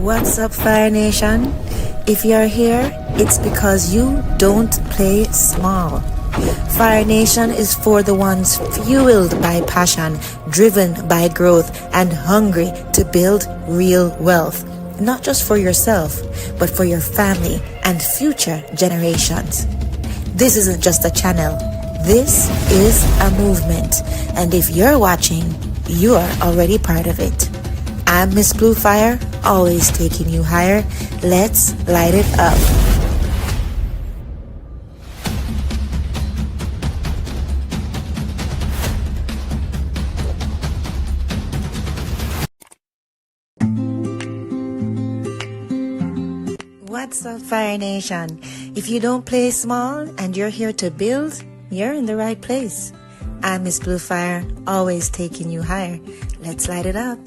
What's up, Fire Nation? If you're here, it's because you don't play small. Fire Nation is for the ones fueled by passion, driven by growth, and hungry to build real wealth. Not just for yourself, but for your family and future generations. This isn't just a channel. This is a movement. And if you're watching, you're already part of it. I'm Miss Blue Fire, always taking you higher. Let's light it up. What's up, Fire Nation? If you don't play small and you're here to build, you're in the right place. I'm Miss Blue Fire, always taking you higher. Let's light it up.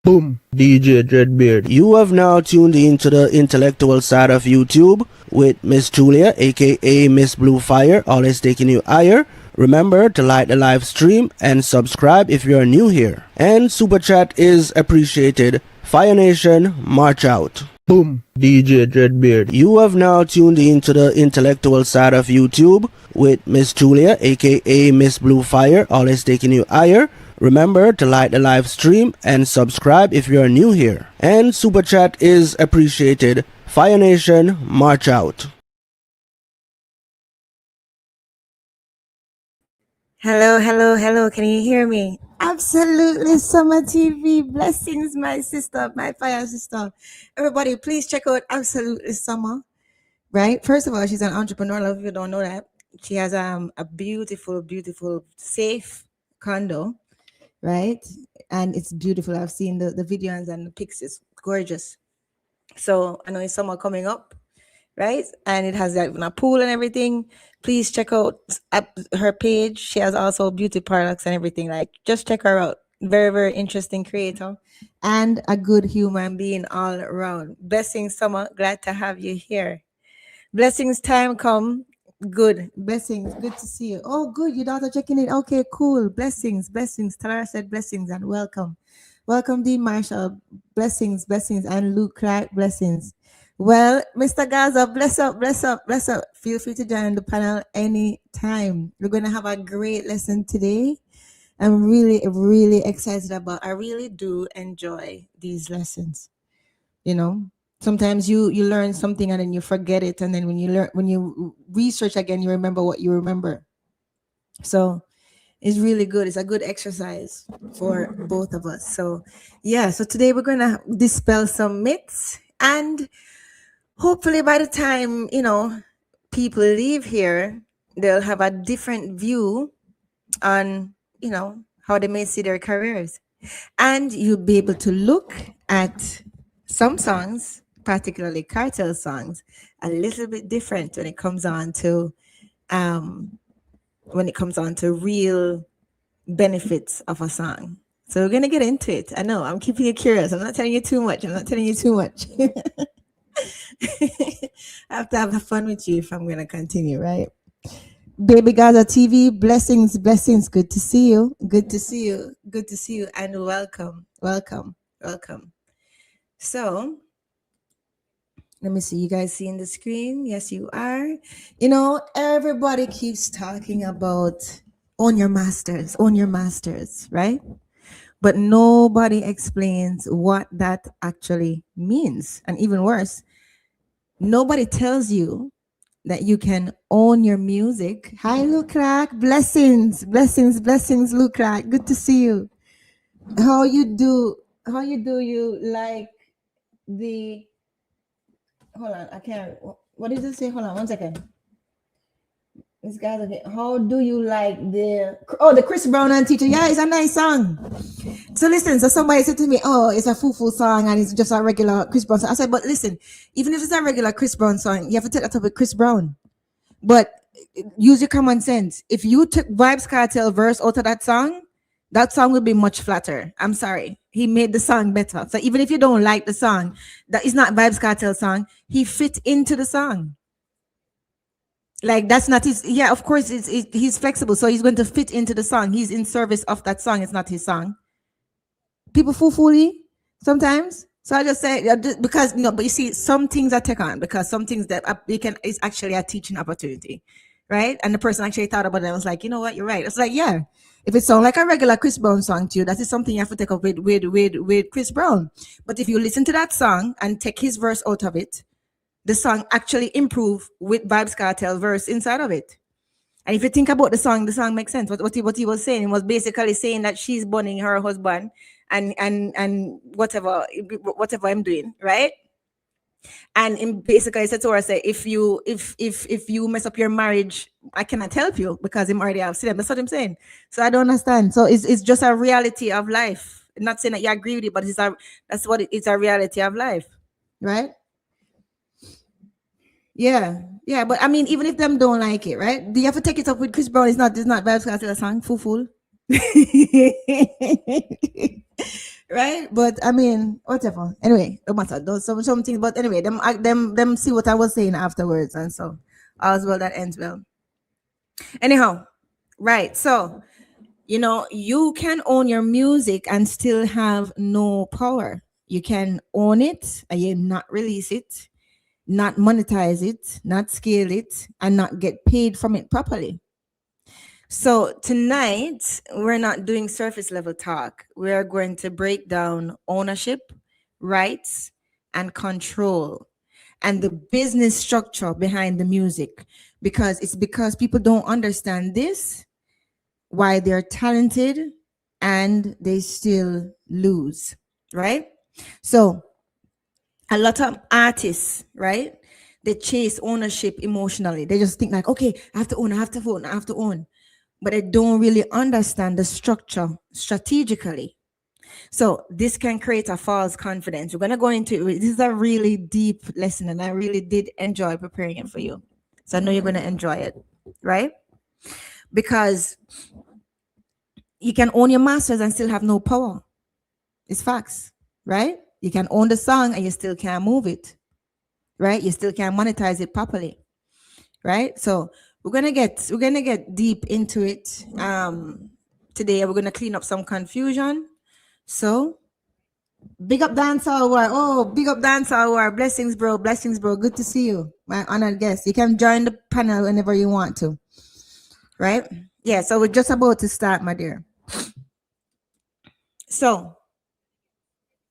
Boom, DJ Dreadbeard. You have now tuned into the intellectual side of YouTube with Miss Julia, aka Miss Blue Fire, always taking you higher. Remember to like the live stream and subscribe if you're new here. And super chat is appreciated. Fire Nation, march out. Boom, DJ Dreadbeard. You have now tuned into the intellectual side of YouTube with Miss Julia, aka Miss Blue Fire, always taking you higher. Remember to like the live stream and subscribe if you're new here. And super chat is appreciated. Fire Nation, march out. Hello, hello, hello. Can you hear me? Absolutely, Summer TV. Blessings, my sister, my fire sister. Everybody, please check out Absolutely Summer. Right? First of all, she's an entrepreneur. A lot of you don't know that. She has a beautiful, beautiful, safe condo, right? And it's beautiful. I've seen the videos and the pics. It's gorgeous. So I know it's summer coming up, right? And it has like a pool and everything. Please check out her page. She has also beauty products and everything. Like, just check her out. Very, very interesting creator and a good human being all around. Blessings, Summer. Glad to have you here. Blessings, time come. Good. Blessings. Good to see you. Oh, good. Your daughter checking in. Okay, cool. Blessings, blessings. Tara said blessings and welcome. Welcome, Dean Marshall. Blessings, blessings. And Luke Clark, blessings. Well, Mr. Gaza, bless up, bless up, bless up. Feel free to join the panel anytime. We're going to have a great lesson today. I'm really, really excited about. I really do enjoy these lessons. You know, sometimes you learn something and then you forget it, and then when you research again, you remember what you remember. So it's really good. It's a good exercise for both of us. So yeah, so today we're going to dispel some myths, and hopefully by the time, people leave here, they'll have a different view on, how they may see their careers. And you'll be able to look at some songs, particularly cartel songs, a little bit different when it comes on to real benefits of a song. So we're gonna get into it. I know I'm keeping you curious. I'm not telling you too much. I have to have fun with you if I'm going to continue, right? Baby Gaza TV, blessings, blessings. Good to see you. Good to see you. Good to see you. And welcome, welcome, welcome. So, let me see. You guys seeing the screen? Yes, you are. Everybody keeps talking about own your masters, right? But nobody explains what that actually means. And even worse, nobody tells you that you can own your music. Hi, Luke Clark. Blessings, blessings, blessings, Luke Clark. Good to see you. How you do? You like the? Hold on, I can't. What did it say? Hold on, 1 second. This guy's okay. How do you like the Chris Brown and Teacher? Yeah, it's a nice song. So listen, so somebody said to me, oh, it's a foo-foo song and it's just a regular Chris Brown song. I said, but listen, even if it's a regular Chris Brown song, you have to take that up with Chris Brown. But use your common sense. If you took Vibes Cartel verse out of that song would be much flatter. I'm sorry. He made the song better. So even if you don't like the song, that is not Vibes Cartel song. He fit into the song. Like, that's not his. Yeah, of course, he's flexible. So he's going to fit into the song. He's in service of that song. It's not his song. People fool sometimes. So I just say because but you see, some things I take on because some things that you can is actually a teaching opportunity, right? And the person actually thought about it and was like, you know what, you're right. It's like, yeah, if it sounds like a regular Chris Brown song to you, that is something you have to take up with Chris Brown. But if you listen to that song and take his verse out of it, the song actually improve with Vibes Cartel verse inside of it. And if you think about the song makes sense. What he was saying was basically saying that she's burning her husband and whatever I'm doing, right? And in basically said to her, say, if you mess up your marriage, I cannot help you because I'm already have sin. That's what I'm saying. So I don't understand. So it's just a reality of life. I'm not saying that you agree with it, but that's what it's a reality of life, right? Yeah, yeah, but I mean, even if them don't like it, right? Do you have to take it up with Chris Brown? It's not Vibes Cartel song, fool. Right? But I mean, whatever. Anyway, no matter. Those some things, but anyway, them see what I was saying afterwards, and so all's well that ends well. Anyhow, right? So you can own your music and still have no power. You can own it and you not release it, not monetize it, not scale it, and not get paid from it properly. So tonight, we're not doing surface level talk. We are going to break down ownership, rights, and control, and the business structure behind the music. Because people don't understand this, why they're talented and they still lose, right? So a lot of artists, right? They chase ownership emotionally. They just think like, okay, I have to own, I have to own, I have to own. But they don't really understand the structure strategically. So this can create a false confidence. We're gonna go into it. This is a really deep lesson, and I really did enjoy preparing it for you. So I know you're gonna enjoy it, right? Because you can own your masters and still have no power. It's facts, right? You can own the song and you still can't move it, right? You still can't monetize it properly, right? So we're gonna get deep into it. Today we're gonna clean up some confusion. So big up Dancehall War. Oh, big up Dancehall War. Blessings, bro. Blessings, bro. Good to see you, my honored guest. You can join the panel whenever you want to, right? Yeah. So we're just about to start, my dear. So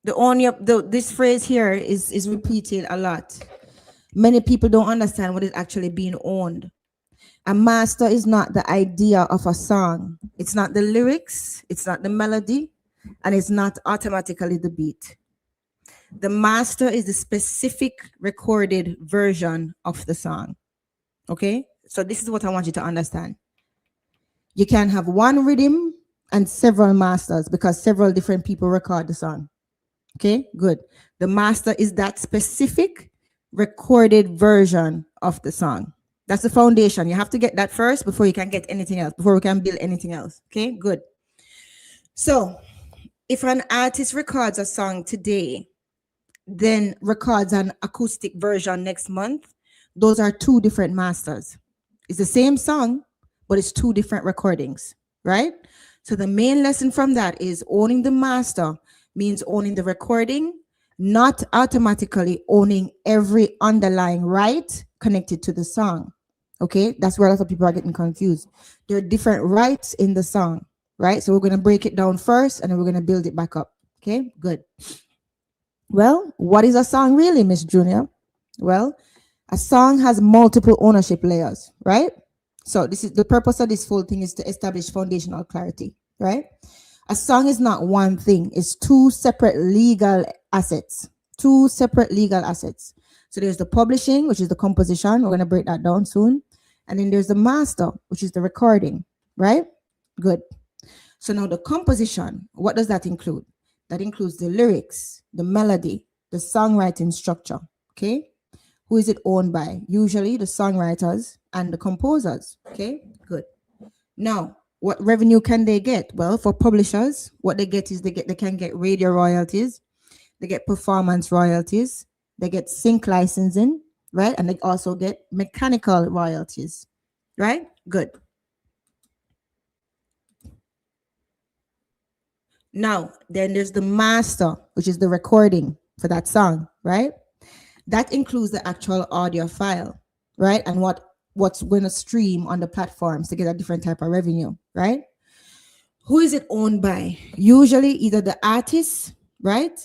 this phrase here is repeated a lot. Many people don't understand what is actually being owned. A master is not the idea of a song. It's not the lyrics, it's not the melody, and it's not automatically the beat. The master is the specific recorded version of the song. Okay? So this is what I want you to understand. You can have one rhythm and several masters because several different people record the song. Okay? Good. The master is that specific recorded version of the song. That's the foundation. You have to get that first before you can get anything else, before we can build anything else. Okay, good. So, if an artist records a song today, then records an acoustic version next month, those are two different masters. It's the same song, but it's two different recordings, right? So, the main lesson from that is owning the master means owning the recording, not automatically owning every underlying right connected to the song. Okay, that's where a lot of people are getting confused. There are different rights in the song, right? So we're going to break it down first and then we're going to build it back up. Okay, good. Well, what is a song really, Miss Junior? Well, a song has multiple ownership layers, right? So this is the purpose of this full thing is to establish foundational clarity, right? A song is not one thing, it's two separate legal assets. Two separate legal assets. So there's the publishing, which is the composition. We're going to break that down soon. And then there's the master, which is the recording, right? Good. So now the composition, what does that include? That includes the lyrics, the melody, the songwriting structure, okay? Who is it owned by? Usually the songwriters and the composers, okay? Good. Now, what revenue can they get? Well, for publishers, what they get is they can get radio royalties, they get performance royalties, they get sync licensing, right? And they also get mechanical royalties, right? Good. Now, then there's the master, which is the recording for that song, right? That includes the actual audio file, right? And what's going to stream on the platforms to get a different type of revenue, right? Who is it owned by? Usually either the artist, right?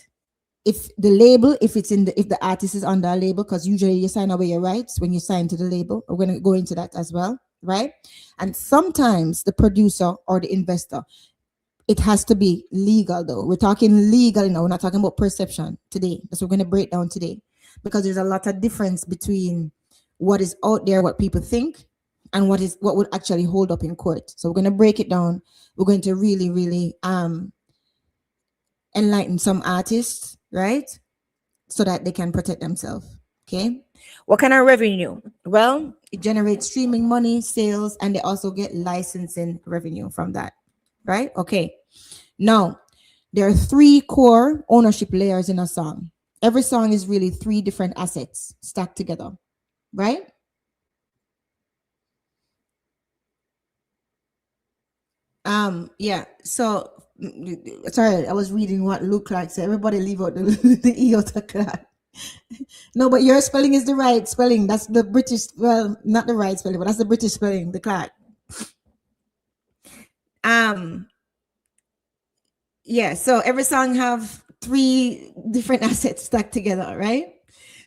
If the label, if the artist is under a label, because usually you sign away your rights when you sign to the label. We're going to go into that as well, right? And sometimes the producer or the investor. It has to be legal though. We're talking legal now. We're not talking about perception today. That's what we're going to break down today, because there's a lot of difference between what is out there, what people think, and what would actually hold up in court. So we're going to break it down. We're going to really, really enlighten some artists, right? So that they can protect themselves. Okay. What kind of revenue? Well, it generates streaming money, sales, and they also get licensing revenue from that. Right? Okay. Now, there are 3 core ownership layers in a song. Every song is really 3 different assets stacked together. Right? Yeah. So sorry, I was reading what Luke Clark said. Everybody leave out the iota Clark. No, but your spelling is the right spelling. That's the British, well, not the right spelling, but that's the British spelling, the Clark. Yeah, so every song have 3 different assets stacked together, right?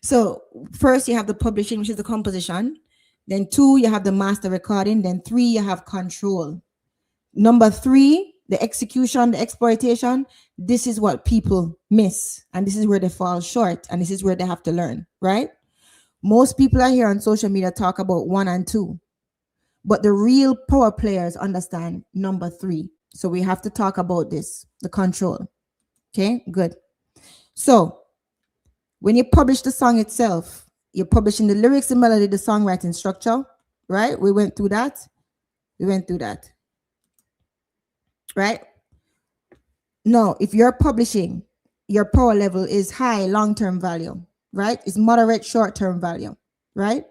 So first you have the publishing, which is the composition. Then 2, you have the master recording. Then 3, you have control. Number 3, the execution, the exploitation. This is what people miss, and this is where they fall short, and this is where they have to learn, right? Most people are here on social media talk about 1 and 2, but the real power players understand number 3. So we have to talk about this, the control. Okay, good. So when you publish the song itself, you're publishing the lyrics, the melody, the songwriting structure, right? We went through that. Right? No, if you're publishing, your power level is high long-term value, right? It's moderate short-term value, right?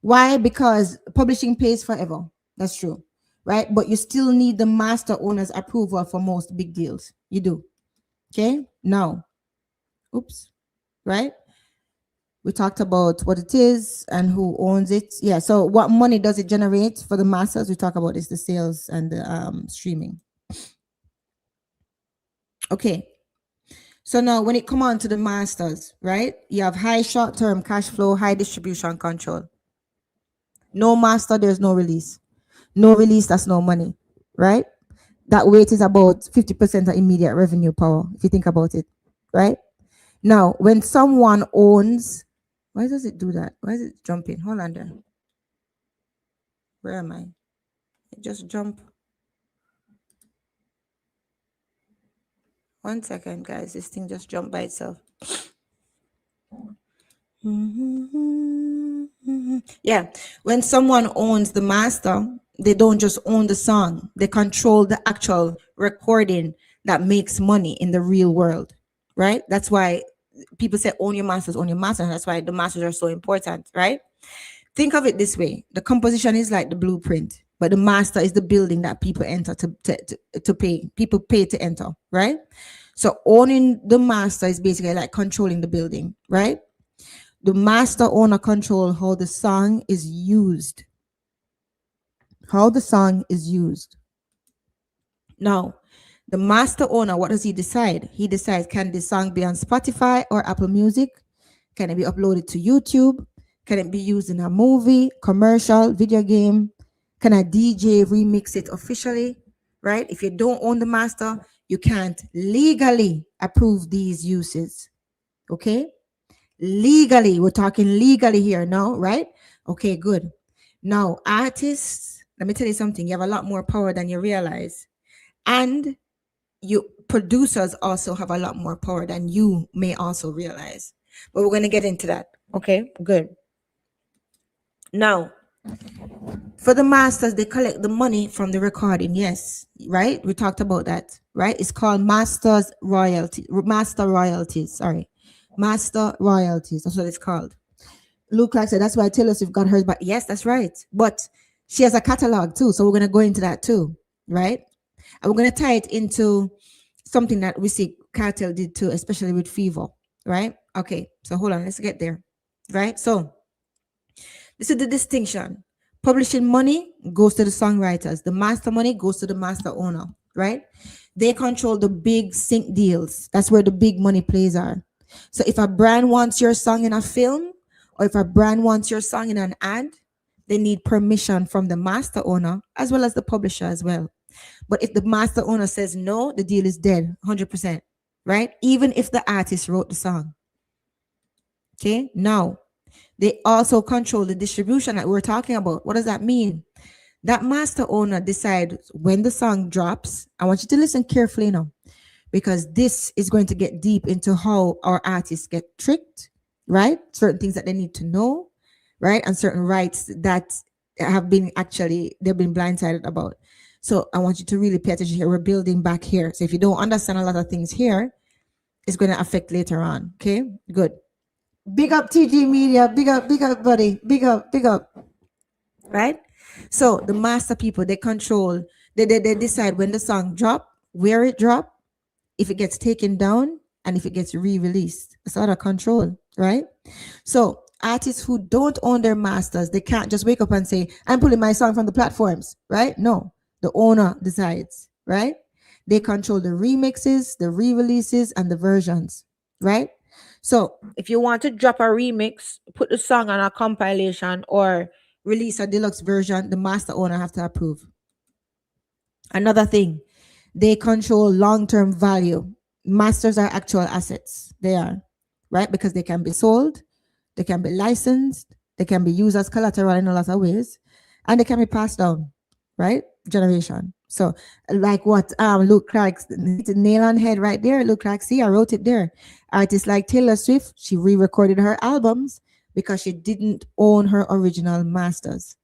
Why? Because publishing pays forever. That's true, right? But you still need the master owner's approval for most big deals. You do. Okay? Now, oops, right? We talked about what it is and who owns it. Yeah, so what money does it generate for the masters? We talk about is the sales and the streaming. Okay. So now when it come on to the masters, right? You have high short-term cash flow, high distribution control. No master, there's no release. No release, that's no money, right? That weight is about 50% of immediate revenue power, if you think about it, right? Now, when someone owns, why does it do that? Why is it jumping? Hold on there. Where am I? It just jump. 1 second, guys. This thing just jumped by itself. Yeah. When someone owns the master, they don't just own the song, they control the actual recording that makes money in the real world, right? That's why people say own your masters, own your masters. That's why the masters are so important, right? Think of it this way: the composition is like the blueprint, but the master is the building that people enter to pay. People pay to enter, right? So owning the master is basically like controlling the building, right? The master owner control how the song is used. How the song is used. Now, the master owner, what does he decide? He decides, can this song be on Spotify or Apple Music? Can it be uploaded to YouTube? Can it be used in a movie, commercial, video game? Can a DJ remix it officially? Right? If you don't own the master, you can't legally approve these uses. Okay? Legally, we're talking legally here now, right? Okay, good. Now, artists, let me tell you something. You have a lot more power than you realize. And you producers also have a lot more power than you may also realize. But we're going to get into that. Okay, good. Now, for the masters, they collect the money from the recording. Yes, right? We talked about that, right? It's called master royalties. Sorry, master royalties. That's what it's called. Luke Clark said, that's why Taylor Swift got hers. But yes, that's right. But she has a catalog too. So we're going to go into that too, right? And we're going to tie it into something that we see Cartel did too, especially with Fever, right? Okay, so hold on, let's get there, right? So this is the distinction. Publishing money goes to the songwriters. The master money goes to the master owner, right? They control the big sync deals. That's where the big money plays are. So if a brand wants your song in a film, or if a brand wants your song in an ad, they need permission from the master owner as well as the publisher as well. But if the master owner says no, the deal is dead, 100%, right? Even if the artist wrote the song. Okay, now they also control the distribution that we're talking about. What does that mean? That master owner decides when the song drops. I want you to listen carefully now, because this is going to get deep into how our artists get tricked, right? Certain things that they need to know, right? And certain rights that have been actually, they've been blindsided about. So I want you to really pay attention here. We're building back here. So if you don't understand a lot of things here, it's going to affect later on. Okay, good. Big up TG Media. Big up, buddy. Big up. Right? So the master people, they control, they decide when the song drop, where it drop, if it gets taken down, and if it gets re-released. It's out of control, right? So artists who don't own their masters, they can't just wake up and say, I'm pulling my song from the platforms, right? No, the owner decides, right? They control the remixes, the re-releases, and the versions, right? So if you want to drop a remix, put the song on a compilation, or release a deluxe version, the master owner have to approve. Another thing, they control long-term value. Masters are actual assets. They are, right? Because they can be sold, they can be licensed, they can be used as collateral in a lot of ways, and they can be passed down, right? Generation. So, like what Luke Clark hit the nail on head right there. Luke Clark, see, I wrote it there. Artists like Taylor Swift, she re-recorded her albums because she didn't own her original masters.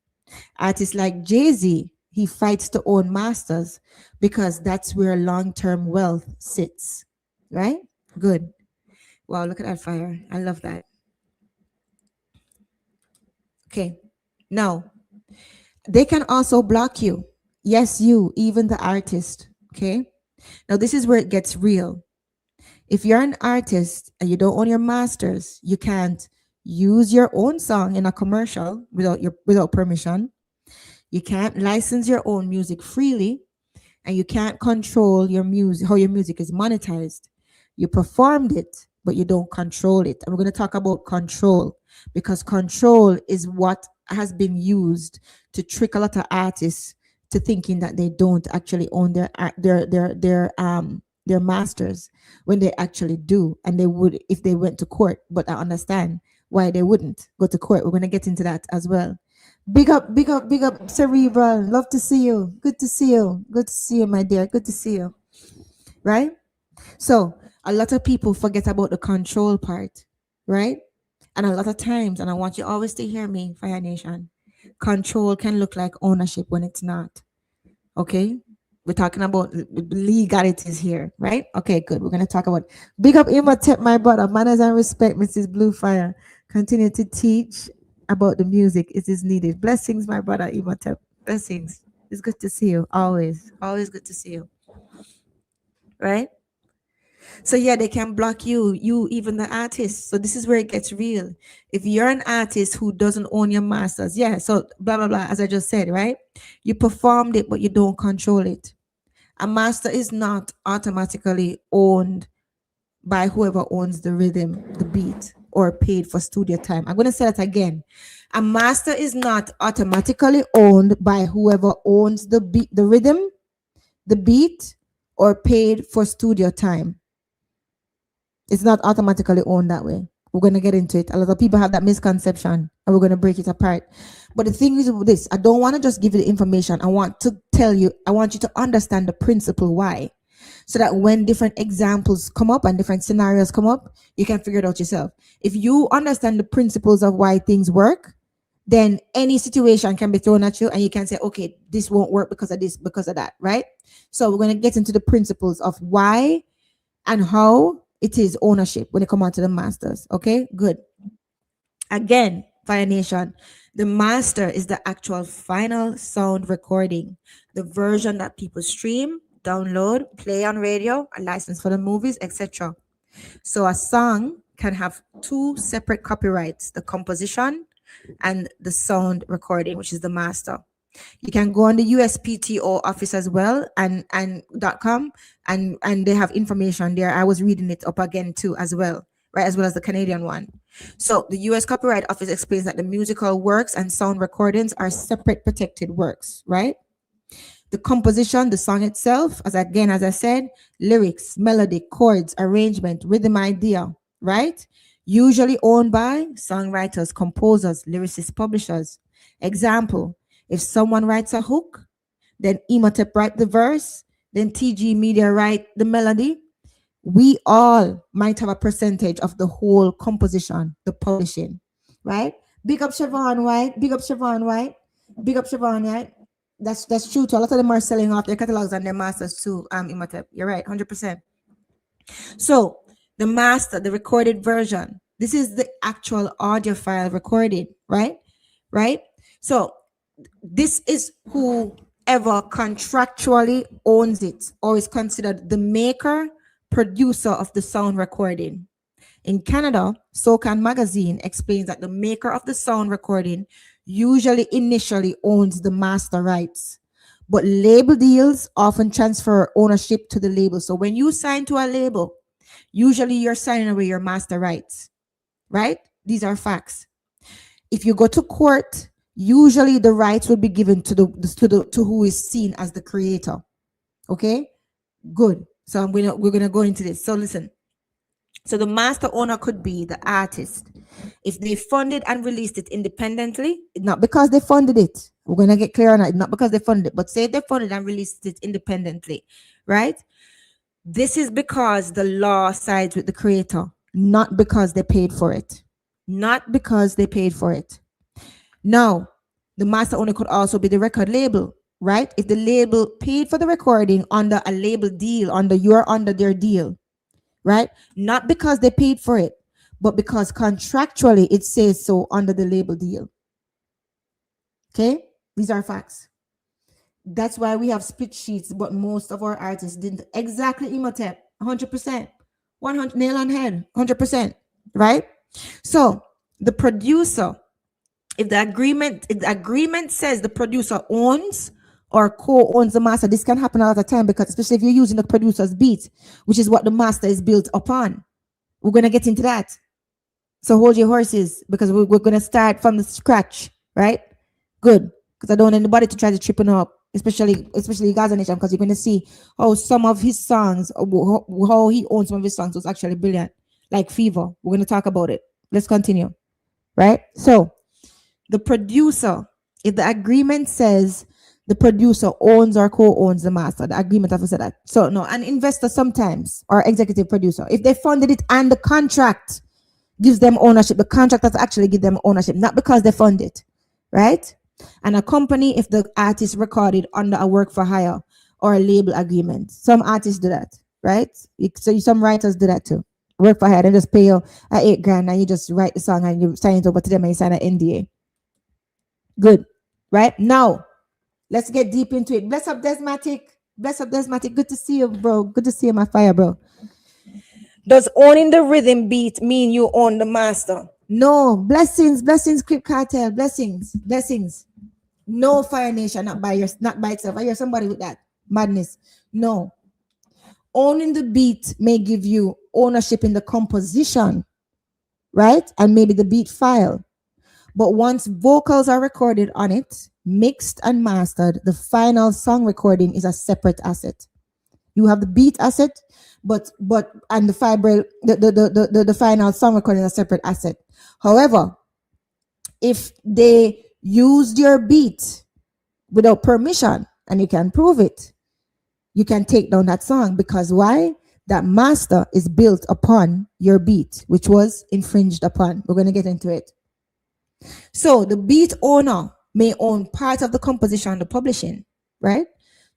Artists like Jay-Z, he fights to own masters because that's where long-term wealth sits, right? Good. Wow, look at that fire. I love that. Okay. Now, they can also block you. Yes, you, even the artist. Okay. Now, this is where it gets real. If you're an artist and you don't own your masters, you can't use your own song in a commercial without permission. You can't license your own music freely, and you can't control your music, how your music is monetized. You performed it, but you don't control it. And we're going to talk about control, because control is what has been used to trick a lot of artists to thinking that they don't actually own their masters, when they actually do, and they would if they went to court. But I understand why they wouldn't go to court. We're going to get into that as well. Big up, Cerebral. Love to see you. Good to see you. Good to see you, my dear. Good to see you. Right? So, a lot of people forget about the control part, right? And a lot of times, and I want you always to hear me, Fire Nation, control can look like ownership when it's not. Okay? We're talking about legalities here, right? Okay, good. We're going to talk about big up Imhotep, my brother. Manners and respect, Mrs. Blue Fire. Continue to teach about the music. It is needed. Blessings, my brother Imhotep. Blessings. It's good to see you. Always. Always good to see you. Right? So yeah, they can block you, even the artist. So this is where it gets real. If you're an artist who doesn't own your masters, yeah, so blah blah blah, as I just said, right? You performed it, but you don't control it. A master is not automatically owned by whoever owns the rhythm, the beat, or paid for studio time. I'm gonna say that again. A master is not automatically owned by whoever owns the beat, the rhythm, the beat, or paid for studio time. It's not automatically owned that way. We're going to get into it. A lot of people have that misconception, and we're going to break it apart. But the thing is with this, I don't want to just give you the information. I want to tell you, I want you to understand the principle why. So that when different examples come up and different scenarios come up, you can figure it out yourself. If you understand the principles of why things work, then any situation can be thrown at you and you can say, okay, this won't work because of this, because of that, right? So we're going to get into the principles of why and how it is ownership when it comes out to the masters. Okay, good. Again, Fire Nation, the master is the actual final sound recording, the version that people stream, download, play on radio, a license for the movies, etc. So a song can have two separate copyrights, the composition and the sound recording, which is the master. You can go on the USPTO office as well and .com and they have information there. I was reading it up again too as well, right? As well as the Canadian one. So the US Copyright Office explains that the musical works and sound recordings are separate protected works, right? The composition, the song itself, as I said, lyrics, melody, chords, arrangement, rhythm idea, right? Usually owned by songwriters, composers, lyricists, publishers. Example, if someone writes a hook, then Imhotep write the verse, then TG Media write the melody, we all might have a percentage of the whole composition, the publishing, right? Big up Siobhan White, big up Siobhan White, big up Siobhan White. That's true too. A lot of them are selling off their catalogs and their masters too. Imhotep, you're right, 100%. So the master, the recorded version, this is the actual audio file recorded, right? Right? So this is whoever contractually owns it or is considered the maker, producer of the sound recording. In Canada, SoCan Magazine explains that the maker of the sound recording usually initially owns the master rights, but label deals often transfer ownership to the label. So when you sign to a label, usually you're signing away your master rights, right? These are facts. If you go to court, usually the rights will be given to who is seen as the creator. Okay, good. So we're gonna go into this. So listen. So the master owner could be the artist. If they funded and released it independently, not because they funded it. We're gonna get clear on that. Not because they funded it, but say they funded and released it independently, right? This is because the law sides with the creator, not because they paid for it. Not because they paid for it. Now, the master owner could also be the record label, right? If the label paid for the recording under a label deal, you're under their deal, right? Not because they paid for it, but because contractually it says so under the label deal. Okay? These are facts. That's why we have split sheets, but most of our artists didn't. Exactly, Imhotep, 100%. 100, nail on head, 100%, right? So the producer, if the agreement says the producer owns or co-owns the master, this can happen a lot of time because especially if you're using the producer's beat, which is what the master is built upon. We're going to get into that. So hold your horses because we're going to start from the scratch, right? Good. Because I don't want anybody to try to trip up, especially Gaza Nation, because you're going to see how some of his songs, how he owns some of his songs was actually brilliant. Like Fever. We're going to talk about it. Let's continue. Right? So the producer, if the agreement says the producer owns or co-owns the master, the agreement officer that. So no, an investor sometimes or executive producer, if they funded it and the contract gives them ownership, the contract has actually give them ownership, not because they fund it, right? And a company, if the artist recorded under a work for hire or a label agreement, some artists do that, right? So some writers do that too. Work for hire, they just pay you $8,000 and you just write the song and you sign it over to them and you sign an NDA. Good, right? Now, let's get deep into it. Bless up, Desmatic. Bless up, Desmatic. Good to see you, bro. Good to see you, my fire, bro. Does owning the rhythm beat mean you own the master? No. Blessings, Crip Cartel. Blessings. No, Fire Nation, not by itself. I hear somebody with that madness. No. Owning the beat may give you ownership in the composition, right? And maybe the beat file. But once vocals are recorded on it, mixed and mastered, the final song recording is a separate asset. You have the beat asset, and the fibril, the final song recording is a separate asset. However, if they used your beat without permission, and you can prove it, you can take down that song because why? That master is built upon your beat, which was infringed upon. We're going to get into it. So the beat owner may own part of the composition, the publishing, right?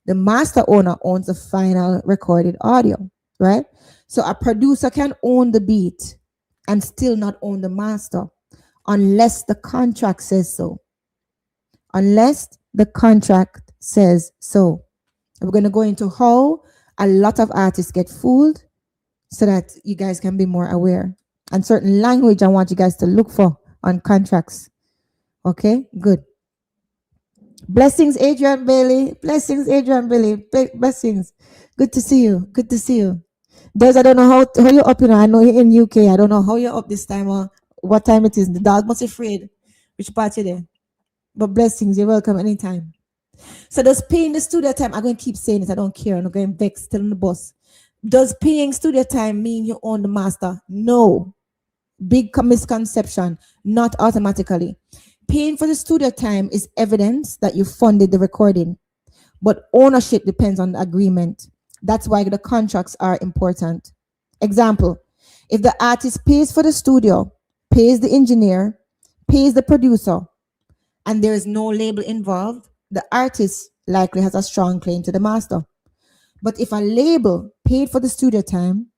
The master owner owns the final recorded audio, right? So a producer can own the beat and still not own the master unless the contract says so. Unless the contract says so. We're going to go into how a lot of artists get fooled so that you guys can be more aware. And certain language I want you guys to look for on contracts. Okay, good. Blessings, Adrian Bailey. Blessings, Adrian Bailey. Blessings. Good to see you. Good to see you. Those I don't know how you're up, I know you're in UK. I don't know how you're up this time or what time it is. The dog must be afraid. Which part you there? But blessings, you're welcome anytime. So does paying the studio time, I'm going to keep saying it, I don't care. I'm not going to vex, still on the bus. Does paying studio time mean you own the master? No. Big misconception. Not automatically. Paying for the studio time is evidence that you funded the recording, but ownership depends on the agreement. That's why the contracts are important. Example, if the artist pays for the studio, pays the engineer, pays the producer, and there is no label involved, the artist likely has a strong claim to the master. But if a label paid for the studio time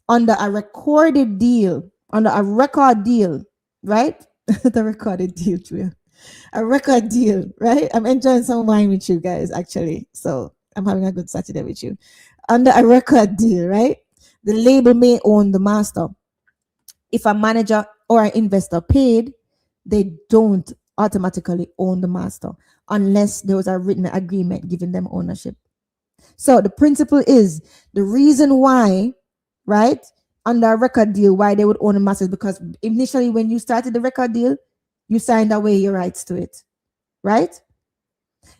under a recorded deal, under a record deal, right? The recorded deal, Julia. A record deal, right? I'm enjoying some wine with you guys, actually. So I'm having a good Saturday with you. Under a record deal, right? The label may own the master. If a manager or an investor paid, they don't automatically own the master unless there was a written agreement giving them ownership. So the principle is the reason why, right, under a record deal, why they would own the master is because initially when you started the record deal, you signed away your rights to it, right?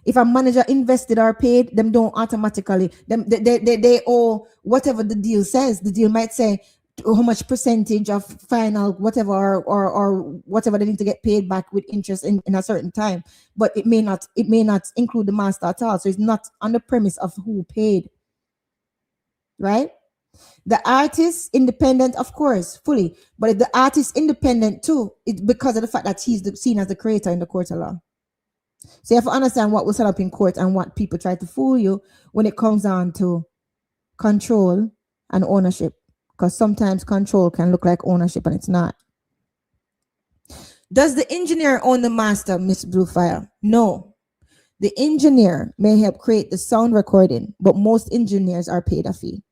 If a manager invested or paid, them don't automatically, they owe whatever the deal says. The deal might say how much percentage of final whatever or whatever they need to get paid back with interest in a certain time, but it may not include the master at all. So it's not on the premise of who paid, right? The artist independent, of course, fully, but if the artist independent too, it's because of the fact that he's seen as the creator in the court of law. So you have to understand what was set up in court and what people try to fool you when it comes down to control and ownership. Because sometimes control can look like ownership and it's not. Does the engineer own the master, Miss Bluefire? No. The engineer may help create the sound recording, but most engineers are paid a fee.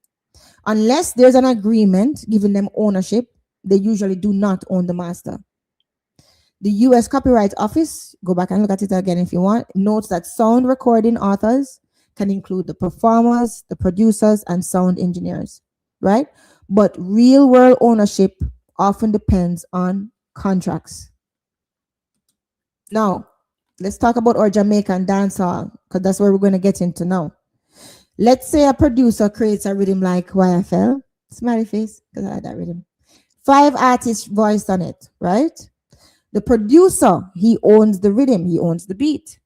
Unless there's an agreement giving them ownership, they usually do not own the master. The U.S. Copyright Office, go back and look at it again if you want, notes that sound recording authors can include the performers, the producers, and sound engineers, right? But real world ownership often depends on contracts. Now, let's talk about our Jamaican dancehall, because that's where we're going to get into now. Let's say a producer creates a rhythm like YFL, smiley face, because I like that rhythm. 5 artists voiced on it, right? The producer, he owns the rhythm, he owns the beat.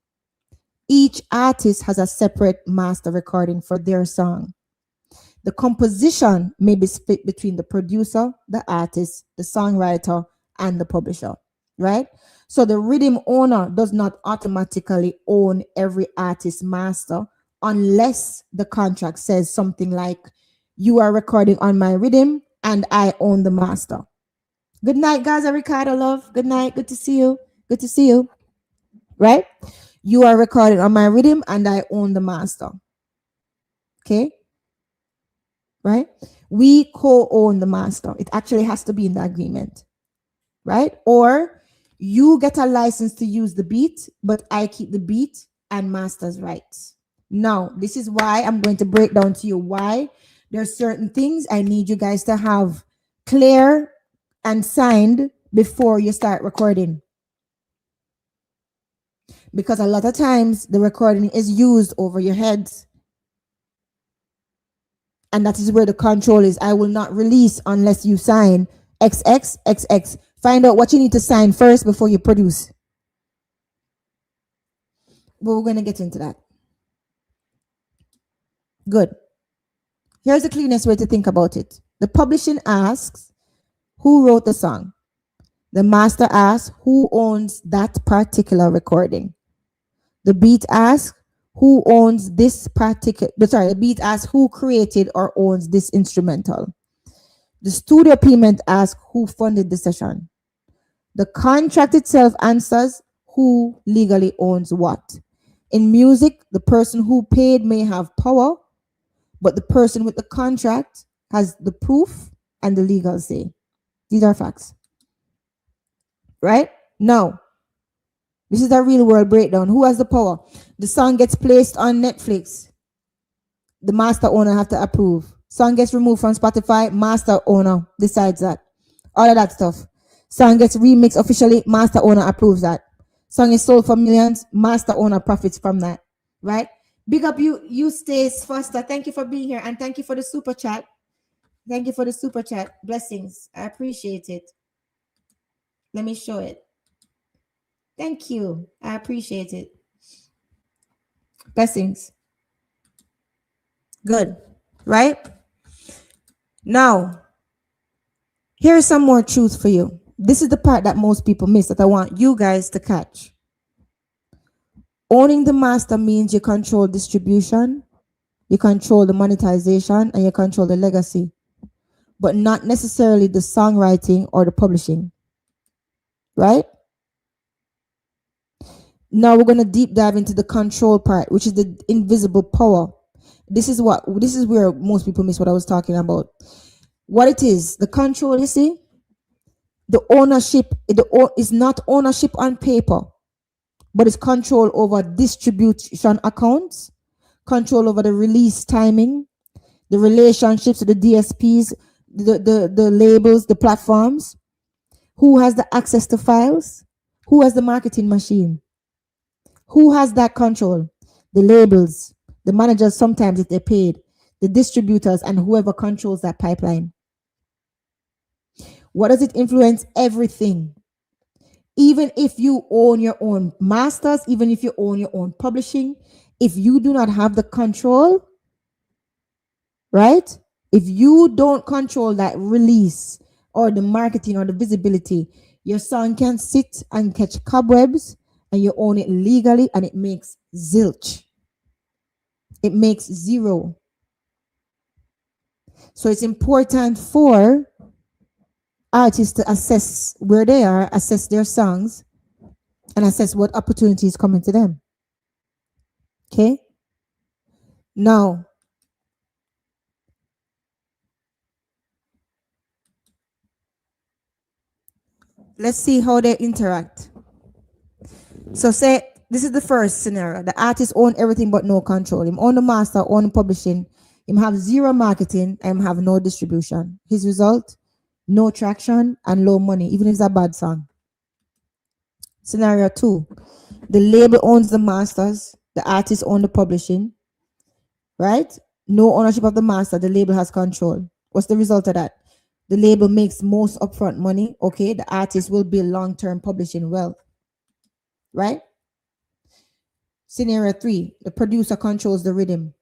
Each artist has a separate master recording for their song. The composition may be split between the producer, the artist, the songwriter, and the publisher, right? So the rhythm owner does not automatically own every artist's master unless the contract says something like, you are recording on my rhythm and I own the master. Good night, Gaza Ricardo, love. Good night. Good to see you. Good to see you. Right? You are recording on my rhythm and I own the master. Okay? Right? We co-own the master. It actually has to be in the agreement. Right? Or you get a license to use the beat, but I keep the beat and master's rights. Now, this is why I'm going to break down to you why there's certain things I need you guys to have clear and signed before you start recording. Because a lot of times the recording is used over your heads. And that is where the control is. I will not release unless you sign XXXX. Find out what you need to sign first before you produce. But we're going to get into that. Good. Here's the cleanest way to think about it. The publishing asks, who wrote the song? The master asks, who owns that particular recording? The beat asks, who owns this particular, the beat asks, who created or owns this instrumental? The studio payment asks, who funded the session? The contract itself answers, who legally owns what? In music, the person who paid may have power, but the person with the contract has the proof and the legal say. These are facts. Right? Now, this is a real world breakdown. Who has the power? The song gets placed on Netflix. The master owner have to approve. Song gets removed from Spotify, master owner decides that. All of that stuff. Song gets remixed officially, master owner approves that. Song is sold for millions, master owner profits from that. Right? Big up you Stace Foster. Thank you for being here and thank you for the super chat. Thank you for the super chat. Blessings. I appreciate it. Let me show it. Thank you. I appreciate it. Blessings. Good. Right? Now, here's some more truth for you. This is the part that most people miss that I want you guys to catch. Owning the master means you control distribution, you control the monetization, and you control the legacy, but not necessarily the songwriting or the publishing. Right? Now we're going to deep dive into the control part, which is the invisible power. This is where most people miss what I was talking about. What it is, the control, you see, the ownership, is not ownership on paper, but it's control over distribution accounts, control over the release timing, the relationships with the DSPs, the labels, the platforms. Who has the access to files? Who has the marketing machine? Who has that control? The labels, the managers, sometimes if they're paid, the distributors, and whoever controls that pipeline. What does it influence? Everything. Even if you own your own masters, even if you own your own publishing, if you do not have the control, right? If you don't control that release or the marketing or the visibility, your song can sit and catch cobwebs and you own it legally and it makes zilch. It makes zero. So it's important for artists to assess where they are, assess their songs, and assess what opportunities coming to them. Okay? Now, let's see how they interact. So say this is the first scenario. The artist own everything but no control. Him own the master, own publishing. Him have zero marketing and have no distribution. His result, no traction and low money, even if it's a bad song. Scenario 2. The label owns the masters. The artist own the publishing. Right? No ownership of the master. The label has control. What's the result of that? The label makes most upfront money. Okay. The artist will build long-term publishing wealth. Right? Scenario 3, the producer controls the rhythm.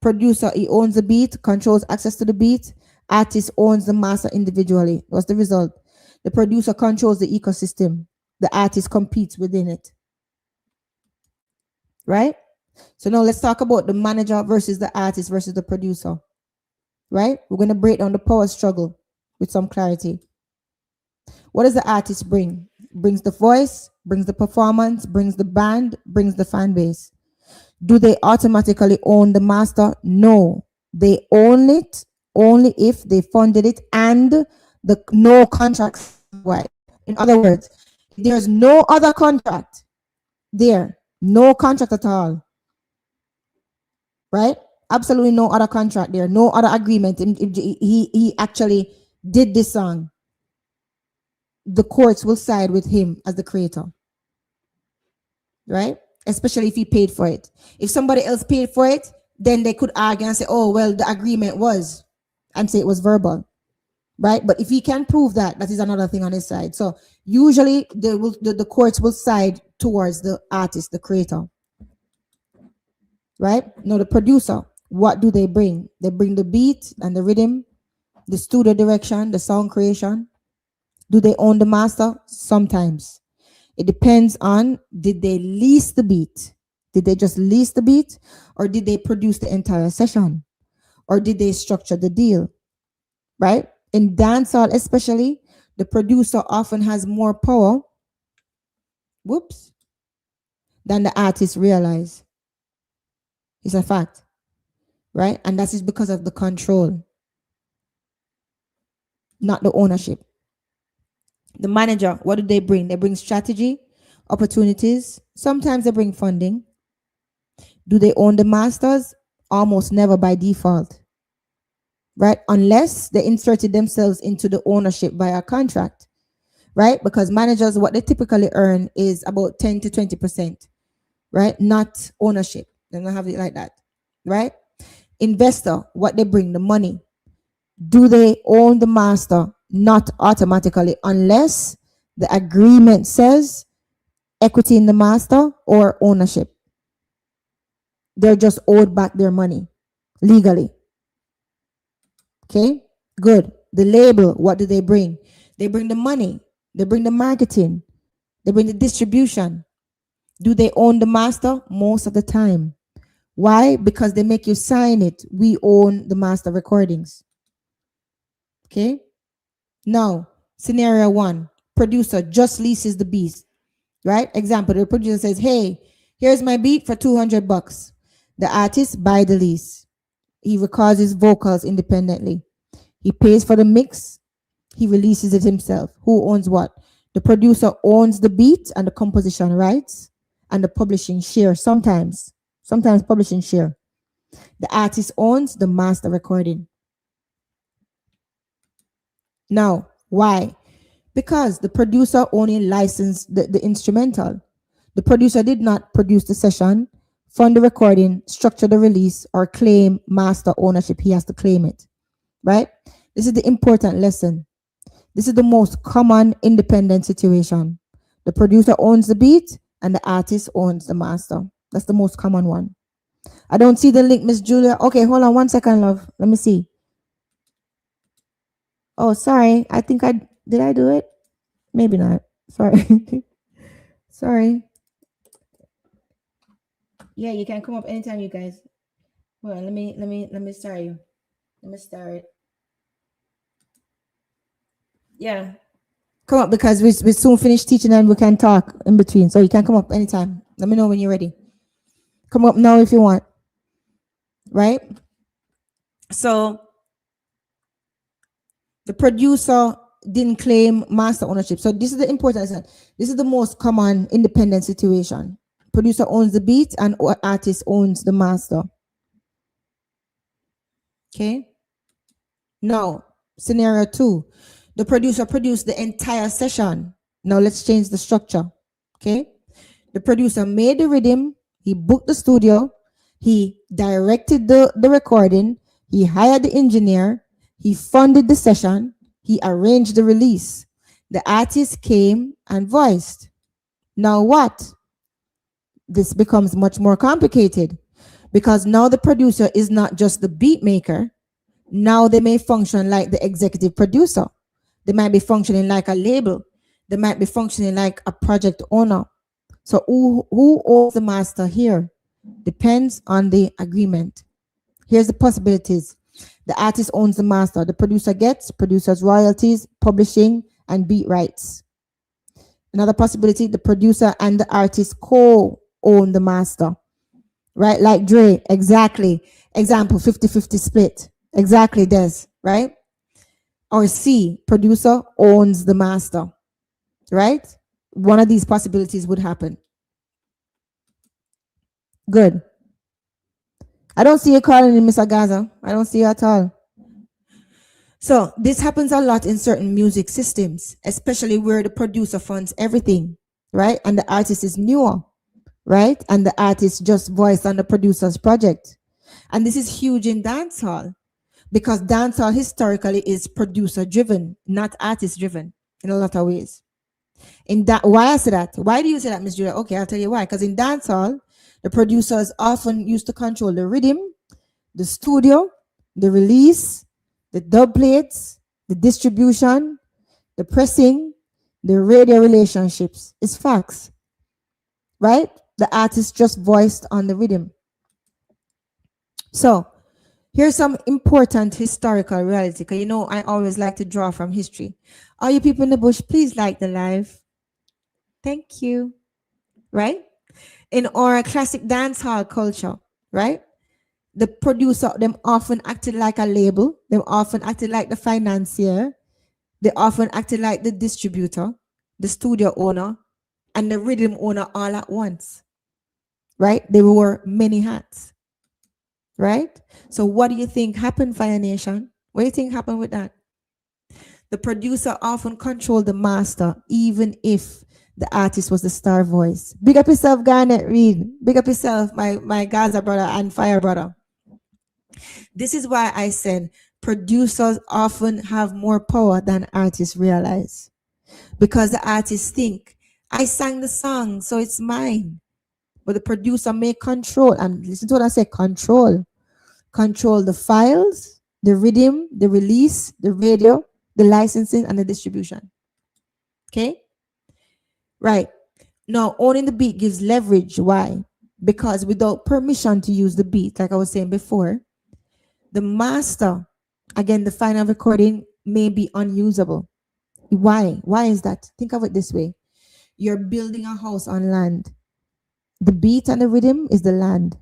Producer, he owns the beat, controls access to the beat. Artist owns the master individually. What's the result? The producer controls the ecosystem. The artist competes within it. Right? So now let's talk about the manager versus the artist versus the producer. Right? We're going to break down the power struggle with some clarity. What does the artist bring? Brings the voice, brings the performance, brings the band, brings the fan base. Do they automatically own the master? No. They own it only if they funded it and the no contracts. Right. In other words, if there's no other contract there, no contract at all. Right? Absolutely no other contract there, no other agreement. He actually did this song. The courts will side with him as the creator. Right? Especially if he paid for it. If somebody else paid for it, then they could argue and say, oh, well, the agreement was, and say it was verbal. Right? But if he can prove that, that is another thing on his side. So usually the courts will side towards the artist, the creator. Right? Now the producer, what do they bring? They bring the beat and the rhythm, the studio direction, the sound creation. Do they own the master? Sometimes. It depends on, did they lease the beat? Did they just lease the beat? Or did they produce the entire session? Or did they structure the deal? Right? In dancehall especially, the producer often has more power. Whoops. than the artists realize. It's a fact, right? And that is because of the control, not the ownership. The manager, what do they bring? They bring strategy, opportunities. Sometimes they bring funding. Do they own the masters? Almost never by default, right? Unless they inserted themselves into the ownership via contract, right? Because managers, what they typically earn is about 10 to 20%, right? Not ownership. They don't have it like that, right? Investor, what they bring, the money. Do they own the master? Not automatically, unless the agreement says equity in the master or ownership. They're just owed back their money legally. Okay, good. The label, what do they bring? They bring the money, they bring the marketing, they bring the distribution. Do they own the master? Most of the time. Why? Because they make you sign it. We own the master recordings. Okay. Now, scenario one, producer just leases the beat, right? Example, the producer says, hey, here's my beat for $200. The artist buy the lease. He records his vocals independently. He pays for the mix. He releases it himself. Who owns what? The producer owns the beat and the composition rights and the publishing share sometimes. Sometimes publishing share. The artist owns the master recording. Now, why? Because the producer only licensed the instrumental. The producer did not produce the session, fund the recording, structure the release, or claim master ownership. He has to claim it, right? This is the important lesson. This is the most common independent situation. The producer owns the beat and the artist owns the master. That's the most common one. I don't see the link, Miss Julia. Okay, hold on 1 second, love. Let me see. Oh, sorry. I think did I do it? Maybe not. Sorry. Sorry. Yeah, you can come up anytime, you guys. Hold on, let me start you. Let me start. Yeah. Come up because we soon finish teaching and we can talk in between. So you can come up anytime. Let me know when you're ready. Come up now if you want. Right? So the producer didn't claim master ownership. So this is the important thing. This is the most common independent situation. Producer owns the beat and artist owns the master. Okay. Now, scenario two, the producer produced the entire session. Now let's change the structure. Okay. The producer made the rhythm, he booked the studio, he directed the recording, he hired the engineer, he funded the session, he arranged the release. The artist came and voiced. Now what? This becomes much more complicated because now the producer is not just the beat maker. Now they may function like the executive producer. They might be functioning like a label. They might be functioning like a project owner. So who owns the master here? Depends on the agreement. Here's the possibilities. The artist owns the master. The producer gets producer's royalties, publishing, and beat rights. Another possibility, the producer and the artist co-own the master. Right? Like Dre, exactly. Example, 50-50 split. Exactly, Des, right? Or C, producer owns the master. Right? One of these possibilities would happen. Good. I don't see you calling in, Mr. Gaza. I don't see you at all. So this happens a lot in certain music systems, especially where the producer funds everything, right? And the artist is newer, right? And the artist just voiced on the producer's project. And this is huge in dancehall because dancehall historically is producer driven, not artist driven in a lot of ways. In that, why I say that? Why do you say that, Miss Julia? Okay, I'll tell you why. Because in dancehall, the producers often used to control the rhythm, the studio, the release, the dub plates, the distribution, the pressing, the radio relationships. It's facts, right? The artist just voiced on the rhythm. So here's some important historical reality, because you know I always like to draw from history. All you people in the bush, please like the live. Thank you. Right? In our classic dancehall culture, right? The producer, them often acted like a label, them often acted like the financier, they often acted like the distributor, the studio owner, and the rhythm owner all at once, right? They wore many hats, right? So what do you think happened, Fire Nation? What do you think happened with that? The producer often controlled the master, even if the artist was the star voice. Big up yourself, Garnet Reed. Big up yourself, my Gaza brother and Fire brother. This is why I said producers often have more power than artists realize. Because the artists think, I sang the song, so it's mine. But the producer may control, and listen to what I say, control the files, the rhythm, the release, the radio, the licensing, and the distribution. Okay? Right. Now, owning the beat gives leverage. Why? Because without permission to use the beat, like I was saying before, the master, again, the final recording may be unusable. Why? Why is that? Think of it this way. You're building a house on land. The beat and the rhythm is the land.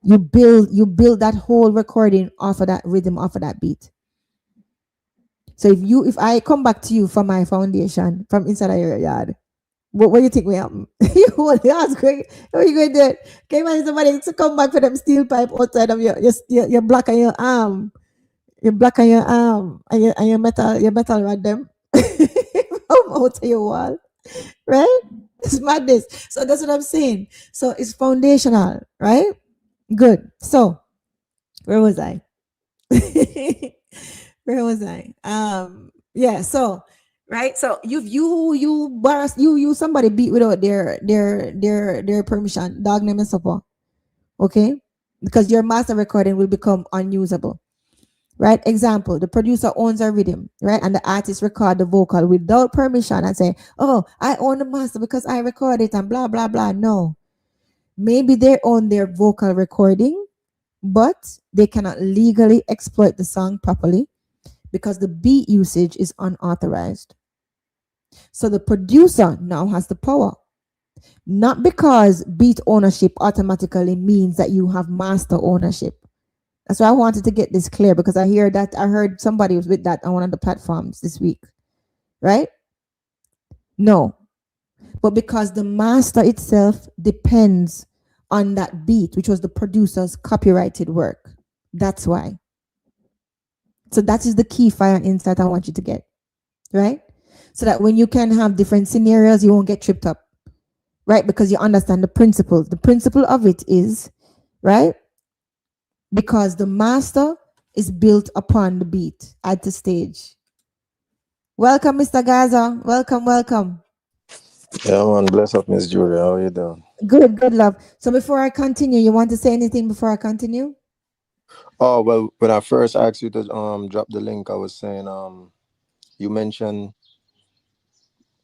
You build that whole recording off of that rhythm, off of that beat. So if I come back to you for my foundation from inside of your yard, what do you think we happen? You want to ask Greg, what are you going to do? Okay, man, somebody to come back for them steel pipe outside of your block and your arm. Your block and your arm and your metal rod them from out of your wall. Right? It's madness. So that's what I'm saying. So it's foundational, right? Good. So where was I? Where was I? Yeah, so right. So you borrow you somebody beat without their permission, dog name and support. Okay? Because your master recording will become unusable. Right? Example, the producer owns a rhythm, right? And the artist record the vocal without permission and say, oh, I own the master because I record it and blah blah blah. No. Maybe they own their vocal recording, but they cannot legally exploit the song properly because the beat usage is unauthorized. So the producer now has the power. Not because beat ownership automatically means that you have master ownership. That's why I wanted to get this clear because I heard somebody was with that on one of the platforms this week. Right? No. But because the master itself depends on that beat, which was the producer's copyrighted work. That's why. So that is the key fire and insight I want you to get. Right? So that when you can have different scenarios, you won't get tripped up. Right? Because you understand the principle. The principle of it is, right? Because the master is built upon the beat at the stage. Welcome, Mr. Gaza. Welcome, welcome. Yeah, man. Bless up, Miss Julia. How you doing? Good, love. So before I continue, you want to say anything before I continue? Oh well, when I first asked you to drop the link, I was saying you mentioned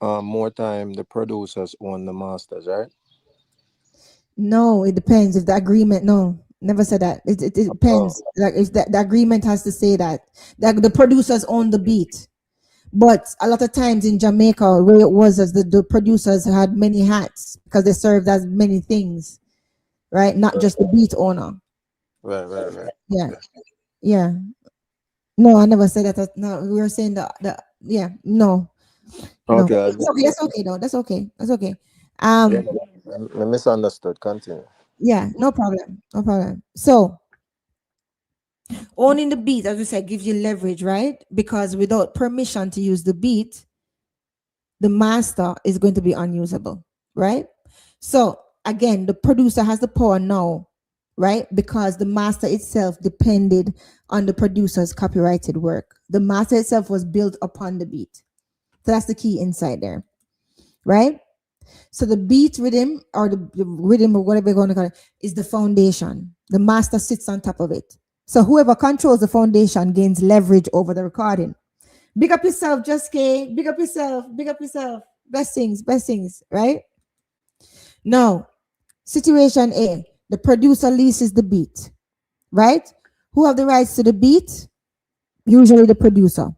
more time the producers own the masters, right? No, it depends. If the agreement, no, never said that. It Oh, depends. Like if the agreement has to say that the producers own the beat. But a lot of times in Jamaica, where it was as the producers had many hats because they served as many things, right? Not just the beat owner. right. Yeah, Okay. yeah. No, I never said that. No, we were saying the yeah. No, no. Okay. It's okay. That's okay though. That's okay. That's okay. Yeah, Um. I misunderstood. Continue. Yeah. No problem. No problem. So owning the beat, as we said, gives you leverage, right? Because without permission to use the beat, the master is going to be unusable, right? So again, the producer has the power now, right? Because the master itself depended on the producer's copyrighted work. The master itself was built upon the beat. So that's the key insight there, right? So the beat rhythm or the rhythm or whatever you're going to call it is the foundation. The master sits on top of it. So whoever controls the foundation gains leverage over the recording. Big up yourself, Just K. Big up yourself. Big up yourself. Blessings, blessings, right? Now, situation A, the producer leases the beat, right? Who have the rights to the beat? Usually the producer.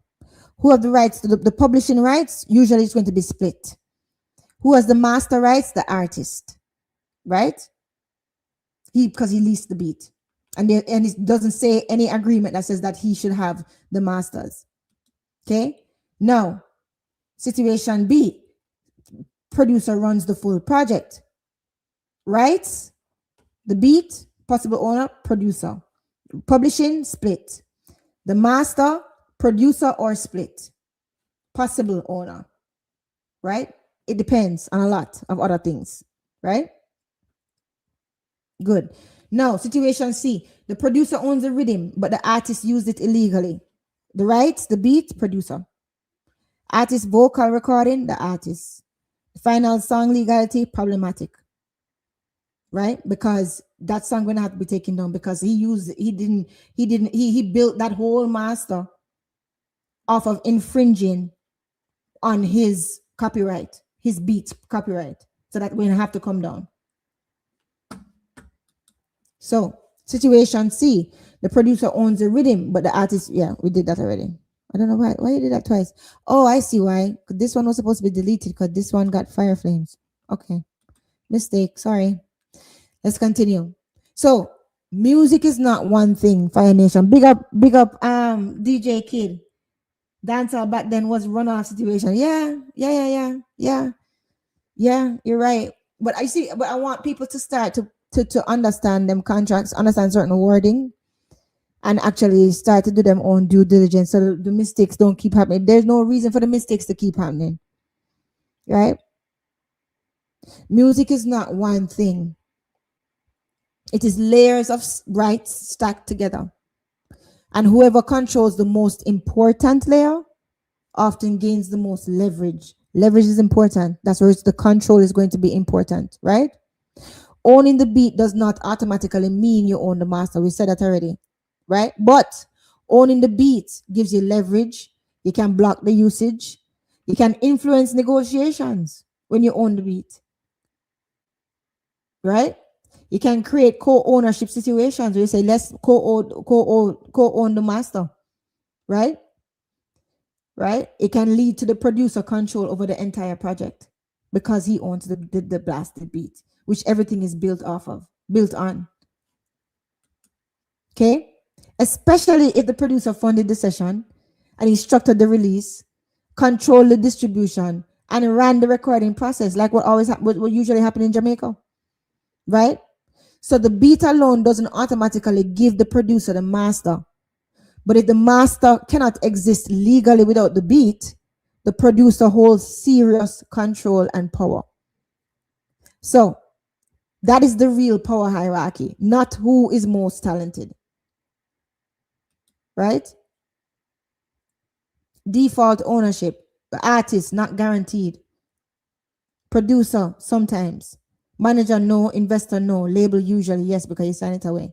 Who have the rights to the publishing rights? Usually it's going to be split. Who has the master rights? The artist. right? Because he leased the beat, and it doesn't say any agreement that says that he should have the masters. Okay. Now, situation B, producer runs the full project, writes the beat, possible owner, producer, publishing, split, the master, producer, or split, possible owner, right? It depends on a lot of other things, right? Good. Now, situation C, the producer owns the rhythm, but the artist used it illegally. The rights, the beat, producer. Artist vocal recording, the artist. Final song legality, problematic. Right? Because that song gonna have to be taken down because he built that whole master off of infringing on his copyright, his beat copyright. So that will have to come down. So situation C, the producer owns the rhythm, but the artist, yeah, we did that already. I don't know why you did that twice. Oh, I see why. This one was supposed to be deleted because this one got fire flames. Okay, mistake. Sorry. Let's continue. So music is not one thing. Fire Nation, big up, DJ Kid. Dancehall back then was runoff situation. Yeah. You're right. But I want people to start to understand them contracts, understand certain wording, and actually start to do their own due diligence so the mistakes don't keep happening. There's no reason for the mistakes to keep happening. Right? Music is not one thing. It is layers of rights stacked together. And whoever controls the most important layer often gains the most leverage. Leverage is important. That's where the control is going to be important, right? Owning the beat does not automatically mean you own the master. We said that already, right? But owning the beat gives you leverage. You can block the usage. You can influence negotiations when you own the beat, right? You can create co-ownership situations where you say, let's co-own the master, right? Right? It can lead to the producer control over the entire project because he owns the blasted beat, which everything is built on. Okay? Especially if the producer funded the session and instructed the release, controlled the distribution, and ran the recording process, like what usually happen in Jamaica. Right? So the beat alone doesn't automatically give the producer the master. But if the master cannot exist legally without the beat, the producer holds serious control and power. So that is the real power hierarchy, not who is most talented. Right? Default ownership. The artist, not guaranteed. Producer, sometimes. Manager, no. Investor, no. Label, usually, yes, because you sign it away.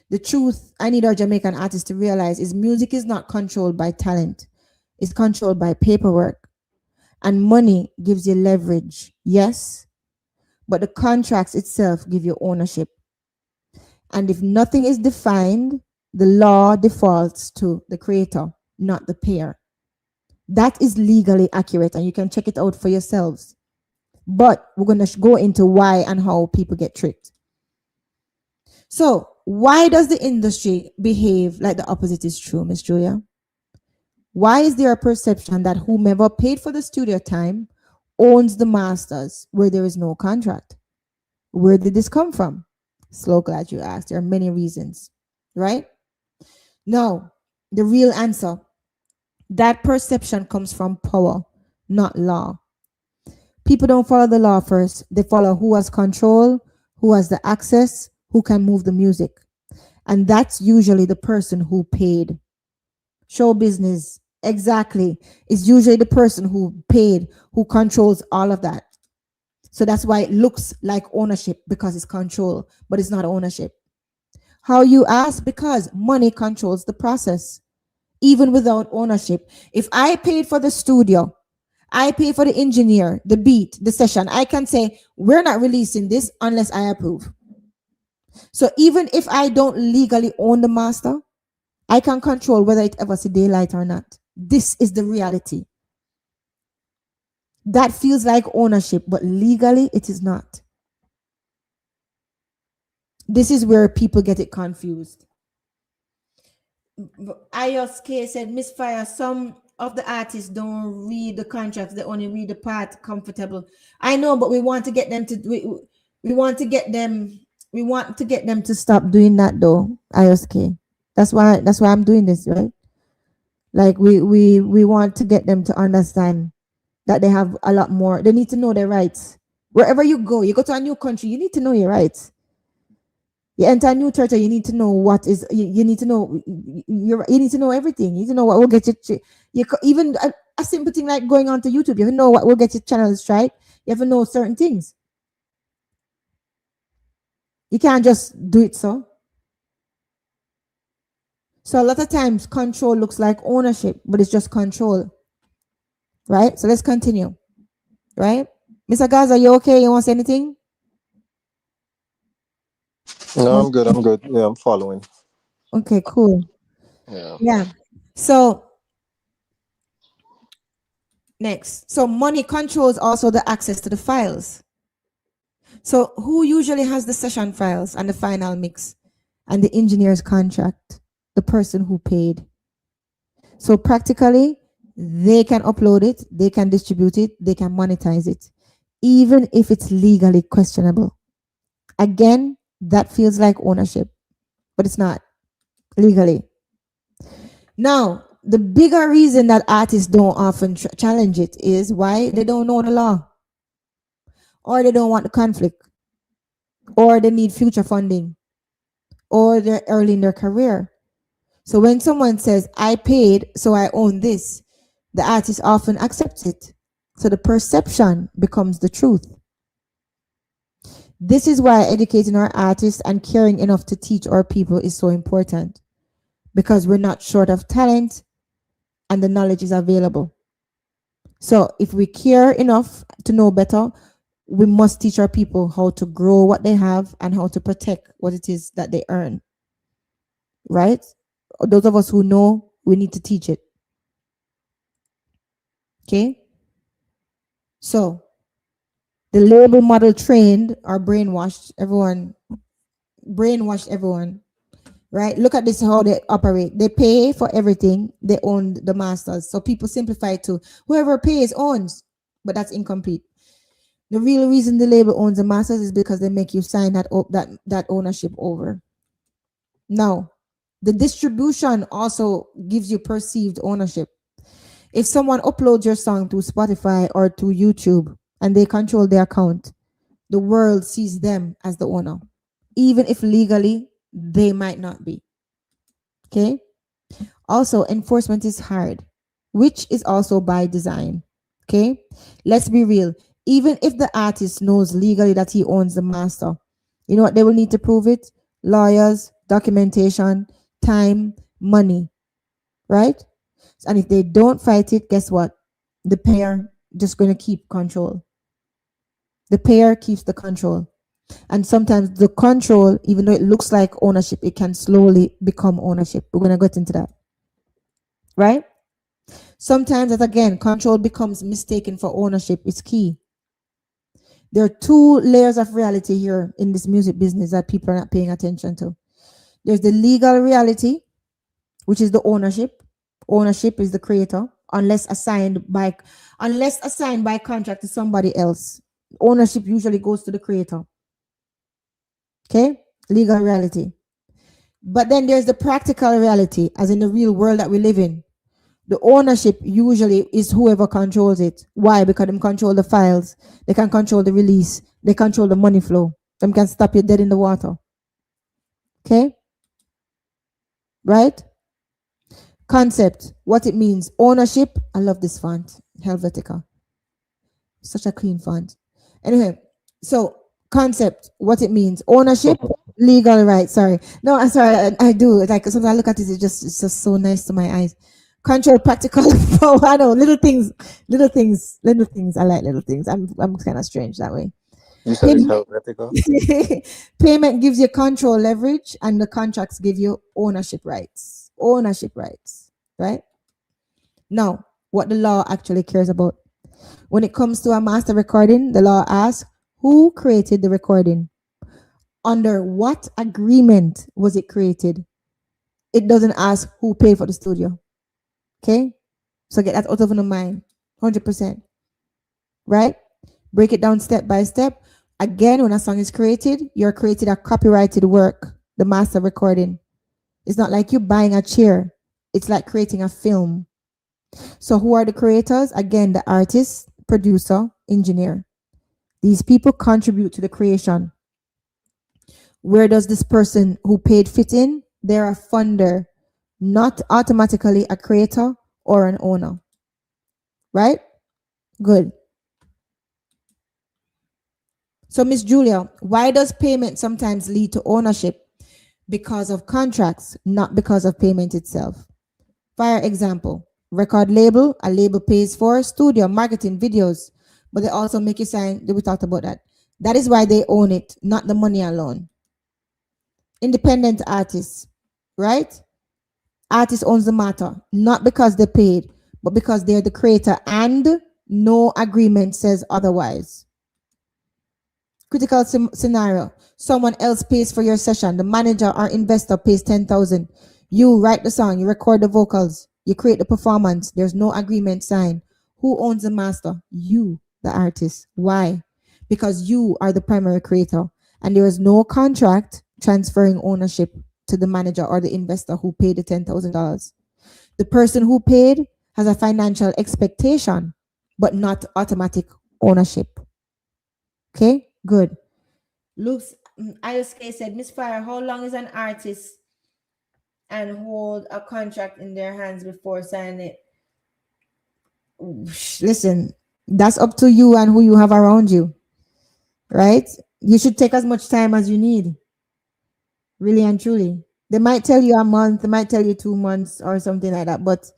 The truth I need our Jamaican artists to realize is music is not controlled by talent. It's controlled by paperwork. And money gives you leverage, yes, but the contracts itself give you ownership. And if nothing is defined, the law defaults to the creator, not the payer. That is legally accurate, and you can check it out for yourselves. But we're going to go into why and how people get tricked. So, why does the industry behave like the opposite is true, Miss Julia? Why is there a perception that whomever paid for the studio time owns the masters where there is no contract? Where did this come from? Slow, glad you asked. There are many reasons, right? No, the real answer, that perception comes from power, not law. People don't follow the law first. They follow who has control, who has the access, who can move the music. And that's usually the person who paid. Show business, exactly. It's usually the person who paid, who controls all of that. So that's why it looks like ownership, because it's control, but it's not ownership. How you ask? Because money controls the process, even without ownership. If I paid for the studio, I pay for the engineer, the beat, the session, I can say, we're not releasing this unless I approve. So even if I don't legally own the master, I can control whether it ever see daylight or not. This is the reality. That feels like ownership, but legally it is not. This is where people get it confused. A.K.A said, Misfire, some of the artists don't read the contracts, they only read the part comfortable. I know, but we want to get them to we want to get them to stop doing that though, A.K.A. That's why I'm doing this, right? Like we want to get them to understand that they have a lot more. They need to know their rights. Wherever you go to a new country, you need to know your rights. You enter a new territory, you need to know what is. You need to know. You need to know everything. You need to know what will get you. Even a simple thing like going onto YouTube. You have to know what will get your channel strike. You have to know certain things. You can't just do it so. So a lot of times, control looks like ownership, but it's just control. Right. So let's continue. Right, Mr. Gaza, you okay? You want to say anything? No, Oh, I'm good. I'm good. Yeah, I'm following. okay, cool. Yeah. Yeah. So next, so money controls also the access to the files. So who usually has the session files and the final mix and the engineer's contract? The person who paid. So practically, they can upload it, they can distribute it, they can monetize it, even if it's legally questionable. Again, that feels like ownership, but it's not legally. Now, the bigger reason that artists don't often challenge it is why they don't know the law, or they don't want the conflict, or they need future funding, or they're early in their career. So when someone says, I paid, so I own this, the artist often accepts it. So the perception becomes the truth. This is why educating our artists and caring enough to teach our people is so important, because we're not short of talent and the knowledge is available. So if we care enough to know better, we must teach our people how to grow what they have and how to protect what it is that they earn. Right? Those of us who know, we need to teach it. Okay? So the label model trained or brainwashed everyone. Brainwashed everyone. Right? Look at this how they operate. They pay for everything. They own the masters. So people simplify it to whoever pays owns, but that's incomplete. The real reason the label owns the masters is because they make you sign that ownership over. Now, the distribution also gives you perceived ownership. If someone uploads your song to Spotify or to YouTube and they control their account, the world sees them as the owner, even if legally they might not be. Okay? Also, enforcement is hard, which is also by design. Okay? Let's be real. Even if the artist knows legally that he owns the master, you know what they will need to prove it? Lawyers, documentation, time, money. Right? And if they don't fight it, guess what? The payer just going to keep control. The payer keeps the control. And sometimes the control, even though it looks like ownership, it can slowly become ownership. We're going to get into that. Right? Sometimes, that again, control becomes mistaken for ownership. It's key. There are two layers of reality here in this music business that people are not paying attention to. There's the legal reality, which is the ownership. Ownership is the creator, unless assigned by contract to somebody else. Ownership usually goes to the creator. Okay? Legal reality. But then there's the practical reality, as in the real world that we live in. The ownership usually is whoever controls it. Why? Because they control the files, they can control the release, they control the money flow. Them can stop you dead in the water. Okay? Right? Concept, what it means. Ownership. I love this font. Helvetica. Such a clean font. Anyway, so concept, what it means. Ownership, legal right. Sorry. No, I'm sorry. I do. Like sometimes I look at it, it's just so nice to my eyes. Control, practical. Oh, I know. Little things. I like little things. I'm kind of strange that way. You said it's Helvetica? Payment gives you control leverage, and the contracts give you ownership rights. Ownership rights, right? Now, what the law actually cares about. When it comes to a master recording, the law asks who created the recording? Under what agreement was it created? It doesn't ask who paid for the studio. Okay? So get that out of your mind. 100%. Right? Break it down step by step. Again, when a song is created, you're creating a copyrighted work, the master recording. It's not like you buying a chair. It's like creating a film. So who are the creators? Again, the artist, producer, engineer. These people contribute to the creation. Where does this person who paid fit in? They're a funder, not automatically a creator or an owner. Right? Good. So, Miss Julia, why does payment sometimes lead to ownership? Because of contracts, not because of payment itself. For example, record label, a label pays for studio, marketing, videos, but they also make you sign. We talked about that. That is why they own it, not the money alone. Independent artists, right? Artist owns the matter, not because they paid, but because they're the creator and no agreement says otherwise. Critical scenario. Someone else pays for your session. The manager or investor pays 10,000. You write the song, you record the vocals, you create the performance. There's no agreement signed. Who owns the master? You, the artist. Why? Because you are the primary creator and there is no contract transferring ownership to the manager or the investor who paid the $10,000. The person who paid has a financial expectation, but not automatic ownership. Okay, good. Luke's ISK said, Miss Fire, how long is an artist and hold a contract in their hands before signing it? Listen, that's up to you and who you have around you, right? You should take as much time as you need, really and truly. They might tell you a month, they might tell you 2 months or something like that, but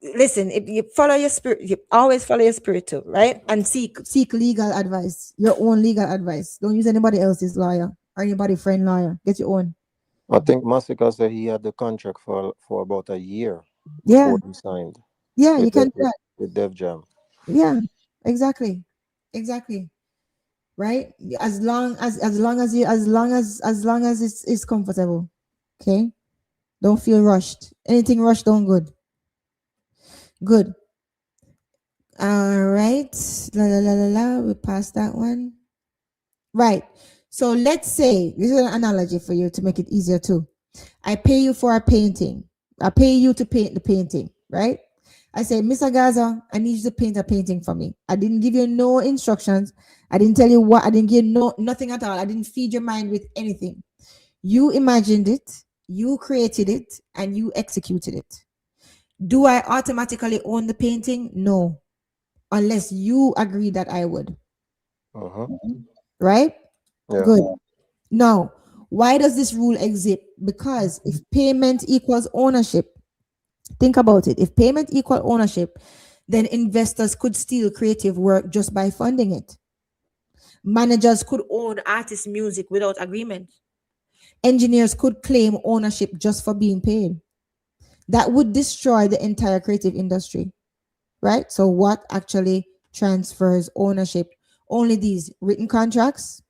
listen, if you follow your spirit, you always follow your spirit too, right? And seek legal advice, your own legal advice. Don't use anybody else's lawyer or anybody friend lawyer. Get your own. I think Masika said he had the contract for about a year Yeah, before he signed yeah, you with can do that. with Def Jam. Yeah, exactly, exactly. Right? As long as it's comfortable. Okay, don't feel rushed. Anything rushed, don't good. Good. All right. La la la la la. We passed that one. Right. So let's say this is an analogy for you to make it easier too. I pay you for a painting. I pay you to paint the painting, right? I say, Mr. Gaza, I need you to paint a painting for me. I didn't give you no instructions. I didn't tell you what. I didn't give no nothing at all. I didn't feed your mind with anything. You imagined it, you created it, and you executed it. Do I automatically own the painting? No, unless you agree that I would. Uh-huh. Right? Yeah. Good. Now, why does this rule exist? Because if payment equals ownership, think about it. If payment equal ownership, then investors could steal creative work just by funding it. Managers could own artist music without agreement. Engineers could claim ownership just for being paid. That would destroy the entire creative industry, right? So, what actually transfers ownership? Only these written contracts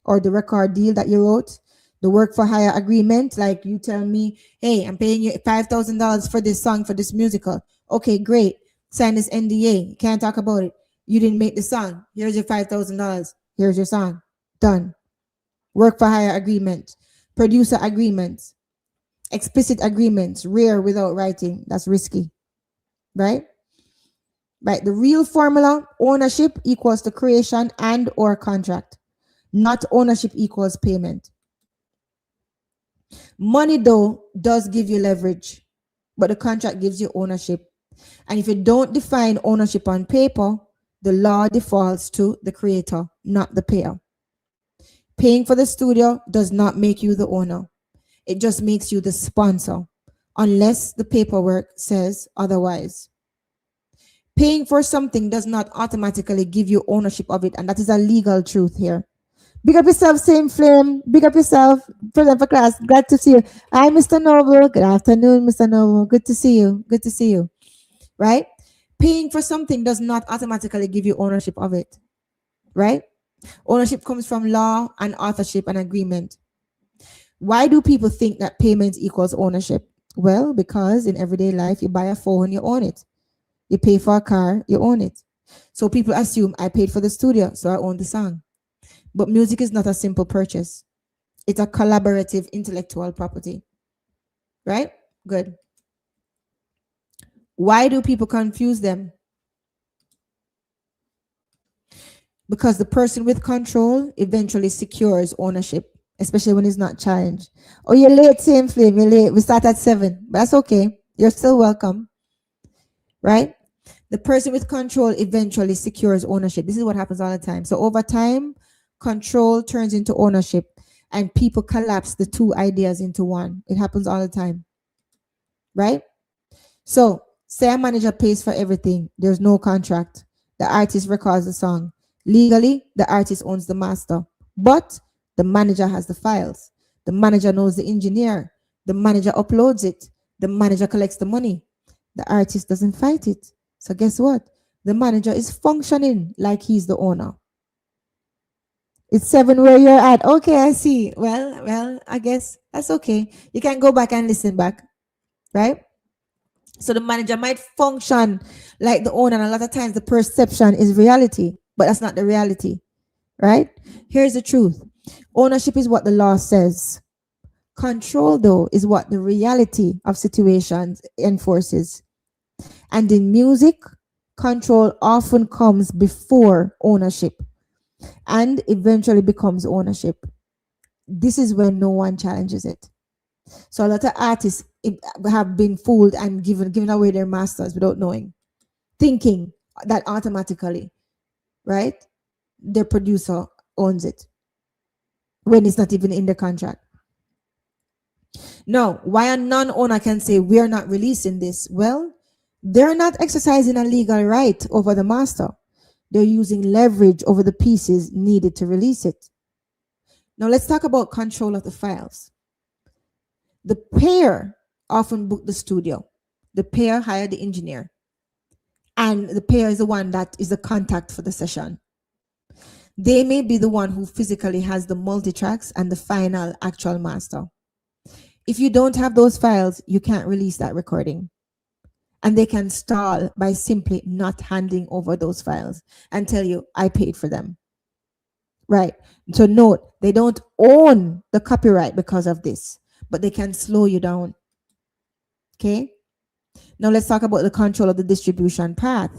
or the record deal that you wrote, the work for hire agreement, like you tell me, hey, I'm paying you $5,000 for this song, for this musical. Okay, great. Sign this NDA. Can't talk about it. You didn't make the song. Here's your $5,000. Here's your song. Done. Work for hire agreement, producer agreements, explicit agreements, rare without writing. That's risky, right? Right. The real formula, ownership equals the creation and or contract, not ownership equals payment. Money, though, does give you leverage, but the contract gives you ownership. And if you don't define ownership on paper, the law defaults to the creator, not the payer. Paying for the studio does not make you the owner, it just makes you the sponsor, unless the paperwork says otherwise. Paying for something does not automatically give you ownership of it, and that is a legal truth here. Big up yourself, same flame. Big up yourself. Present for class. Glad to see you. Hi, Mr. Noble. Good afternoon, Mr. Noble. Good to see you. Good to see you. Right? Paying for something does not automatically give you ownership of it, right? Ownership comes from law and authorship and agreement. Why do people think that payment equals ownership? Well, because in everyday life, you buy a phone, you own it. You pay for a car, you own it. So people assume I paid for the studio, so I own the song. But music is not a simple purchase. It's a collaborative intellectual property. Right? Good. Why do people confuse them? Because the person with control eventually secures ownership, especially when it's not challenged. Oh, you're late, same flame, you're late. We start at 7. But that's okay. You're still welcome. Right? The person with control eventually secures ownership. This is what happens all the time. So over time, control turns into ownership and people collapse the two ideas into one. It happens all the time. Right? So say a manager pays for everything. There's no contract. The artist records the song. Legally, the artist owns the master, but the manager has the files. The manager knows the engineer. The manager uploads it. The manager collects the money. The artist doesn't fight it. So guess what? The manager is functioning like he's the owner. It's 7 where you're at. Okay, I see. Well, I guess that's okay. You can go back and listen back, right? So the manager might function like the owner, and a lot of times the perception is reality, but that's not the reality, right? Here's the truth. Ownership is what the law says. Control, though, is what the reality of situations enforces. And in music, control often comes before ownership and eventually becomes ownership. This is when no one challenges it. So a lot of artists have been fooled and given away their masters without knowing, thinking that automatically, right, their producer owns it when it's not even in the contract. Now, why a non-owner can say we're not releasing this? Well, they're not exercising a legal right over the master. They're using leverage over the pieces needed to release it. Now, let's talk about control of the files. The payer often book the studio. The payer hire the engineer. And the payer is the one that is the contact for the session. They may be the one who physically has the multi-tracks and the final actual master. If you don't have those files, you can't release that recording. And they can stall by simply not handing over those files and tell you, I paid for them. Right. So note, they don't own the copyright because of this, but they can slow you down. Okay. Now let's talk about the control of the distribution path.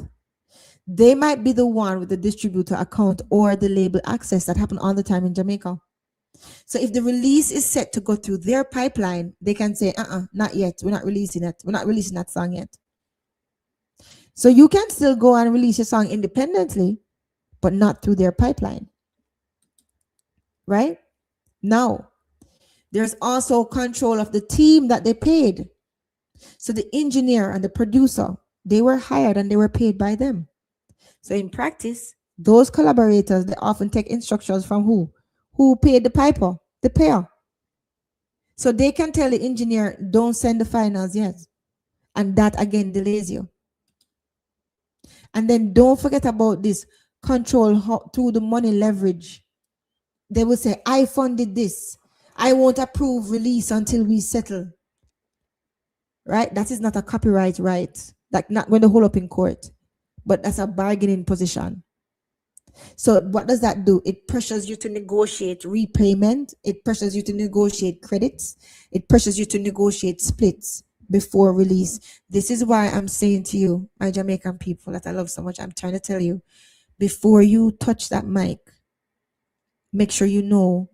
They might be the one with the distributor account or the label access. That happen all the time in Jamaica. So if the release is set to go through their pipeline, they can say, not yet. We're not releasing it. We're not releasing that song yet. So you can still go and release your song independently, but not through their pipeline. Right? Now, there's also control of the team that they paid. So the engineer and the producer, they were hired and they were paid by them. So in practice, those collaborators, they often take instructions from who? Who paid the piper? The payer. So they can tell the engineer, don't send the finals yet. And that again delays you. And then don't forget about this control through the money leverage. They will say, I funded this. I won't approve release until we settle. Right? That is not a copyright right. Like not going to hold up in court. But that's a bargaining position. So what does that do? It pressures you to negotiate repayment. It pressures you to negotiate credits. It pressures you to negotiate splits before release. This is why I'm saying to you, my Jamaican people that I love so much, I'm trying to tell you, before you touch that mic, make sure you know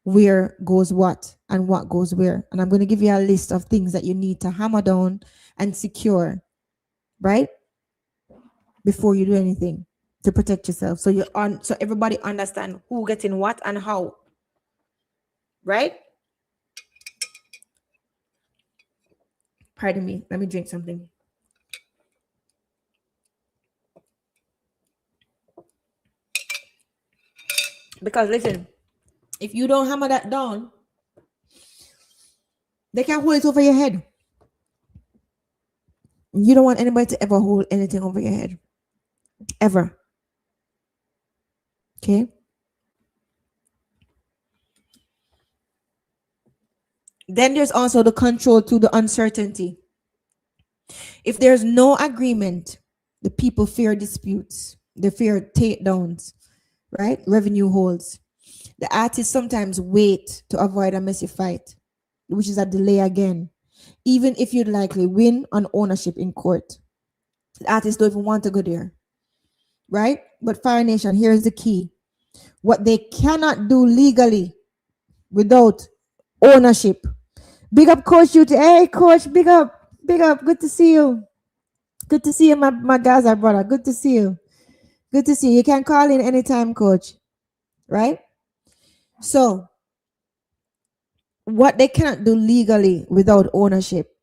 where goes what and what goes where. And I'm going to give you a list of things that you need to hammer down and secure, right? Before you do anything to protect yourself. So you're on, so everybody understand who getting what and how. Right? Pardon me. Let me drink something. Because listen, if you don't hammer that down, they can hold it over your head. You don't want anybody to ever hold anything over your head. Ever. Okay? Then there's also the control to the uncertainty. If there's no agreement, the people fear disputes, they fear takedowns, right? Revenue holds. The artists sometimes wait to avoid a messy fight, which is a delay again. Even if you'd likely win on ownership in court, the artists don't even want to go there, right? But Fire Nation, here's the key: what they cannot do legally without ownership. Big up, Coach. You, hey, Coach, big up, big up. Good to see you. Good to see you, my Gaza brother. Good to see you. Good to see you. You can call in anytime, Coach. Right? So, what they cannot do legally without ownership,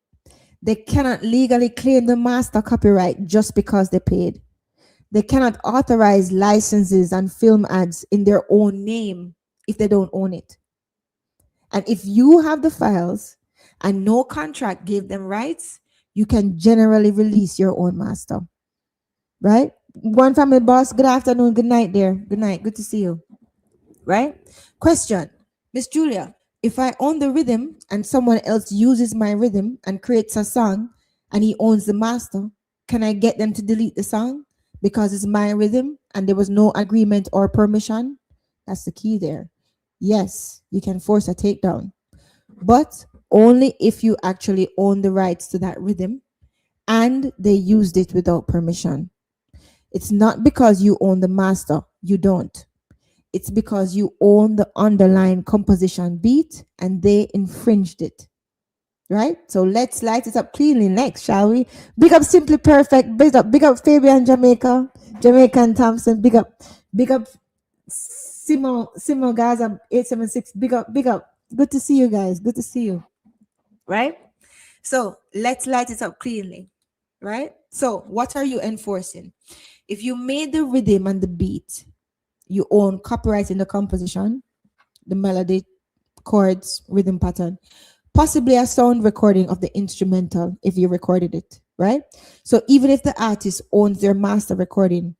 they cannot legally claim the master copyright just because they paid. They cannot authorize licenses and film ads in their own name if they don't own it. And if you have the files and no contract gave them rights, you can generally release your own master. Right? One family boss, good afternoon, good night there. Good night. Good to see you. Right? Question. Miss Julia, if I own the rhythm and someone else uses my rhythm and creates a song and he owns the master, can I get them to delete the song because it's my rhythm and there was no agreement or permission? That's the key there. Yes, you can force a takedown, but only if you actually own the rights to that rhythm and they used it without permission. It's not because you own the master, you don't. It's because you own the underlying composition beat and they infringed it. Right? So let's light it up cleanly next, shall we? Big up Simply Perfect, big up Fabian Jamaica, Jamaican Thompson, big up Simo Gaza 876, big up, big up. Good to see you guys. Good to see you. Right? So let's light it up cleanly. Right? So what are you enforcing? If you made the rhythm and the beat, you own copyright in the composition, the melody, chords, rhythm pattern, possibly a sound recording of the instrumental if you recorded it, right? So even if the artist owns their master recording,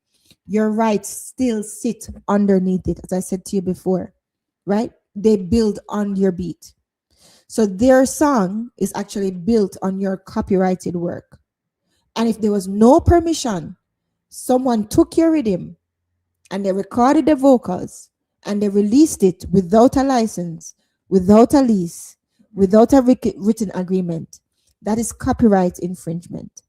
your rights still sit underneath it, as I said to you before, right? They build on your beat. So their song is actually built on your copyrighted work. And if there was no permission, someone took your rhythm and they recorded the vocals and they released it without a license, without a lease, without a written agreement, that is copyright infringement.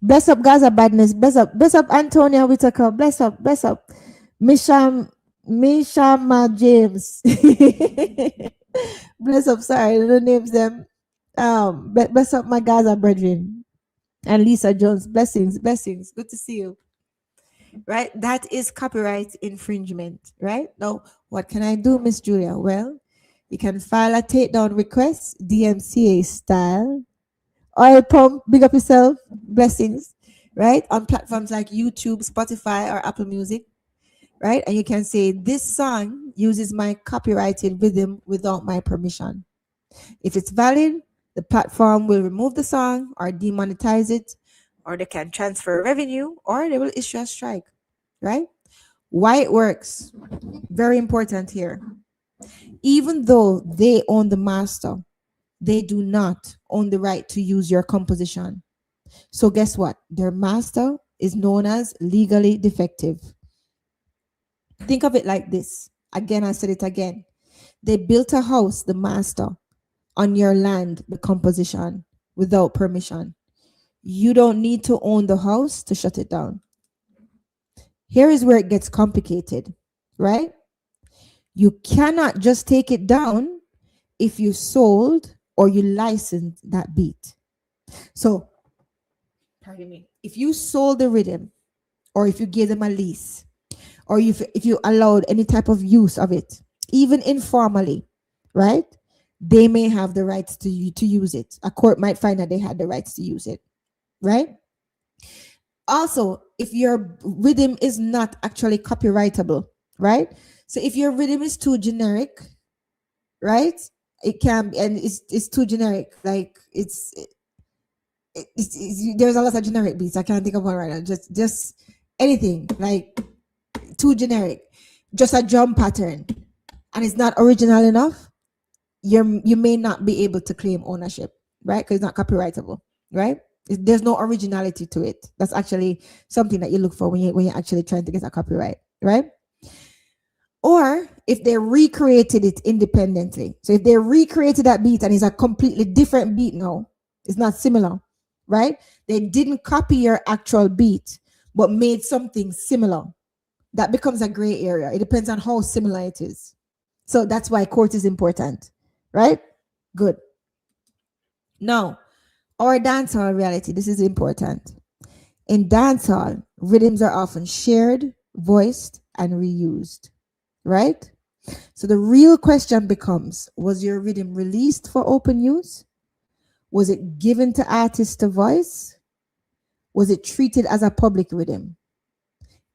Bless up Gaza Badness, bless up Antonia Whitaker, bless up Mishama James. Bless up, sorry, the names them. Bless up my Gaza brethren and Lisa Jones. Blessings, blessings. Good to see you. Right? That is copyright infringement, right? Now, what can I do, Miss Julia? Well, you can file a takedown request, DMCA style. Oil pump, big up yourself, blessings, right? On platforms like YouTube, Spotify, or Apple Music, right? And you can say, this song uses my copyrighted rhythm without my permission. If it's valid, the platform will remove the song or demonetize it, or they can transfer revenue, or they will issue a strike, right? Why it works, very important here. Even though they own the master, they do not own the right to use your composition. So guess what? Their master is known as legally defective. Think of it like this. Again, I said it again. They built a house, the master, on your land, the composition, without permission. You don't need to own the house to shut it down. Here is where it gets complicated, right? You cannot just take it down if you sold or you licensed that beat. So, pardon me, if you sold the rhythm or if you gave them a lease or if you allowed any type of use of it, even informally, right? They may have the rights to use it. A court might find that they had the rights to use it, right? Also, if your rhythm is not actually copyrightable, right? So if your rhythm is too generic, right? It can be, and it's too generic. Like There's a lot of generic beats. I can't think of one right now. Just anything like too generic. Just a drum pattern, and it's not original enough. You may not be able to claim ownership, right? Because it's not copyrightable, right? There's no originality to it. That's actually something that you look for when you're actually trying to get a copyright, right? Or if they recreated it independently. So if they recreated that beat and it's a completely different beat now, it's not similar, right? They didn't copy your actual beat, but made something similar. That becomes a gray area. It depends on how similar it is. So that's why court is important, right? Good. Now, our dancehall reality, this is important. In dancehall, rhythms are often shared, voiced, and reused, right? So the real question becomes, was your rhythm released for open use? Was it given to artists to voice? Was it treated as a public rhythm?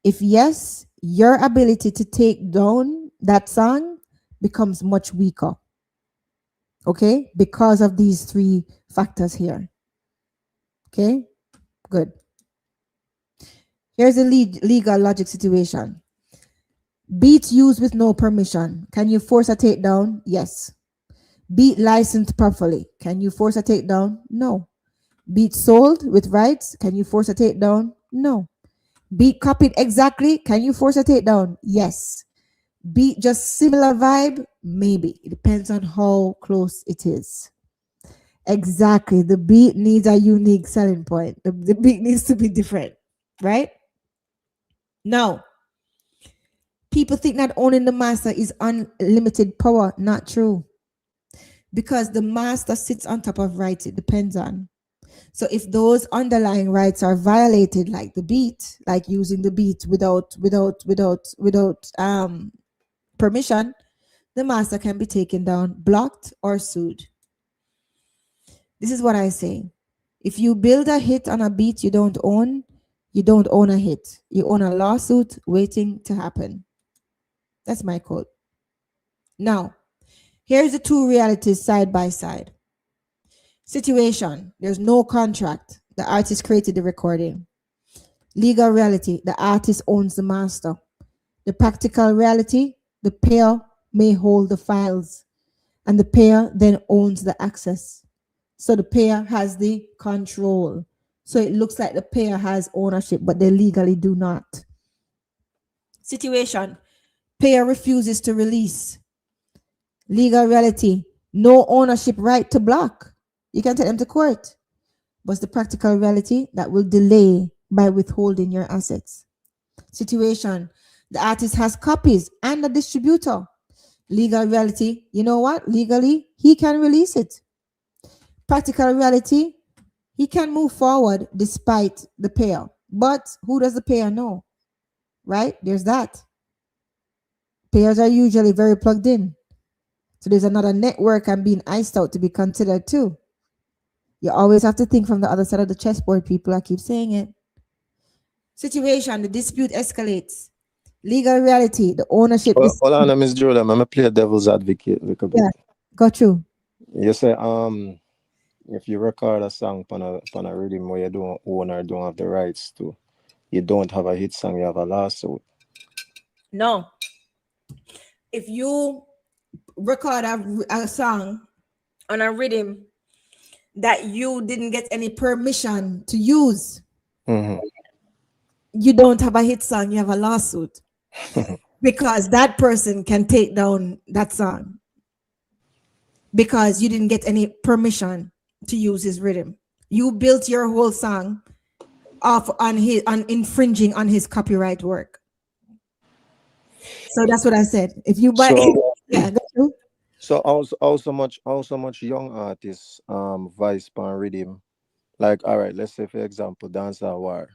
If yes, your ability to take down that song becomes much weaker. Okay? Because of these three factors here. Okay? Good. Here's a legal logic situation. Beat used with no permission. Can you force a takedown? Yes. Beat licensed properly. Can you force a takedown? No. Beat sold with rights. Can you force a takedown? No. Beat copied exactly. Can you force a takedown? Yes. Beat just similar vibe? Maybe. It depends on how close it is. Exactly. The beat needs a unique selling point. The beat needs to be different, right? Now, people think that owning the master is unlimited power. Not true. Because the master sits on top of rights, it depends on. So if those underlying rights are violated, like the beat, like using the beat without permission, the master can be taken down, blocked, or sued. This is what I say. If you build a hit on a beat you don't own a hit. You own a lawsuit waiting to happen. That's my quote. Now, here's the two realities side by side. Situation, there's no contract. The artist created the recording. Legal reality, the artist owns the master. The practical reality, the payer may hold the files, and the payer then owns the access. So the payer has the control. So it looks like the payer has ownership, but they legally do not. Situation, payer refuses to release. Legal reality, no ownership right to block. You can take them to court. But the practical reality that will delay by withholding your assets. Situation, the artist has copies and a distributor. Legal reality, you know what? Legally, he can release it. Practical reality, he can move forward despite the payer. But who does the payer know? Right? There's that. Payers are usually very plugged in. So there's another network and being iced out to be considered too. You always have to think from the other side of the chessboard, people. I keep saying it. Situation, the dispute escalates. Legal reality, the ownership Well, is. hold on, Miss Julia. I'm gonna play a devil's advocate a little bit. Yeah, got you. You say if you record a song on a rhythm where you don't own or don't have the rights to, you don't have a hit song, you have a lawsuit. No. If you record a song on a rhythm that you didn't get any permission to use, Mm-hmm. you don't have a hit song, you have a lawsuit. Because that person can take down that song because you didn't get any permission to use his rhythm. You built your whole song off on infringing on his copyright work. So that's what I said. If you buy, So yeah, go through. so how so much young artists vice pan rhythm. Like, all right, let's say for example, Dancehall War.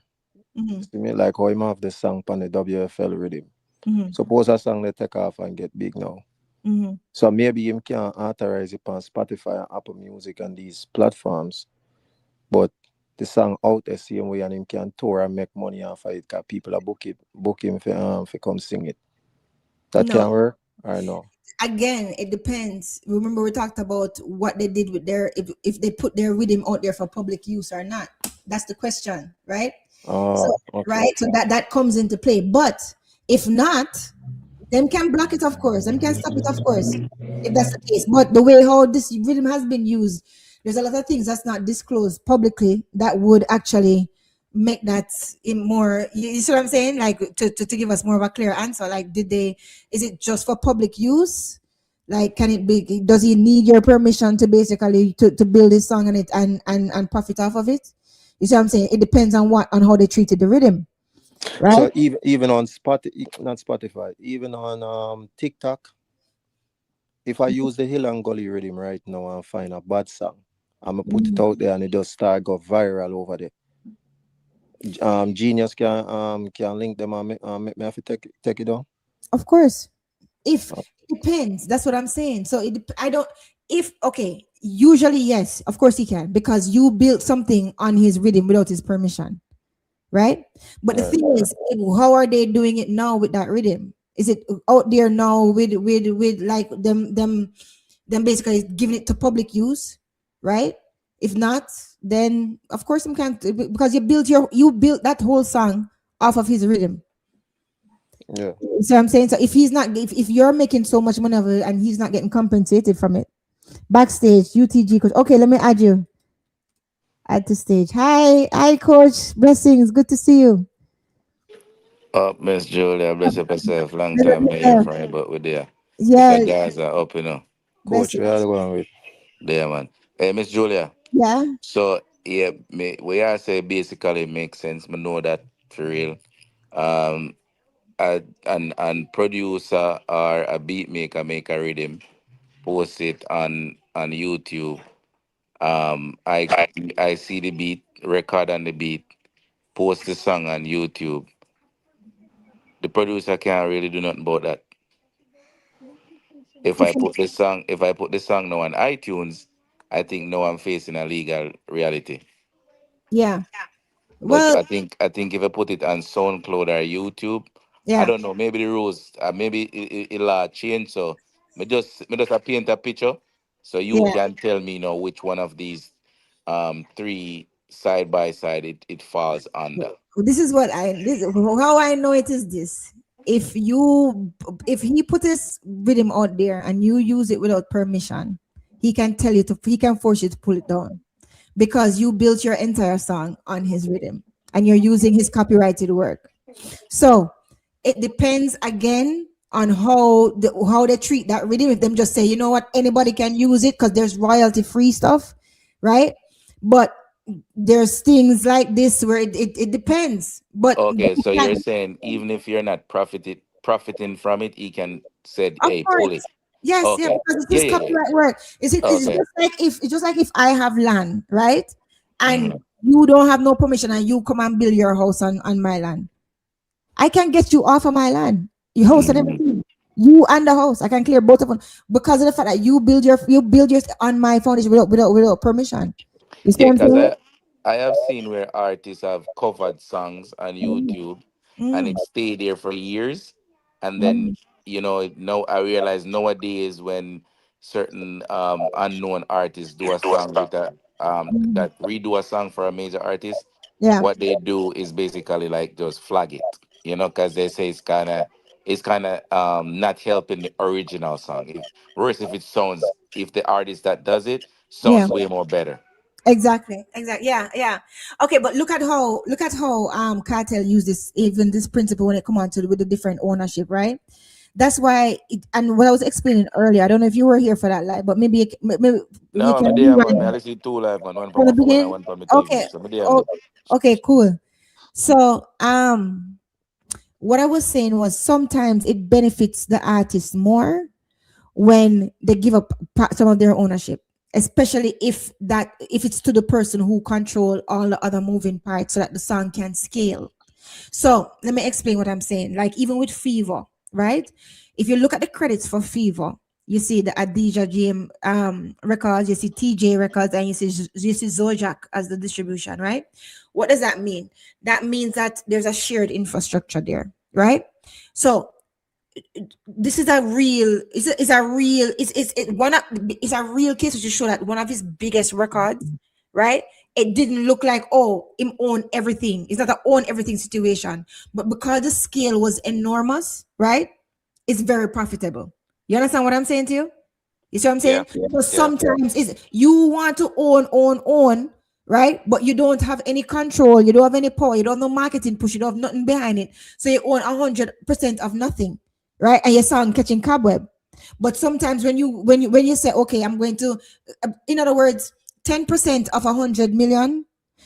Mhm, See me like how him have the song pan the WFL rhythm. mhm, Suppose a song they take off and get big now. mhm. So maybe him can authorize it on Spotify and Apple Music and these platforms, but the song out the same way and him can tour and make money off of it because people are book him for come sing it. That No, can work or no? again, it depends. Remember, we talked about what they did with their, if they put their rhythm out there for public use or not. That's the question, right? So, Okay. right, so that comes into play. But if not, them can block it, of course. Them can stop it, of course, if that's the case. But the way how this rhythm has been used, there's a lot of things that's not disclosed publicly that would actually make that in more. You see what I'm saying? Like to give us more of a clear answer. Like, did they? Is it just for public use? Like, can it be? Does he need your permission to basically to build this song on it and profit off of it? You see what I'm saying? It depends on what on how they treated the rhythm, right? So even on not Spotify, even on TikTok, if I use the Hill and Gully rhythm right now and find a bad song, I'm gonna put it Mhm. out there and it just start go viral over there. Genius can link them and make me have to take it down. Of course. If Uh, it depends, that's what I'm saying. So I don't. If okay, usually yes, of course he can because you built something on his rhythm without his permission, right? But the Right. thing is, how are they doing it now with that rhythm? Is it out there now with like them basically giving it to public use, right? If not, then of course you can't because you built that whole song off of his rhythm. Yeah. So I'm saying, so if he's not, if you're making so much money of it and he's not getting compensated from it, backstage, UTG coach. Okay, let me add you. Add to stage. Hi, coach. Blessings. Good to see you. Up, Miss Julia, bless up yourself. Long Good time up no hear yourself. from you, but we're there. Yeah, Because guys are up, Coach, we blessings. are going with. There, man. Hey, Miss Julia. Yeah, So, yeah, we are say basically makes sense. I know that for real. Um, and producer or a beat maker make a rhythm, post it on YouTube. I see the beat, record on the beat, post the song on YouTube. The producer can't really do nothing about that. If I put the song now on iTunes, I think now I'm facing a legal reality. yeah. But Well, I think if I put it on SoundCloud or YouTube, I yeah, don't know. Maybe the rules, maybe it'll change. So me just paint a picture, so you yeah. can tell me, which one of these three side by side it falls under. This is what this how I know it is this. If you if he put his rhythm out there and you use it without permission, he can force you to pull it down because you built your entire song on his rhythm and you're using his copyrighted work. So it depends again on how they treat that rhythm. If them just say, you know what, anybody can use it because there's royalty free stuff, right? But there's things like this where it depends. But Okay, so that, you're saying even if you're not profiting from it, he can said, of "Hey, pull course, it." yes, yeah, Okay, because it yeah, is yeah, yeah. copyright work. It's Okay. just like if I have land, right? And Mhm. you don't have no permission and you come and build your house on my land. I can get you off of my land, your house and Mhm. everything. You and the house, I can clear both of them because of the fact that you build yours on my foundation without permission. You see Yeah, what I'm because saying? I have seen where artists have covered songs on YouTube and Mm, it stayed there for years. And then, mm, now I realize nowadays when certain unknown artists do a song with mm. that redo a song for a major artist, Yeah, what they do is basically like just flag it, because they say it's kind of not helping the original song. Worse if the artist that does it yeah. sounds way more better. Exactly. Exactly. Yeah. Yeah. Okay, but look at how cartel use this even this principle when it come on to with the different ownership, right? That's why and what I was explaining earlier. I don't know if you were here for that live, but maybe you No, can I'm there, man. rewind I it listen to two live, man. One from from my the phone and beginning. one from my Okay. TV. So I'm there, Oh, man. okay. Cool. So what I was saying was sometimes it benefits the artist more when they give up some of their ownership, especially if it's to the person who control all the other moving parts so that the song can scale. So let me explain what I'm saying. Like even with Fever, right? If you look at the credits for Fever, you see the Adija Jim records, you see TJ records, and you see Zojak as the distribution, right? What does that mean? That means that there's a shared infrastructure there, right? So this is a real is a real it's one of it's a real case to show that one of his biggest records, right? It didn't look like, oh, him own everything. It's not an own everything situation, but because the scale was enormous, right? It's very profitable. You understand what I'm saying to you? You see what I'm Yeah. saying? So Yeah. sometimes is you want to own, right? But you don't have any control, you don't have any power, you don't have no marketing push, you don't have nothing behind it. So you own 100% of nothing, right? And your sound catching cobweb. But sometimes when you say, okay, I'm going to, in other words, 10% of 100 million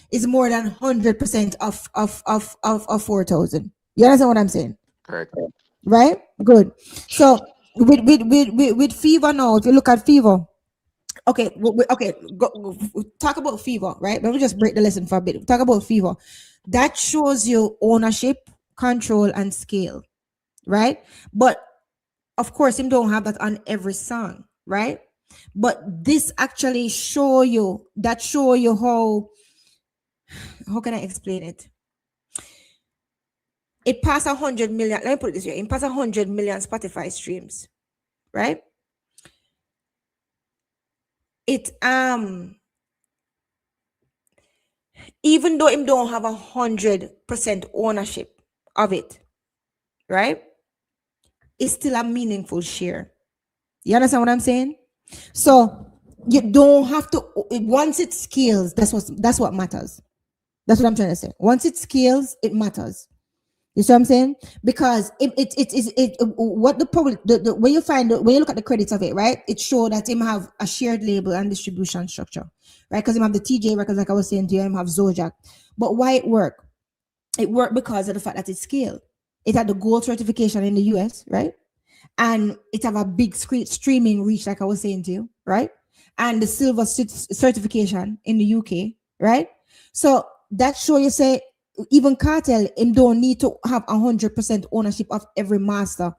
is more than 100% of 4,000. You understand what I'm saying? Correct. Right? Good. So with Fever now, if you look at Fever, okay, okay, talk about Fever, right? Let me just break the lesson for a bit. Talk about Fever. That shows you ownership, control, and scale, right? But of course, him don't have that on every song, right? But this actually show you how can I explain it? It passed 100 million. Let me put it this way: it passed 100 million Spotify streams, right? It even though him don't have 100% ownership of it, right? It's still a meaningful share. You understand what I'm saying? So you don't have to once it scales, that's what matters. That's what I'm trying to say. Once it scales, it matters. You see what I'm saying? Because what the problem when you when you look at the credits of it, right? It show that him have a shared label and distribution structure, right? Because him have the TJ records, like I was saying to you, him have Zojak. But why it work? It worked because of the fact that it's scaled. It had the gold certification in the US, right? And it have a big streaming reach, like I was saying to you, right? And the silver certification in the UK, right? So that show you say even cartel him don't need to have 100% ownership of every master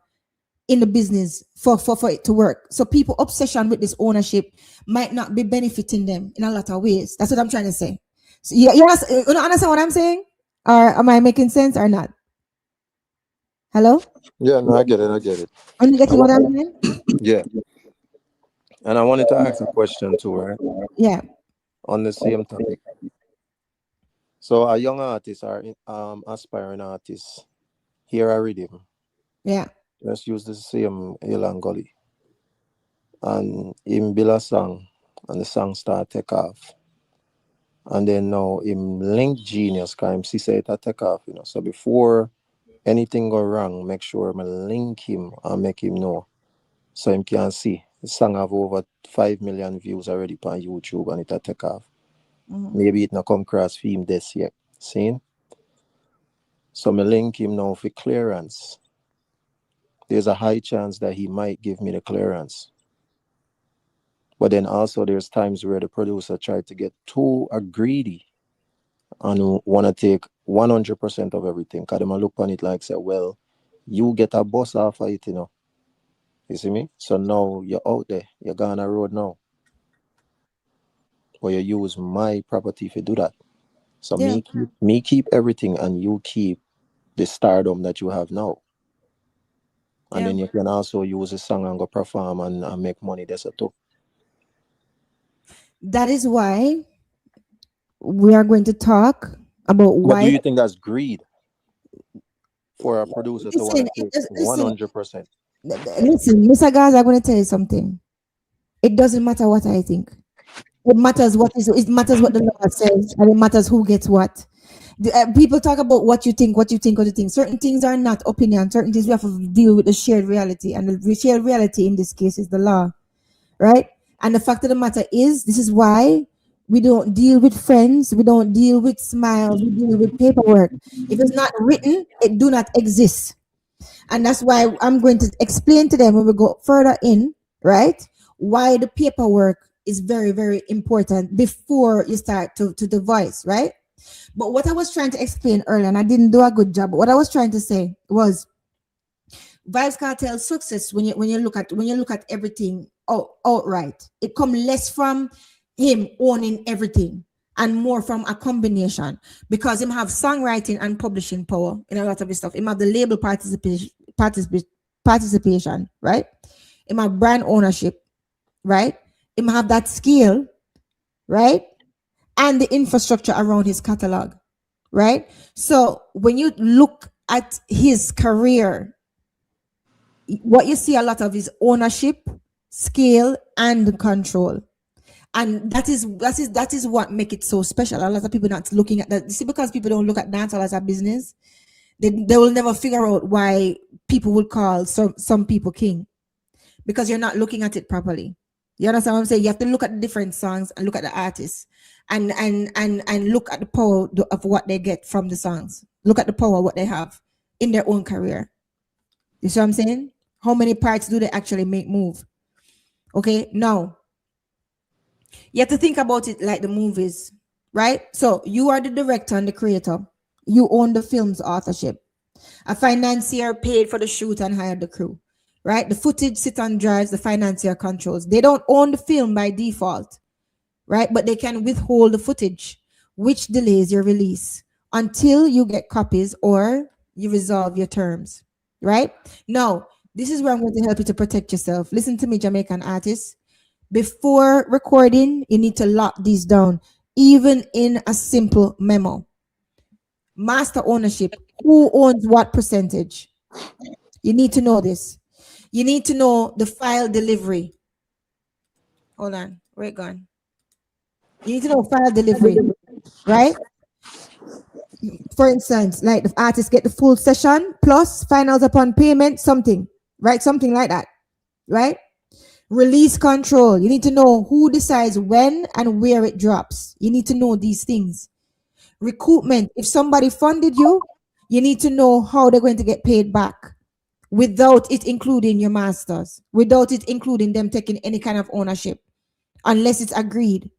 in the business for it to work. So people obsession with this ownership might not be benefiting them in a lot of ways. That's what I'm trying to say. So you understand what I'm saying? Or am I making sense or not? Hello? Yeah, no, I get it. I get it. Are you I getting wa- what I'm saying? yeah, and I wanted to ask a question too, right? Yeah. On the same topic. So a young artist or aspiring artist here a rhythm. Yeah. Let's use the same Ilan Gully. And him build a song and the song start take off. And then now him link genius cause him see say it a take off, you know. So before anything go wrong, make sure I link him and make him know. So him can see. The song have over 5 million views already on YouTube and it a take off. Mhm. Maybe it not come across for him this yet. See? So me link him now for clearance. There's a high chance that he might give me the clearance. But then also there's times where the producer tried to get too greedy and want to take 100% of everything. Cause them a look on it like say, well, you get a bus off of it, you know. You see me? So now you're out there, you're gone a road now. But you use my property if you do that. So Yeah. me keep everything and you keep the stardom that you have now. And Yeah. then you can also use the song and go perform and make money. That's a too. That is why we are going to talk about But do why. you think that's greed for a producer to want Listen, to take listen, 100%? listen, Mr. Gaza, I'm going to tell you something. It doesn't matter what I think. It matters it matters what the law says, and it matters who gets what. People talk about what you think, what you think, what you think. Certain things are not opinion. Certain things we have to deal with the shared reality, and the shared reality in this case is the law, right? And the fact of the matter is, this is why we don't deal with friends, we don't deal with smiles, we deal with paperwork. If it's not written, it do not exist. And that's why I'm going to explain to them when we go further in, right? Why the paperwork is very, very important before you start to devise, right? But what I was trying to explain earlier, and I didn't do a good job, but what I was trying to say was Vibes Cartel success when you look at everything outright. It come less from him owning everything and more from a combination because him have songwriting and publishing power in a lot of his stuff. Him have the label participation participation, right? Him have brand ownership, right? Him have that skill, right? And the infrastructure around his catalog, right? So when you look at his career, what you see a lot of is ownership, skill, and control. And that is what make it so special. A lot of people not looking at that. You see, because people don't look at dancehall as a business, they will never figure out why people would call some people king, because you're not looking at it properly. You understand what I'm saying? You have to look at the different songs and look at the artists, and look at the power of what they get from the songs. Look at the power what they have in their own career. You see what I'm saying? How many parts do they actually make move? Okay, now you have to think about it like the movies, right? So you are the director and the creator. You own the film's authorship. A financier paid for the shoot and hired the crew, right? The footage sit on drives, the financier controls. They don't own the film by default, right? But they can withhold the footage, which delays your release until you get copies or you resolve your terms, right? Now, this is where I'm going to help you to protect yourself. Listen to me, Jamaican artists. Before recording, you need to lock these down, even in a simple memo. Master ownership. Who owns what percentage? You need to know this. You need to know the file delivery. Hold on. Where it gone? You need to know file delivery, right? For instance, like the artist get the full session plus finals upon payment, something, right? Something like that, right? Release control. You need to know who decides when and where it drops. You need to know these things. Recoupment. If somebody funded you, you need to know how they're going to get paid back without it including your masters, without it including them taking any kind of ownership, unless it's agreed,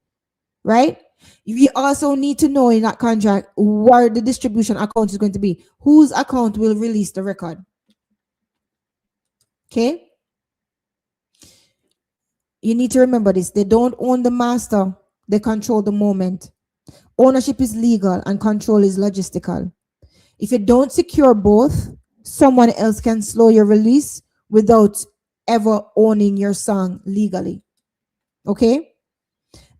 right? We also need to know in that contract where the distribution account is going to be, whose account will release the record. Okay? You need to remember this. They don't own the master, they control the moment. Ownership is legal and control is logistical. If you don't secure both, someone else can slow your release without ever owning your song legally. Okay?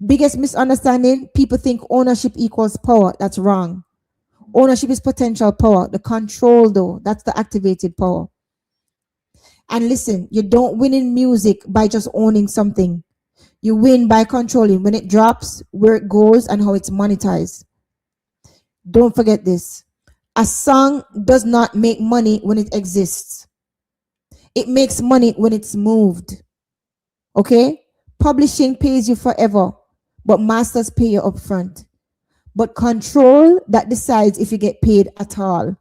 Biggest misunderstanding, people think ownership equals power. That's wrong. Ownership is potential power. The control, though, that's the activated power. And listen, you don't win in music by just owning something. You win by controlling when it drops, where it goes, and how it's monetized. Don't forget this. A song does not make money when it exists. It makes money when it's moved. Okay? Publishing pays you forever, but masters pay you upfront. But control that decides if you get paid at all.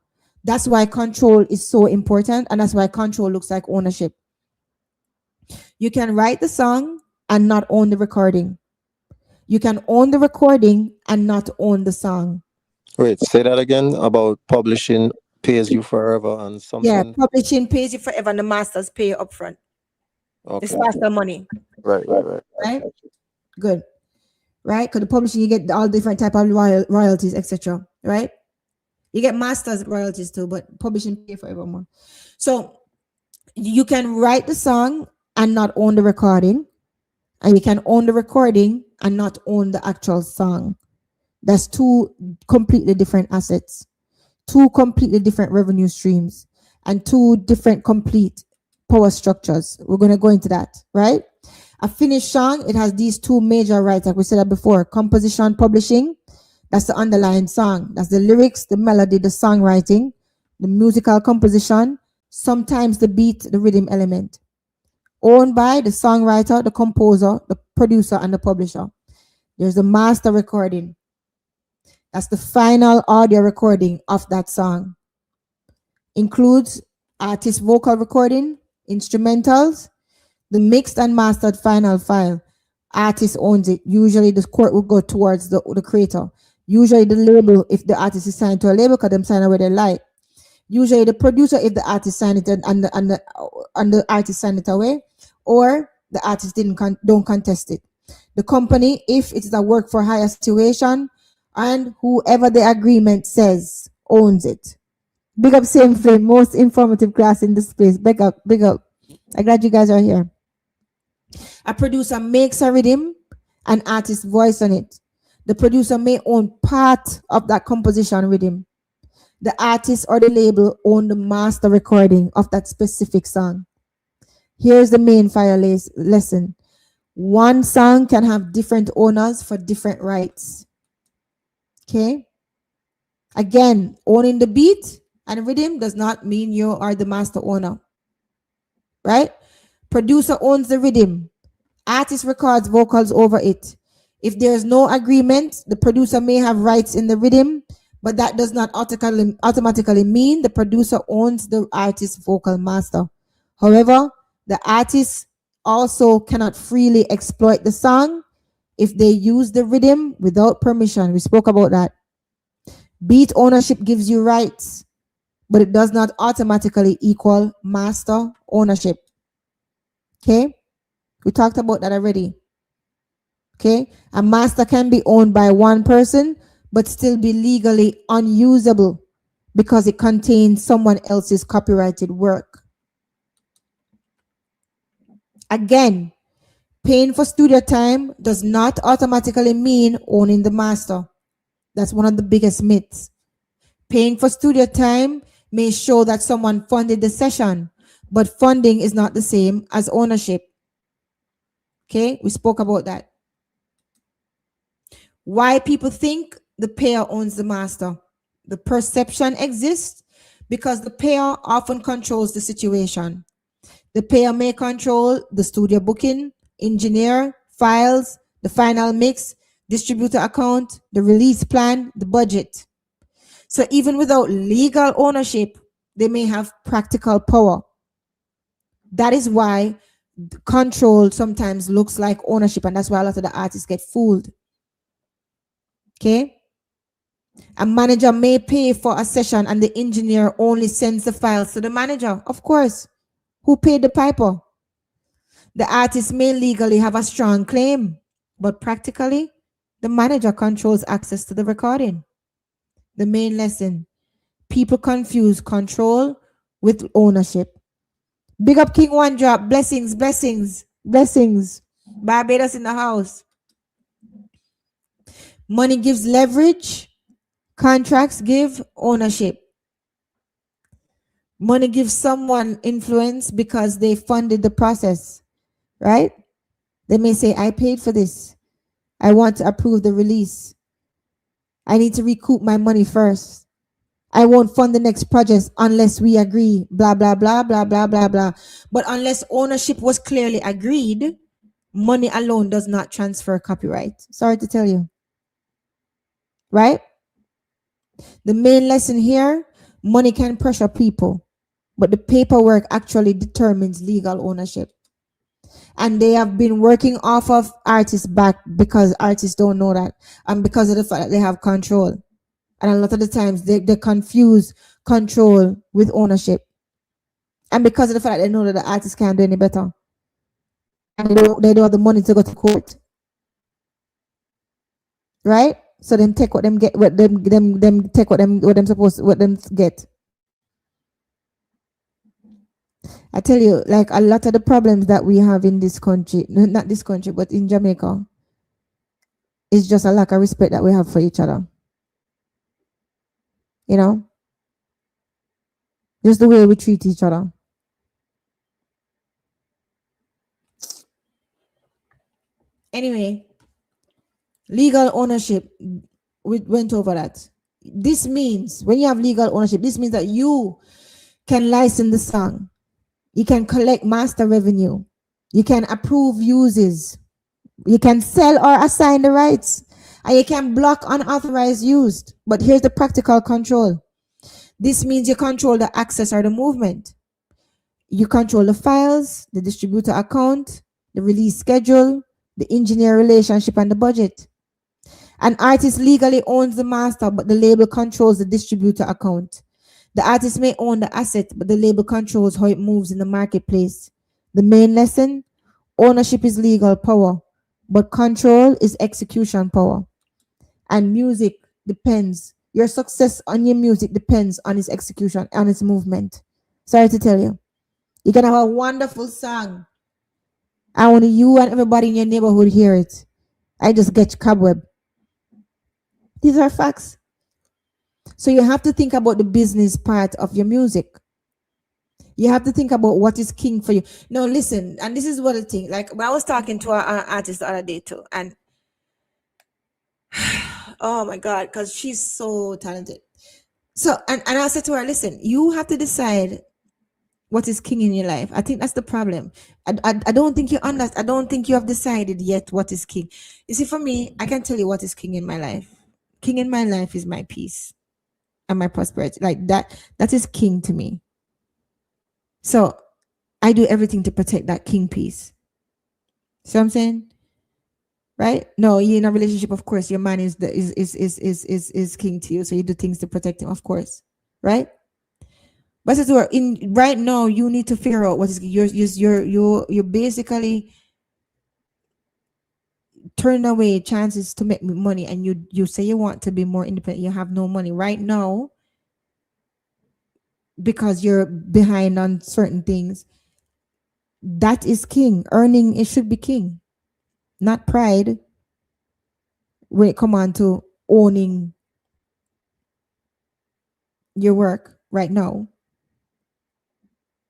That's why control is so important, and that's why control looks like ownership. You can write the song and not own the recording. You can own the recording and not own the song. Wait, say that again about publishing pays you forever and Yeah, something. publishing pays you forever and the masters pay you upfront. It's Okay. faster money, Right. right? Good, right? Because the publishing, you get all different type of royalties, etc. Right? You get masters royalties too, but publishing pay forever more. So you can write the song and not own the recording, and you can own the recording and not own the actual song. That's two completely different assets, two completely different revenue streams, and two different complete power structures. We're going to go into that, right? A finished song, it has these two major rights, like we said that before: composition, publishing. That's the underlying song. That's the lyrics, the melody, the songwriting, the musical composition, sometimes the beat, the rhythm element. Owned by the songwriter, the composer, the producer, and the publisher. There's the master recording. That's the final audio recording of that song. Includes artist vocal recording, instrumentals, the mixed and mastered final file. Artist owns it. Usually the court will go towards the creator. Usually the label, if the artist is signed to a label, because them sign away they like. Usually the producer, if the artist signed it and the artist signed it away, or the artist don't contest it. The company, if it is a work for hire situation, and whoever the agreement says owns it. Big up, same flame. Most informative class in this space. Big up, big up. I'm glad you guys are here. A producer makes a rhythm, an artist voice on it. The producer may own part of that composition rhythm. The artist or the label own the master recording of that specific song. Here's the main fire lesson. One song can have different owners for different rights. Okay? Again, owning the beat and rhythm does not mean you are the master owner. Right? Producer owns the rhythm. Artist records vocals over it. If there is no agreement, the producer may have rights in the rhythm, but that does not automatically mean the producer owns the artist's vocal master. However, the artist also cannot freely exploit the song if they use the rhythm without permission. We spoke about that. Beat ownership gives you rights, but it does not automatically equal master ownership. Okay? We talked about that already. Okay? A master can be owned by one person, but still be legally unusable because it contains someone else's copyrighted work. Again, paying for studio time does not automatically mean owning the master. That's one of the biggest myths. Paying for studio time may show that someone funded the session, but funding is not the same as ownership. Okay, we spoke about that. Why people think the payer owns the master. The perception exists because the payer often controls the situation. The payer may control the studio booking, engineer, files, the final mix, distributor account, the release plan, the budget. So even without legal ownership, they may have practical power. That is why control sometimes looks like ownership, and that's why a lot of the artists get fooled. Okay? A manager may pay for a session and the engineer only sends the files to the manager. Of course. Who paid the piper? The artist may legally have a strong claim, but practically, the manager controls access to the recording. The main lesson: people confuse control with ownership. Big up King One Drop. Blessings, blessings, blessings. Barbados in the house. Money gives leverage. Contracts give ownership. Money gives someone influence because they funded the process, right? They may say, I paid for this. I want to approve the release. I need to recoup my money first. I won't fund the next project unless we agree, blah, blah, blah, blah, blah, blah, blah. But unless ownership was clearly agreed, money alone does not transfer copyright. Sorry to tell you. Right? The main lesson here, money can pressure people, but the paperwork actually determines legal ownership. And they have been working off of artists back because artists don't know that, and because of the fact that they have control. And a lot of the times they confuse control with ownership. And because of the fact that they know that the artists can't do any better. And they don't have the money to go to court. Right? So them take what them get, what them take what them supposed, what them get. I tell you, like a lot of the problems that we have in this country, not this country, but in Jamaica, is just a lack of respect that we have for each other. You know? Just the way we treat each other. Anyway, legal ownership, we went over that. This means, when you have legal ownership, this means that you can license the song. You can collect master revenue. You can approve uses. You can sell or assign the rights. And you can block unauthorized use. But here's the practical control. This means you control the access or the movement. You control the files, the distributor account, the release schedule, the engineer relationship, and the budget. An artist legally owns the master, but the label controls the distributor account. The artist may own the asset, but the label controls how it moves in the marketplace. The main lesson: ownership is legal power, but control is execution power. And music depends. Your success on your music depends on its execution, on its movement. Sorry to tell you. You can have a wonderful song. I want you and everybody in your neighborhood hear it. I just get cobweb. These are facts. So you have to think about the business part of your music. You have to think about what is king for you. No, listen, and this is what I think. Like when I was talking to an artist the other day too, and oh my God, because she's so talented. So and I said to her, listen, you have to decide what is king in your life. I think that's the problem. I don't think you understand. I don't think you have decided yet what is king. You see, for me, I can tell you what is king in my life. King in my life is my peace and my prosperity. Like that is king to me. So I do everything to protect that king piece. See what I'm saying? Right? No, you're in a relationship, of course. Your man is king to you. So you do things to protect him, of course. Right? But it's where in right now you need to figure out what is you're basically turning away chances to make money, and you say you want to be more independent. You have no money right now because you're behind on certain things. That is king. Earning, it should be king, not pride. When it come on to owning your work right now,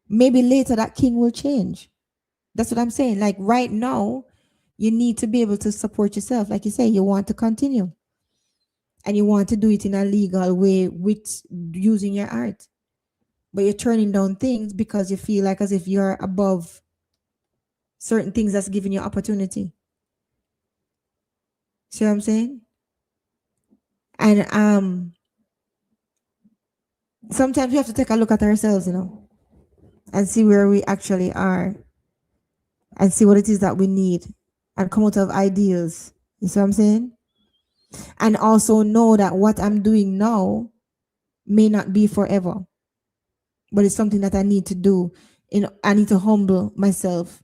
maybe later that king will change. That's what I'm saying. Like right now, you need to be able to support yourself. Like you say, you want to continue and you want to do it in a legal way with using your art. But you're turning down things because you feel like as if you're above certain things that's giving you opportunity. See what I'm saying? And sometimes we have to take a look at ourselves, and see where we actually are and see what it is that we need and come out of ideals. You see what I'm saying? And also know that what I'm doing now may not be forever, but it's something that I need to do. I need to humble myself.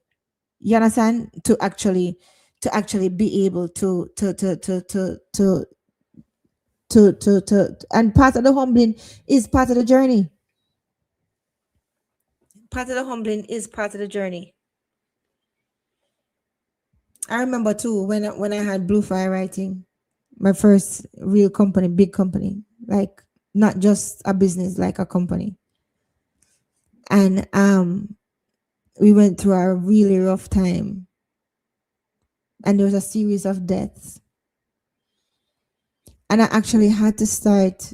You understand? To actually be able to and part of the humbling is part of the journey. Part of the humbling is part of the journey. I remember too when I had Blue Fire Writing, my first real company, big company, like not just a business, like a company. And we went through a really rough time, and there was a series of deaths. And I actually had to start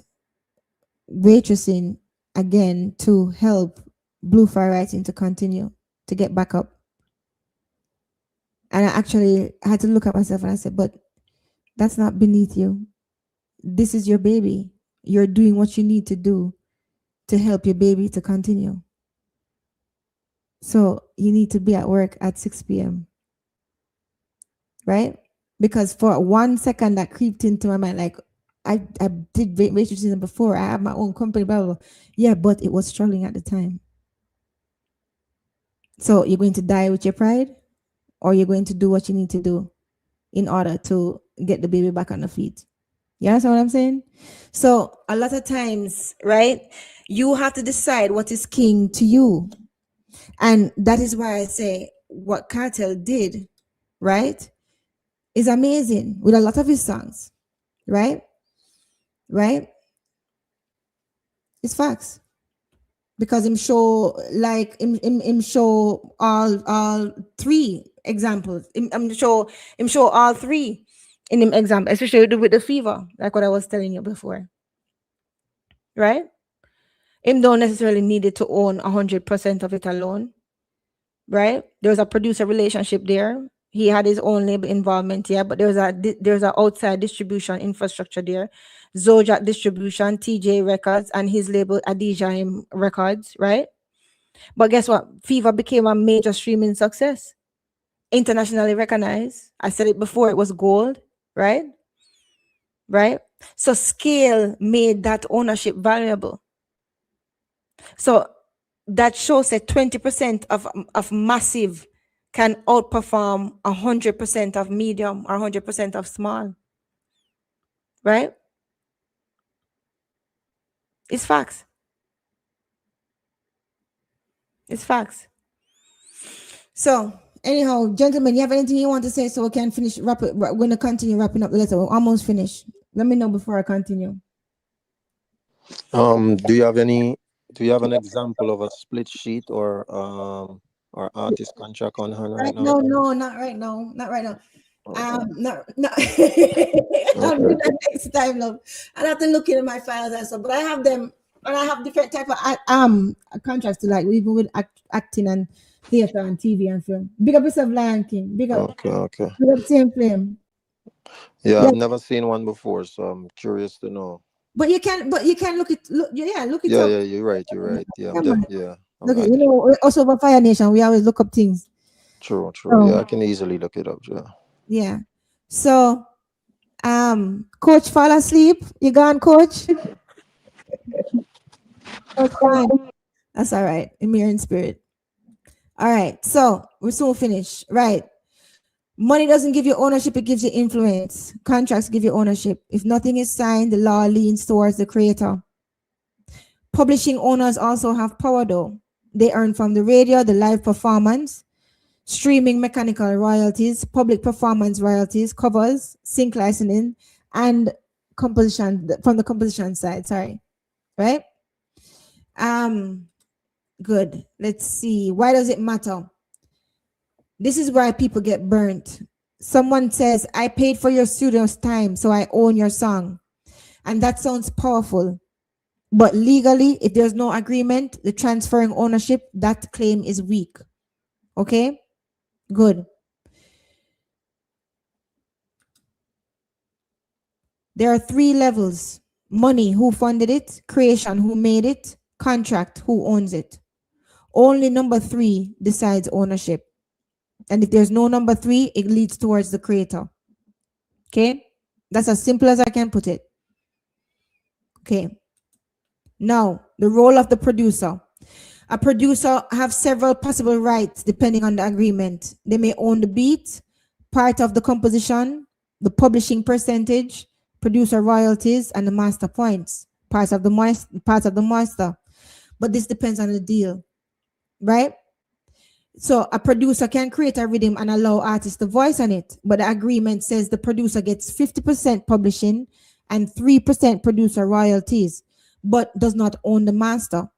waitressing again to help Blue Fire Writing to continue to get back up. And I actually had to look at myself and I said, but that's not beneath you. This is your baby. You're doing what you need to do to help your baby to continue. So you need to be at work at 6 p.m. Right? Because for 1 second that creeped into my mind, like I did waitressing before. I have my own company, blah, blah, blah. Yeah, but it was struggling at the time. So you're going to die with your pride, or you're going to do what you need to do in order to get the baby back on the feet. You understand what I'm saying? So a lot of times, right, you have to decide what is king to you. And that is why I say what Cartel did, right, is amazing with a lot of his songs, right? Right? It's facts. Because him show like him show all three examples. Him show all three in him example, especially with the fever, like what I was telling you before. Right? Him don't necessarily need it to own 100% of it alone. Right? There's a producer relationship there. He had his own label involvement, yeah, but there's a outside distribution infrastructure there. Zojak Distribution, TJ Records, and his label Adija Records, right? But guess what? Fever became a major streaming success, internationally recognized. I said it before, it was gold, right? Right? So scale made that ownership valuable. So that shows that 20% of massive can outperform 100% of medium or 100% of small, right? It's facts. It's facts. So, anyhow, gentlemen, you have anything you want to say so we can finish? Wrap it. We're going to continue wrapping up the letter. We're almost finished. Let me know before I continue. Do you have any? Do you have an example of a split sheet or artist contract on hand right Right? now? No, no, not right now. Not right now. Okay. No. I'll do Okay. that next time, love. I'll have to look into my files and stuff, but I have them, and I have different type of contracts to like, even with acting and theater and TV and film. Big up yourself, Lion King. Okay. Okay. Big up, same flame. Yeah, Yeah, I've never seen one before, so I'm curious to know. but you can look, yeah, look it Yeah, up. yeah, you're right. You're right. Yeah, Yeah, man. yeah. Look, you know, we're also for Fire Nation, we always look up things. True, true. Yeah, So I can easily look it up. Yeah. yeah. So coach fall asleep. You gone, coach? Coach gone. That's all right. In mirror in spirit. All right. So we're soon finished. Right. Money doesn't give you ownership, it gives you influence. Contracts give you ownership. If nothing is signed, the law leans towards the creator. Publishing owners also have power though. They earn from the radio, the live performance, streaming mechanical royalties, public performance royalties, covers, sync licensing, and composition from the composition side. Sorry. Right? Um, good. Let's see. Why does it matter? This is why people get burnt. Someone says, I paid for your studio's time, so I own your song. And that sounds powerful. But legally, if there's no agreement, the transferring ownership, that claim is weak. Okay? Good. There are 3 levels: money, who funded it; creation, who made it; contract, who owns it. Only number 3 decides ownership. And if there's no number 3, it leads towards the creator. Okay? That's as simple as I can put it. Okay. Now, the role of the producer. A producer have several possible rights depending on the agreement. They may own the beat, part of the composition, the publishing percentage, producer royalties, and the master points, parts of the master. But this depends on the deal, right? So a producer can create a rhythm and allow artists to voice on it, but the agreement says the producer gets 50% publishing and 3% producer royalties, but does not own the master.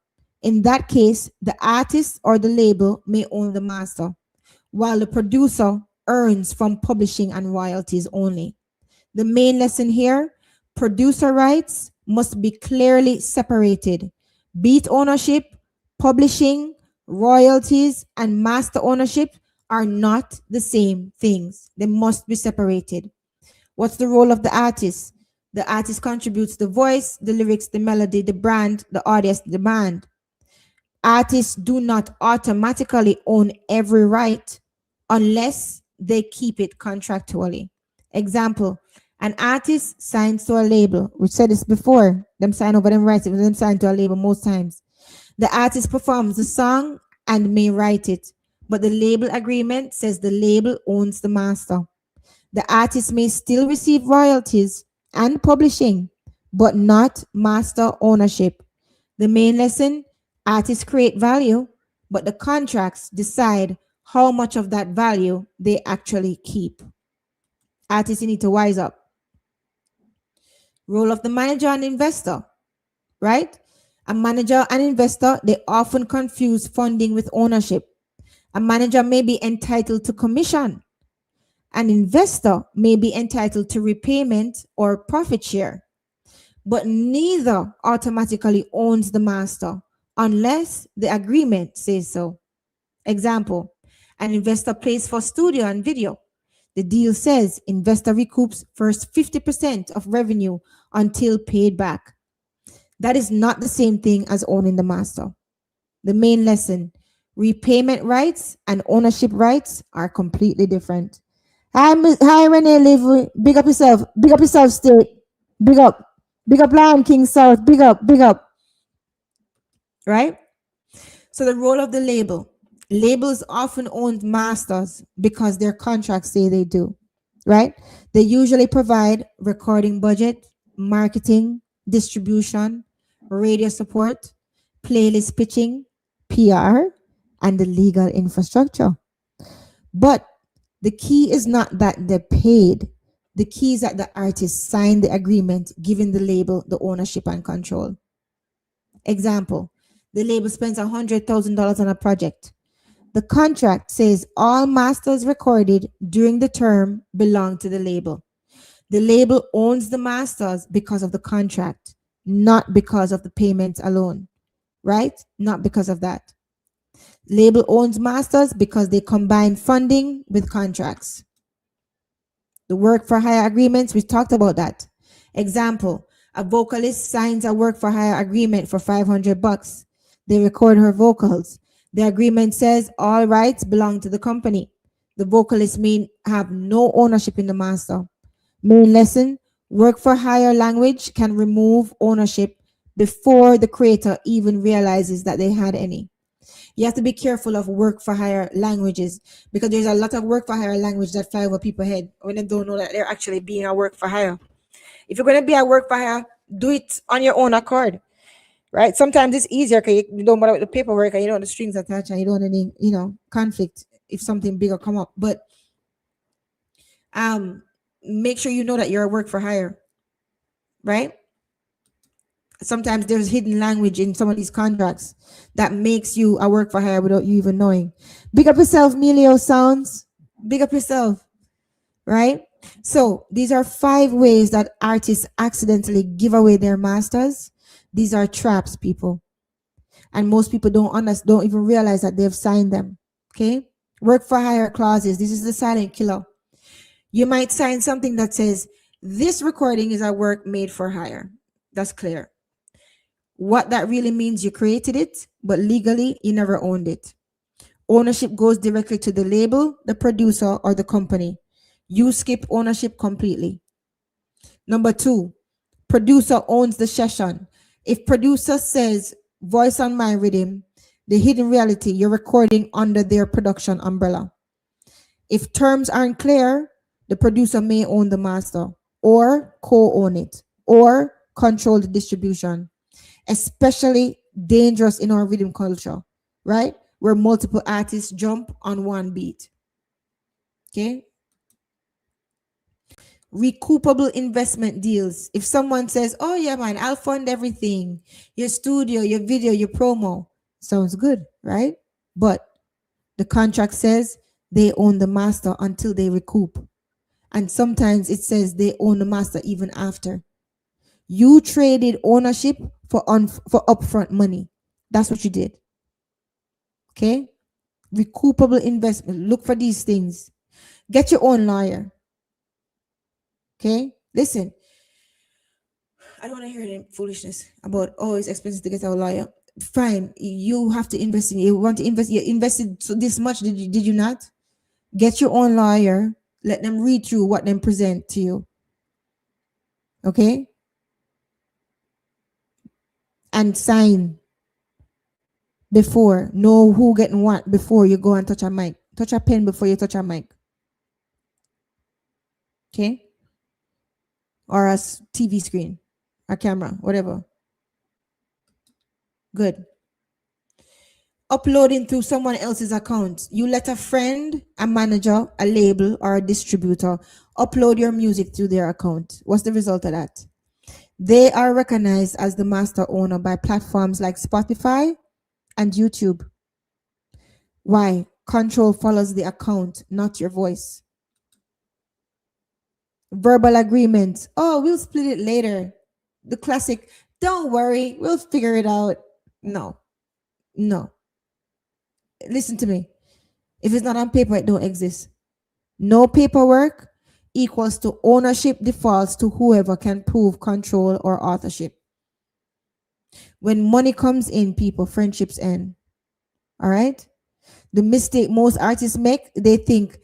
In that case, the artist or the label may own the master, while the producer earns from publishing and royalties only. The main lesson here: producer rights must be clearly separated. Beat ownership, publishing, royalties, and master ownership are not the same things. They must be separated. What's the role of the artist? The artist contributes the voice, the lyrics, the melody, the brand, the audience, the band. Artists do not automatically own every right unless they keep it contractually. Example, an artist signs to a label. We said this before. Them sign over them rights, them sign to a label most times. The artist performs the song and may write it, but the label agreement says the label owns the master. The artist may still receive royalties and publishing, but not master ownership. The main lesson: artists create value, but the contracts decide how much of that value they actually keep. Artists need to wise up. Role of the manager and investor, right? A manager and investor, they often confuse funding with ownership. A manager may be entitled to commission. An investor may be entitled to repayment or profit share, but neither automatically owns the master unless the agreement says so. Example, an investor pays for studio and video. The deal says investor recoups first 50% of revenue until paid back. That is not the same thing as owning the master. The main lesson: repayment rights and ownership rights are completely different. Hi, Renee Live. Big up yourself. Big up yourself, state. Big up. Big up Lion King South. Big up. Big up. Right? So the role of the label. Labels often own masters because their contracts say they do. Right? They usually provide recording budget, marketing, distribution, radio support, playlist pitching, PR, and the legal infrastructure. But the key is not that they're paid. The key is that the artist signed the agreement, giving the label the ownership and control. Example, the label spends $100,000 on a project. The contract says all masters recorded during the term belong to the label. The label owns the masters because of the contract, not because of the payments alone, right? Not because of that. Label owns masters because they combine funding with contracts. The work for hire agreements, we talked about that. Example, a vocalist signs a work for hire agreement for $500. They record her vocals. The agreement says all rights belong to the company. The vocalist may have no ownership in the master. Main lesson, work for hire language can remove ownership before the creator even realizes that they had any. You have to be careful of work for hire languages because there's a lot of work for hire language that fly over people's head when they don't know that they're actually being a work for hire. If you're going to be a work for hire, do it on your own accord, right? Sometimes it's easier because you don't bother with the paperwork and you don't want the strings attached and you don't want any, conflict if something bigger come up. But make sure you know that you're a work for hire, right? Sometimes there's hidden language in some of these contracts that makes you a work for hire without you even knowing. Big up yourself, Melio Sounds. Big up yourself, right? So these are 5 ways that artists accidentally give away their masters. These are traps, people. And most people don't even realize that they've signed them. Okay? Work for hire clauses. This is the silent killer. You might sign something that says, this recording is a work made for hire. That's clear. What that really means, you created it, but legally, you never owned it. Ownership goes directly to the label, the producer, or the company. You skip ownership completely. Number 2, producer owns the session. If producer says, voice on my rhythm, the hidden reality, you're recording under their production umbrella. If terms aren't clear, the producer may own the master, or co-own it, or control the distribution. Especially dangerous in our rhythm culture, right? Where multiple artists jump on one beat. Okay? Recoupable investment deals. If someone says, oh yeah, man, I'll fund everything, your studio, your video, your promo, sounds good, right? But the contract says they own the master until they recoup. And sometimes it says they own the master even after. You traded ownership for upfront money. That's what you did. Okay? Recoupable investment. Look for these things. Get your own lawyer. Okay? Listen, I don't want to hear any foolishness about, oh, it's expensive to get a lawyer. Fine. You have to invest in it. You want to invest. You invested so this much. Did you not? Get your own lawyer. Let them read through what them present to you. Okay? And sign before. Know who getting what before you go and touch a mic. Touch a pen before you touch a mic. Okay? Or a TV screen, a camera, whatever. Good. Uploading through someone else's account. You let a friend, a manager, a label, or a distributor upload your music through their account. What's the result of that? They are recognized as the master owner by platforms like Spotify and YouTube. Why? Control follows the account, not your voice. Verbal agreement. Oh, we'll split it later. The classic, don't worry, we'll figure it out. No. Listen to me. If it's not on paper, it don't exist. No paperwork equals to ownership defaults to whoever can prove control or authorship. When money comes in, people, friendships end. All right? The mistake most artists make, they think,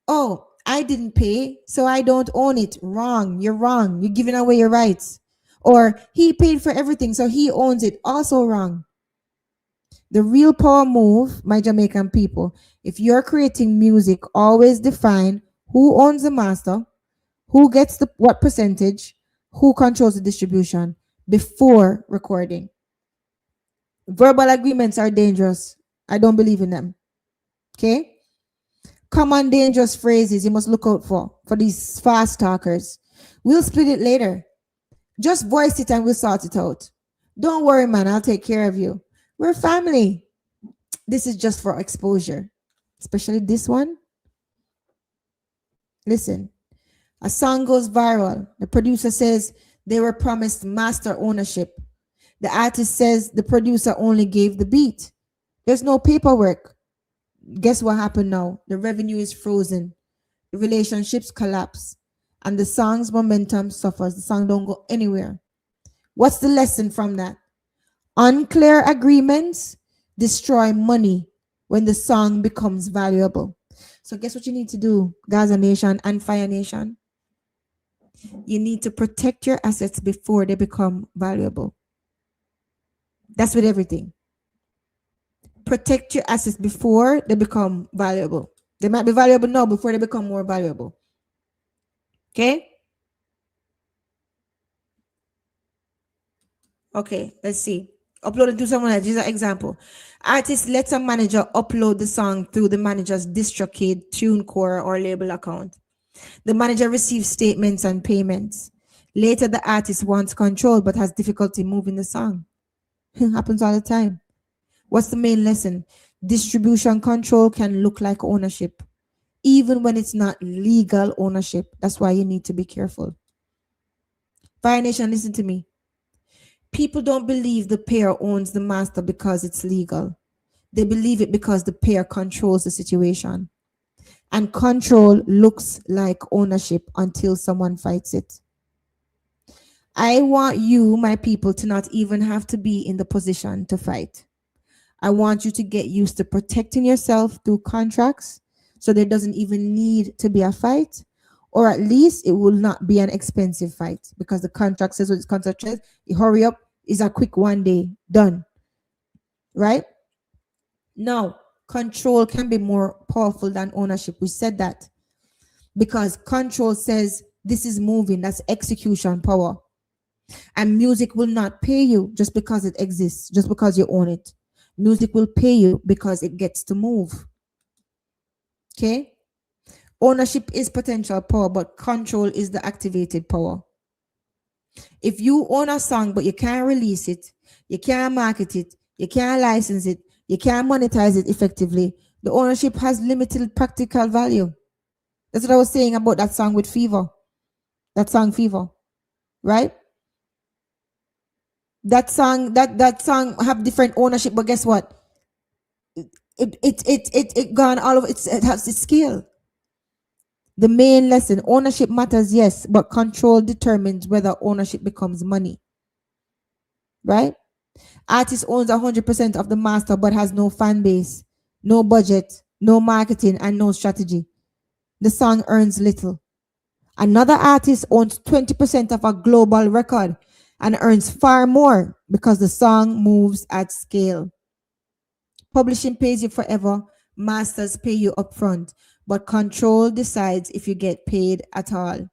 oh, I didn't pay, so I don't own it. Wrong. You're wrong. You're giving away your rights. Or he paid for everything, so he owns it. Also wrong. The real power move, my Jamaican people, if you're creating music, always define who owns the master, who gets what percentage, who controls the distribution before recording. Verbal agreements are dangerous. I don't believe in them. Okay? Common dangerous phrases you must look out for these fast talkers. We'll split it later. Just voice it and we'll sort it out. Don't worry, man. I'll take care of you. We're family. This is just for exposure, especially this one. Listen, a song goes viral. The producer says they were promised master ownership. The artist says the producer only gave the beat. There's no paperwork. Guess what happened now? The revenue is frozen. The relationships collapse. And the song's momentum suffers. The song don't go anywhere. What's the lesson from that? Unclear agreements destroy money when the song becomes valuable. So guess what you need to do, Gaza Nation and Fire Nation? You need to protect your assets before they become valuable. That's with everything. Protect your assets before they become valuable. They might be valuable now before they become more valuable. Okay? Okay, let's see. Upload it to someone else. This is an example. Artist lets a manager upload the song through the manager's DistroKid, TuneCore, or label account. The manager receives statements and payments. Later, the artist wants control but has difficulty moving the song. Happens all the time. What's the main lesson? Distribution control can look like ownership, even when it's not legal ownership. That's why you need to be careful. Fire Nation, listen to me. People don't believe the payer owns the master because it's legal. They believe it because the payer controls the situation. And control looks like ownership until someone fights it. I want you, my people, to not even have to be in the position to fight. I want you to get used to protecting yourself through contracts so there doesn't even need to be a fight, or at least it will not be an expensive fight because the contract says what its contract says. You hurry up, is a quick 1 day, done. Right? Now, control can be more powerful than ownership. We said that because control says this is moving, that's execution power. And music will not pay you just because it exists, just because you own it. Music will pay you because it gets to move. Okay? Ownership is potential power, but control is the activated power. If you own a song but you can't release it, you can't market it, you can't license it, you can't monetize it effectively, the ownership has limited practical value. That's what I was saying about that song with Fever. That song Fever. Right? That song have different ownership, but guess what? It gone all of it has its scale. The main lesson, ownership matters, yes, but control determines whether ownership becomes money. Right? Artist owns 100% of the master but has no fan base, no budget, no marketing, and no strategy. The song earns little. Another artist owns 20% of a global record and earns far more because the song moves at scale. Publishing pays you forever, masters pay you upfront, but control decides if you get paid at all.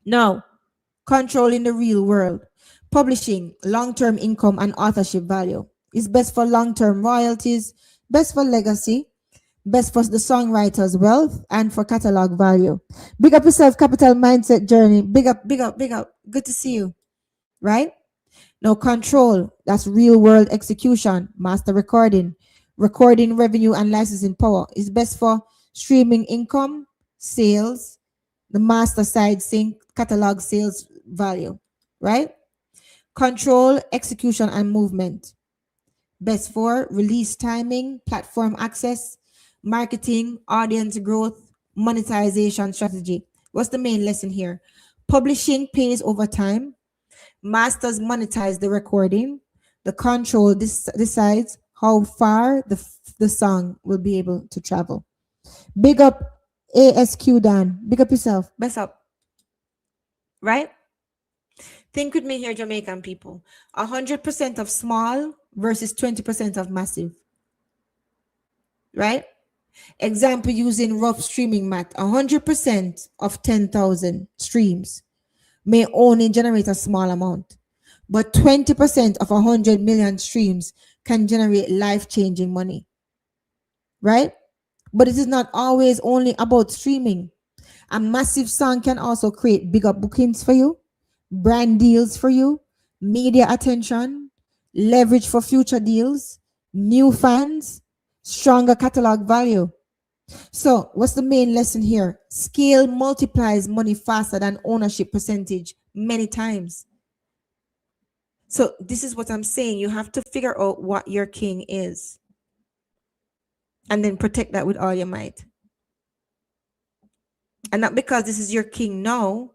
Now, control in the real world. Publishing, long-term income, and authorship value is best for long-term royalties, best for legacy, best for the songwriter's wealth, and for catalog value. Big up yourself, Capital Mindset Journey. Big up, big up, big up. Good to see you. Right? Now, control, that's real world execution, master recording, recording revenue, and licensing power is best for streaming income, sales, the master side sync, catalog sales value, right? Control, execution, and movement. Best for release timing, platform access, marketing, audience growth, monetization strategy. What's the main lesson here? Publishing pays over time. Masters monetize the recording. The control decides how far the song will be able to travel. Big up ASQ Dan. Big up yourself. Best up. Right? Think with me here, Jamaican people. 100% of small versus 20% of massive. Right? Example using rough streaming math. 100% of 10,000 streams may only generate a small amount. but 20% of 100 million streams can generate life-changing money, right? But it is not always only about streaming. A massive song can also create bigger bookings for you, brand deals for you, media attention, leverage for future deals, new fans, stronger catalog value. So, what's the main lesson here? Scale multiplies money faster than ownership percentage many times. So, this is what I'm saying. You have to figure out what your king is and then protect that with all your might. And not because this is your king now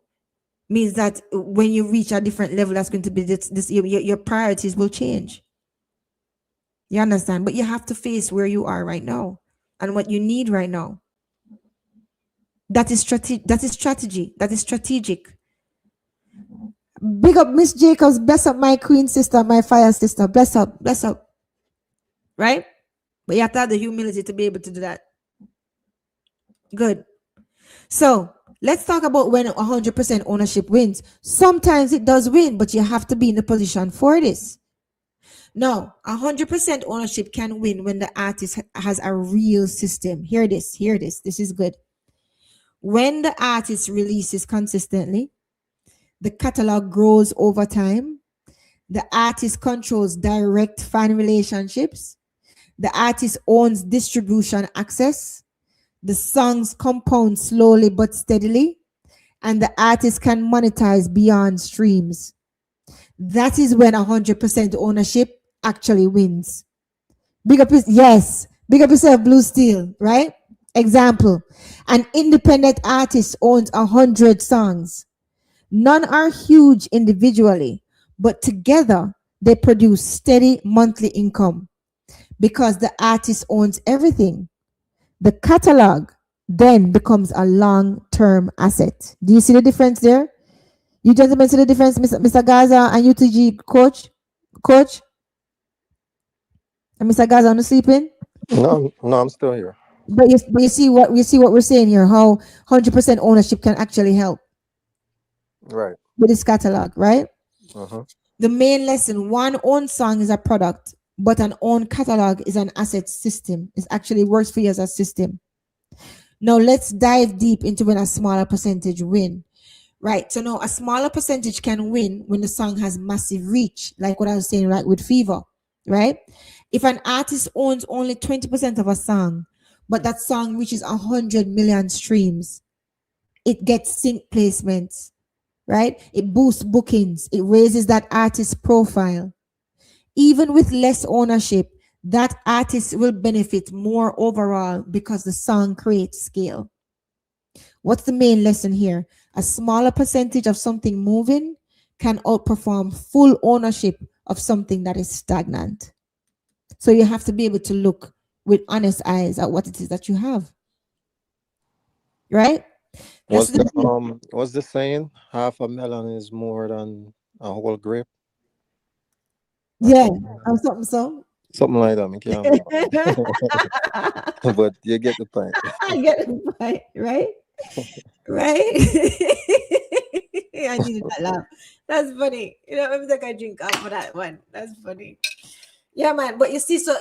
means that when you reach a different level, that's going to be your priorities will change. You understand? But you have to face where you are right now and what you need right now. That is strategy. That is strategy. That is strategic. Big up Miss Jacobs. Bless up my queen sister, my fire sister. Bless up. Bless up. Right? But you have to have the humility to be able to do that. Good. So let's talk about when 100% ownership wins. Sometimes it does win, but you have to be in the position for this. No, 100% ownership can win when the artist has a real system. Hear this, hear this. This is good. When the artist releases consistently, the catalog grows over time, the artist controls direct fan relationships, the artist owns distribution access, the songs compound slowly but steadily, and the artist can monetize beyond streams. That is when 100% ownership actually wins. Big up, yes, big up yourself, Blue Steel, right? Example, an independent artist owns 100 songs. None are huge individually, but together they produce steady monthly income because the artist owns everything. The catalog then becomes a long-term asset. Do you see the difference there? You gentlemen see the difference, Mr. Gaza and UTG coach? Coach? And Mr. Gaza, are you sleeping? No, no, I'm still here. But you see what we're saying here, how 100% ownership can actually help Right. with this catalog, right? Uh-huh. The main lesson, one own song is a product, but an own catalog is an asset system. It actually works for you as a system. Now let's dive deep into when a smaller percentage win. Right. So now a smaller percentage can win when the song has massive reach, like what I was saying, right, with Fever, right? If an artist owns only 20% of a song, but that song reaches 100 million streams, it gets sync placements, right? It boosts bookings, it raises that artist's profile. Even with less ownership, that artist will benefit more overall because the song creates scale. What's the main lesson here? A smaller percentage of something moving can outperform full ownership of something that is stagnant. So you have to be able to look with honest eyes at what it is that you have. Right? That's What's the saying? Half a melon is more than a whole grape, or yeah, something like or that. something so. Something like that. I can't remember. But you get the point. I get it right? Right? I needed that laugh. That's funny. You know, maybe like I drink up for that one. That's funny. Yeah, man. But you see, so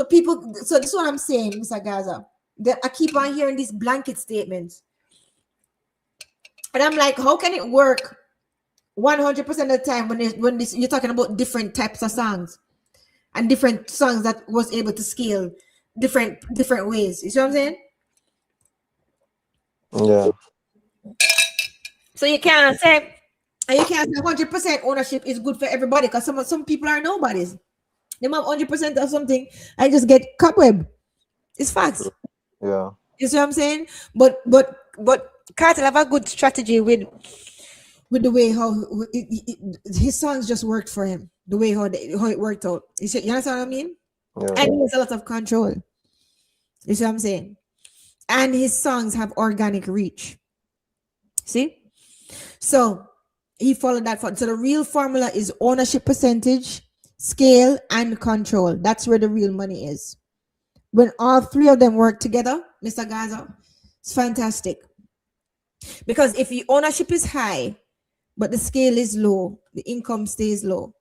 people, so this is what I'm saying, Mr. Gaza. That I keep on hearing these blanket statements. And I'm like, how can it work 100% of the time when you're talking about different types of songs and different songs that was able to scale different ways. You see what I'm saying? Yeah. So you can't say 100% ownership is good for everybody because some people are nobodies. They have 100% of something and just get cobweb. It's facts. Yeah. You see what I'm saying? But Cartel have a good strategy with the way how his songs just worked for him. The way how it worked out. You understand what I mean? Yeah. And he has a lot of control. You see what I'm saying? And his songs have organic reach. See? So he followed that. So the real formula is ownership percentage, scale, and control. That's where the real money is. When all three of them work together, Mr. Gaza, it's fantastic. Because if the ownership is high, but the scale is low, the income stays low.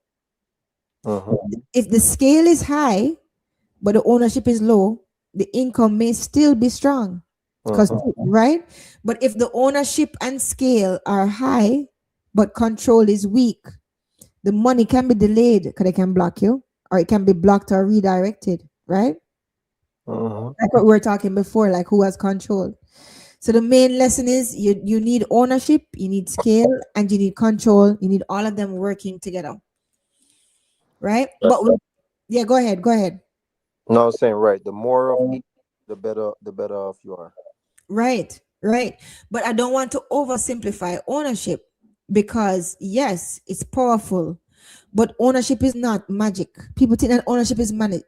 Uh-huh. If the scale is high, but the ownership is low, the income may still be strong. Because Uh-huh. right? But if the ownership and scale are high, but control is weak, the money can be delayed because they can block you, or it can be blocked or redirected, right? Uh-huh. Like what we were talking before, like who has control. So the main lesson is you need ownership, you need scale, and you need control. You need all of them working together, right? Right. Yeah, go ahead, go ahead. No, I'm saying right. The more of each, the better off you are. Right, right. But I don't want to oversimplify ownership because yes, it's powerful, but ownership is not magic. People think that ownership is magic.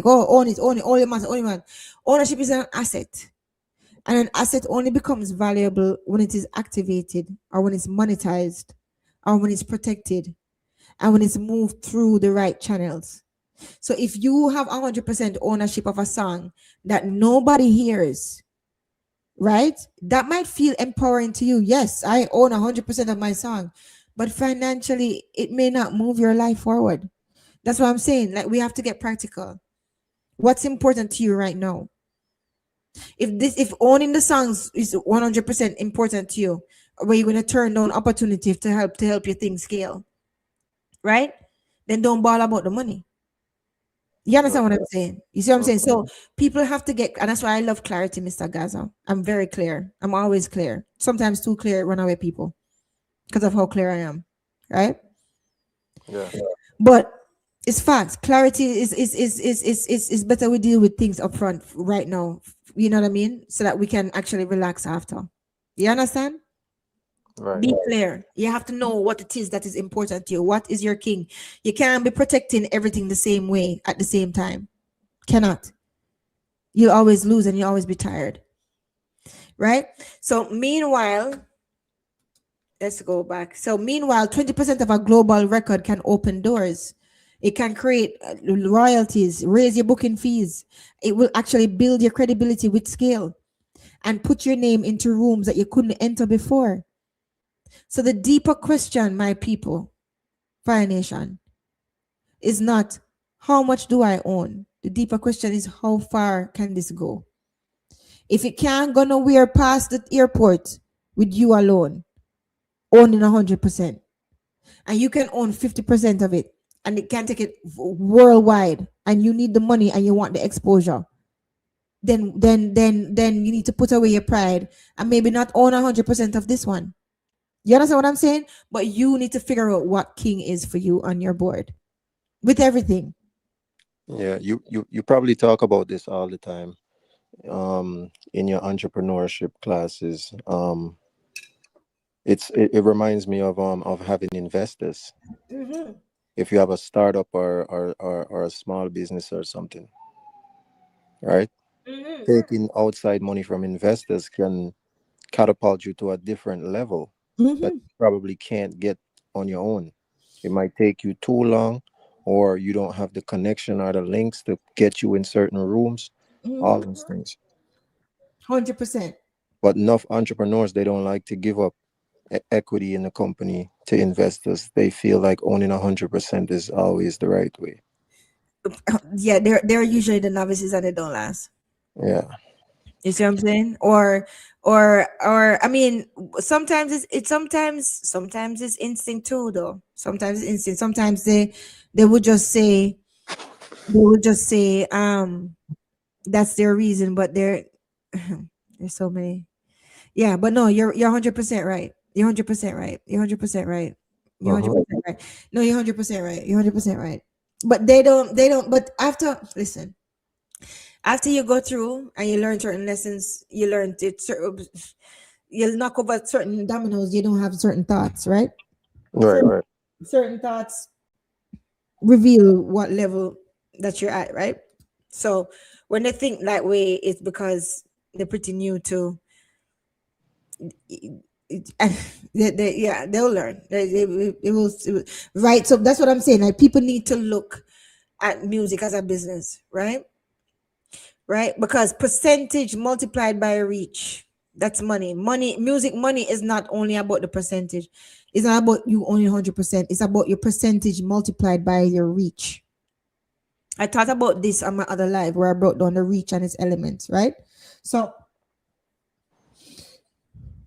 Oh, own it, all your man, own your man. Ownership is an asset. And an asset only becomes valuable when it is activated or when it's monetized or when it's protected and when it's moved through the right channels. So if you have 100% ownership of a song that nobody hears, right? That might feel empowering to you. Yes, I own 100% of my song, but financially, it may not move your life forward. That's what I'm saying. Like, we have to get practical. What's important to you right now? If owning the songs is 100% important to you, where you're gonna turn down opportunities to help your thing scale, right? Then don't ball about the money. You understand what I'm saying? You see what I'm saying? So people have to get, and that's why I love clarity, Mr. Gaza. I'm very clear. I'm always clear. Sometimes too clear, run away people because of how clear I am, right? Yeah. But it's facts. Clarity is better. We deal with things up front right now. You know what I mean? So that we can actually relax after. You understand? Right. Be clear. You have to know what it is that is important to you. What is your king? You can't be protecting everything the same way at the same time. Cannot. You'll always lose and you'll always be tired. Right? So meanwhile, let's go back. So meanwhile, 20% of a global record can open doors. It can create royalties, raise your booking fees. It will actually build your credibility with scale and put your name into rooms that you couldn't enter before. So the deeper question, my people, Fire Nation, is not how much do I own? The deeper question is how far can this go? If it can't go nowhere past the airport with you alone, owning 100%, and you can own 50% of it, and it can take it worldwide, and you need the money and you want the exposure, then you need to put away your pride and maybe not own 100% of this one. You understand what I'm saying? But you need to figure out what king is for you on your board with everything. Yeah. You probably talk about this all the time. In your entrepreneurship classes. It reminds me of having investors. Mm-hmm. If you have a startup or a small business or something, right? Mm-hmm. Taking outside money from investors can catapult you to a different level that Mm-hmm. you probably can't get on your own. It might take you too long, or you don't have the connection or the links to get you in certain rooms, all Mm-hmm. those things. 100%. But enough entrepreneurs, they don't like to give up equity in the company to investors. They feel like owning 100% is always the right way. Yeah, they're usually the novices and they don't last. Yeah. You see what I'm saying? Or I mean, sometimes sometimes it's instinct too, though. Sometimes it's instinct. Sometimes they would just say that's their reason, but there's so many. Yeah, but no, you're 100% right. You're 100% right. You're 100% right. You're Uh-huh. 100% right. No, you're 100% right. You're 100% right. But they don't. But after you go through and you learn certain lessons, you learn it. You'll knock over certain dominoes. You don't have certain thoughts, right? Right, Certain, right. certain thoughts reveal what level that you're at, right? So when they think that way, it's because they're pretty new to and yeah, they'll learn. It will, right. So that's what I'm saying. Like, people need to look at music as a business, right? Right, because percentage multiplied by reach. That's money. Money, music money is not only about the percentage. It's not about you only 100%. It's about your percentage multiplied by your reach. I thought about this on my other live where I brought down the reach and its elements, right? So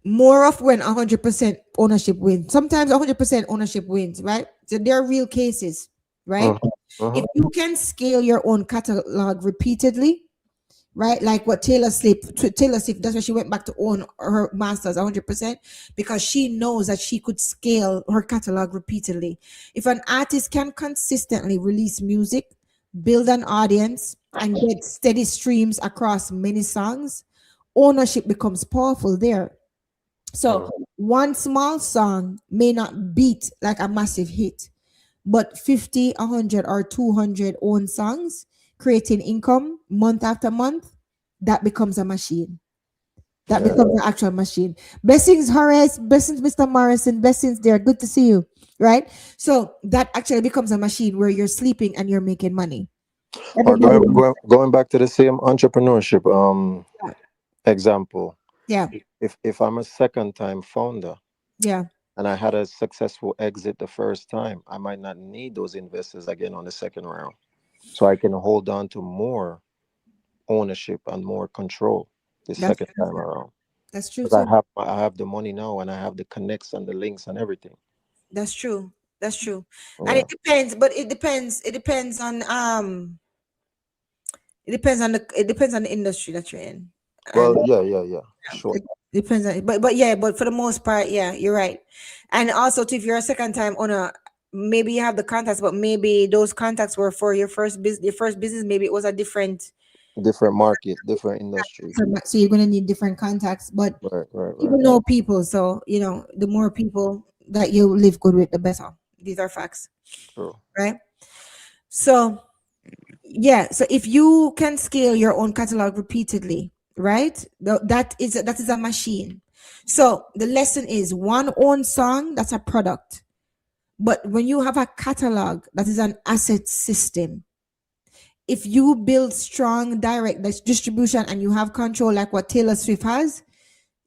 more of when 100% ownership wins. Sometimes 100% ownership wins, right? So there are real cases, right? Mhm, If mhm. you can scale your own catalog repeatedly, right? Like what Taylor Swift, that's why she went back to own her masters 100% because she knows that she could scale her catalog repeatedly. If an artist can consistently release music, build an audience, and get steady streams across many songs, ownership becomes powerful there. So Mm. one small song may not beat like a massive hit, but 50, 100, or 200 own songs creating income month after month, that becomes a machine. That Yeah. becomes an actual machine. Blessings, Horace. Blessings, Mr. Morrison. Blessings there. Good to see you. Right? So that actually becomes a machine where you're sleeping and you're making money. Or Everybody. going back to the same entrepreneurship example. Yeah. If I'm a second time founder Yeah. and I had a successful exit the first time, I might not need those investors again on the second round. So I can hold on to more ownership and more control the That's second time around. that's true Because too. I have the money now and I have the connects and the links and everything. That's true. That's true. And Yeah. it depends, but it depends on the industry that you're in. And Well, yeah. Sure. it depends on but yeah, but for the most part, yeah, you're right. And also too, if you're a second time owner, maybe you have the contacts, but maybe those contacts were for your first business, maybe it was a different Different market, different industry. so you're gonna need different contacts, but Right, right, people right. know people, so the more people that you live good with, the better. These are facts, True. right? So yeah, so if you can scale your own catalog repeatedly, right? That is a machine. So the lesson is one own song, that's a product. But when you have a catalog, that is an asset system. If you build strong direct distribution and you have control like what Taylor Swift has,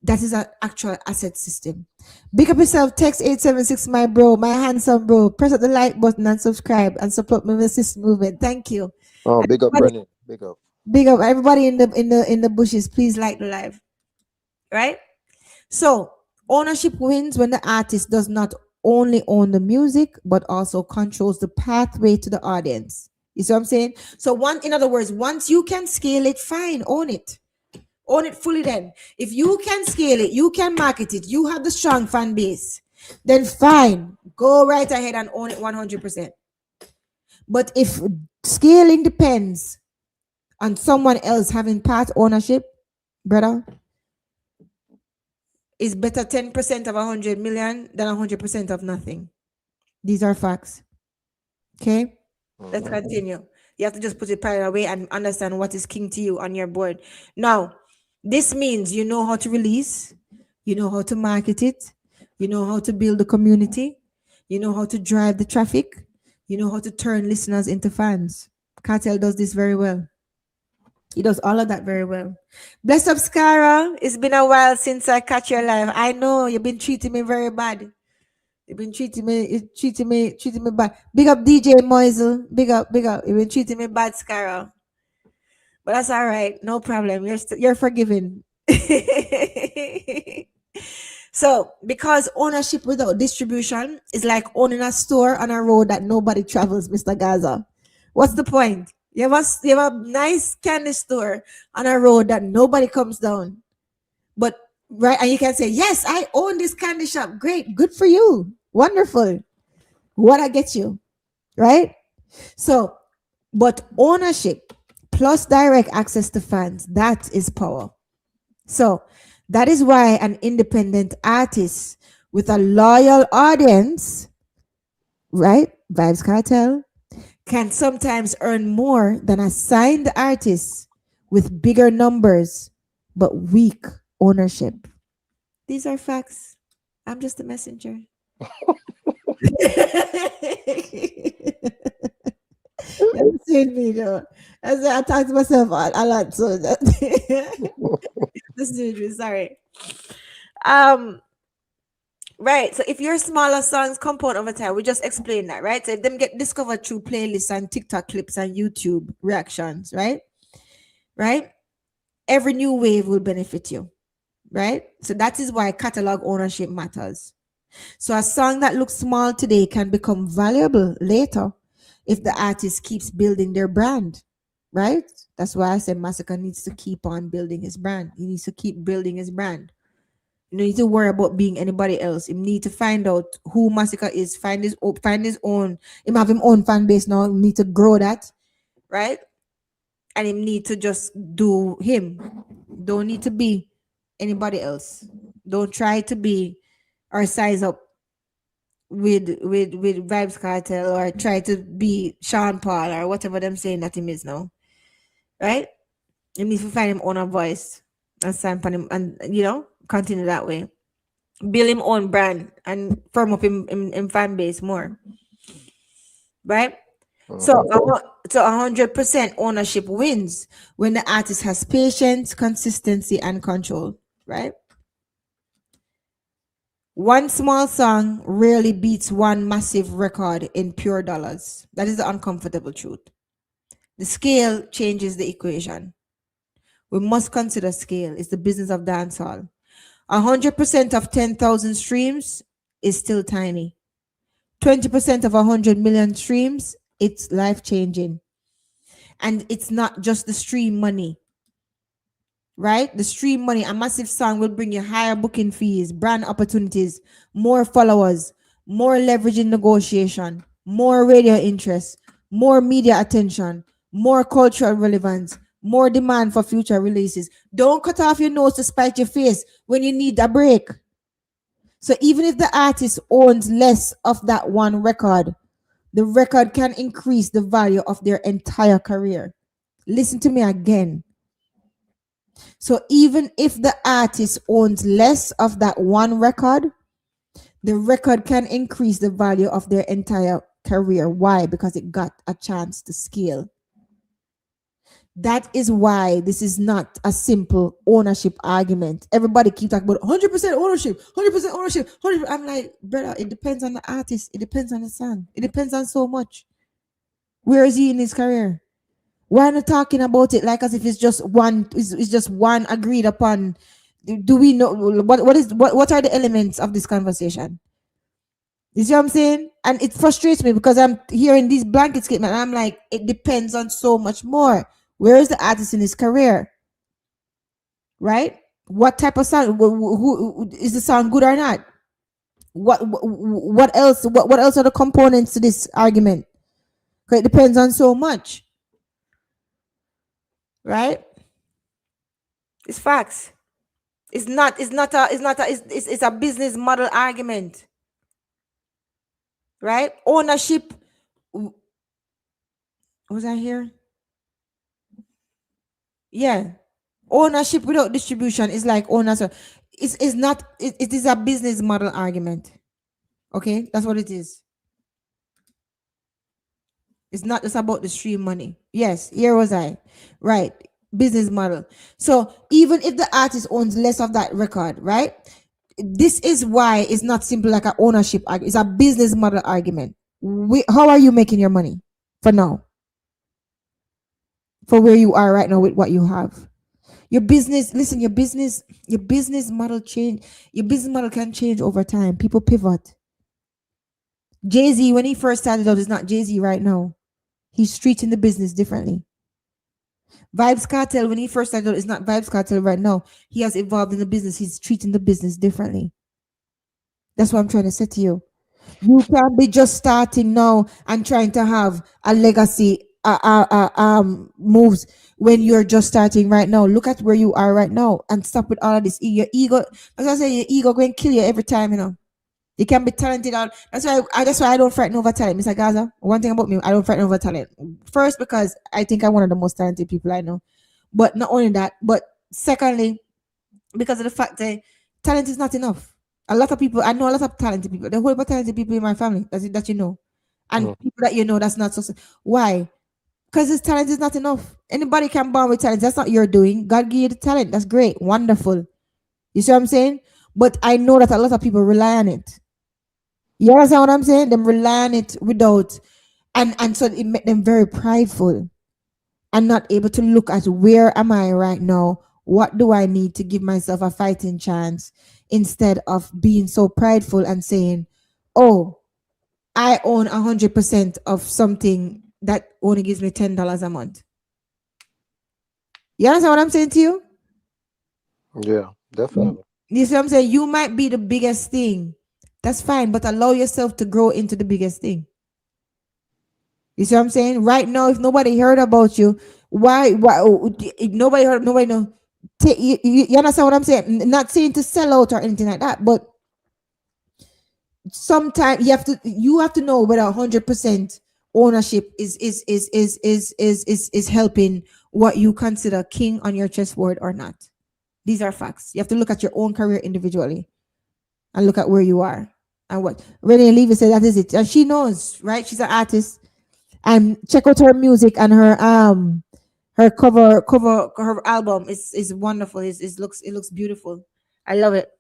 that is an actual asset system. Big up yourself, text 876, my bro, my handsome bro. Press up the like button and subscribe and support my assist movement. Thank you. Oh, big up, Everybody, Brennan. Big up. big up everybody in the bushes. Please like the live, right? So ownership wins when the artist does not only own the music but also controls the pathway to the audience. You see what I'm saying? So in other words, once you can scale it, fine, own it. Own it fully then. If you can scale it, you can market it, you have the strong fan base, then fine. Go right ahead and own it 100%. But if scaling depends on someone else having part ownership, brother, it's better 10% of 100 million than 100% of nothing. These are facts. Okay? Let's Hmm. continue. You have to just put it pride away and understand what is king to you on your board. Now, this means you know how to release, you know how to market it, you know how to build the community, you know how to drive the traffic, you know how to turn listeners into fans. Cartel does this very well. He does all of that very well. Bless up, Scara. It's been a while since I catch your live. I know you've been treating me very bad. You've been treating me bad. Big up DJ Moisel. Big up, big up. You've been treating me bad, Scara. But that's all right. No problem. You're forgiven. So, because ownership without distribution is like owning a store on a road that nobody travels, Mr. Gaza. What's the point? You have a nice candy store on a road that nobody comes down. But right, and you can say, yes, I own this candy shop. Great, good for you. Wonderful. What I get you, right? So, but ownership plus direct access to fans, that is power. So that is why an independent artist with a loyal audience, right? Vibes Cartel can sometimes earn more than a signed artist with bigger numbers but weak ownership. These are facts. I'm just a messenger. That's seen me though. I talk to myself a lot. So that This is sorry. Um, right. So if your smaller songs compound over time, we just explained that, right? So if them get discovered through playlists and TikTok clips and YouTube reactions, right? Right? Every new wave will benefit you, right? So that is why catalog ownership matters. So a song that looks small today can become valuable later if the artist keeps building their brand, right? That's why I said Massacre needs to keep on building his brand. He needs to keep building his brand. You don't need to worry about being anybody else. You need to find out who Massacre is. Find his own. Him have him own fan base now. You need to grow that, right? And him need to just do him. Don't need to be anybody else. Don't try to be or size up with Vibes Cartel or try to be Sean Paul or whatever them saying that him is now, right? You need to find him own a voice and stand on him and continue that way. Build him own brand and firm up him fan base more, right? So Mhm. 100% ownership wins when the artist has patience, consistency, and control, right? One small song rarely beats one massive record in pure dollars. That is the uncomfortable truth. The scale changes the equation. We must consider scale. It's the business of dancehall. 100% of 10,000 streams is still tiny. 20% of 100 million streams, it's life changing. And it's not just the stream money, right? The stream money, a massive song will bring you higher booking fees, brand opportunities, more followers, more leverage in negotiation, more radio interest, more media attention, more cultural relevance, more demand for future releases. Don't cut off your nose to spite your face when you need a break. So even if the artist owns less of that one record, the record can increase the value of their entire career. Listen to me again. So even if the artist owns less of that one record, the record can increase the value of their entire career. Why? Because it got a chance to scale. That is why this is not a simple ownership argument. Everybody keep talking about 100% ownership, 100% ownership, 100%. I'm like, brother, it depends on the artist. It depends on the song. It depends on so much. Where is he in his career? Why not talking about it like as if it's just one? It's just one agreed upon. Do we know what are the elements of this conversation? You see what I'm saying? And it frustrates me because I'm hearing these blanket statements. And I'm like, it depends on so much more. Where is the artist in his career? Right? What type of song? Who is the song good or not? What else? What else are the components to this argument? Because it depends on so much, right? It's facts. It's a business model argument, right? Ownership. Was I here? Yeah. Ownership without distribution is like owners. It's not. It is a business model argument. Okay, that's what it is. It's not just about the stream money. Yes, here was I. Right. Business model. So even if the artist owns less of that record, right? This is why it's not simple like an ownership argument. It's a business model argument. How are you making your money for now? For where you are right now with what you have. Your business, listen, your business model change. Your business model can change over time. People pivot. Jay-Z, when he first started out, is not Jay-Z right now. He's treating the business differently. Vibes Cartel, when he first started out, is not Vibes Cartel right now. He has evolved in the business. He's treating the business differently. That's what I'm trying to say to you. You can't be just starting now and trying to have a legacy moves when you're just starting right now. Look at where you are right now and stop with all of this. Your ego, as I say, your ego going to kill you every time, you know. You can be talented out. That's why I don't frighten over talent. Mr. Gaza, one thing about me, I don't frighten over talent. First, because I think I'm one of the most talented people I know. But not only that, but secondly, because of the fact that talent is not enough. A lot of people, I know a lot of talented people. The whole lot of talented people in my family that you know, and Mhm. people that you know that's not so. Why? Because his talent is not enough. Anybody can born with talent. That's not your doing. God give you the talent. That's great. Wonderful. You see what I'm saying? But I know that a lot of people rely on it. You understand what I'm saying? Them rely on it without, and so it make them very prideful and not able to look at where am I right now? What do I need to give myself a fighting chance instead of being so prideful and saying, oh, I own 100% of something that only gives me $10 a month. You understand what I'm saying to you? Yeah, definitely. You see what I'm saying? You might be the biggest thing. That's fine, but allow yourself to grow into the biggest thing. You see what I'm saying? Right now, if nobody heard about you, why if nobody heard, nobody know. You understand what I'm saying? Not saying to sell out or anything like that, but sometimes you have to know whether 100% ownership is helping what you consider king on your chessboard or not. These are facts. You have to look at your own career individually and look at where you are and what Renee Levy said. That is it, and she knows, right? She's an artist, and check out her music and her cover her album is wonderful. It looks beautiful. I love it,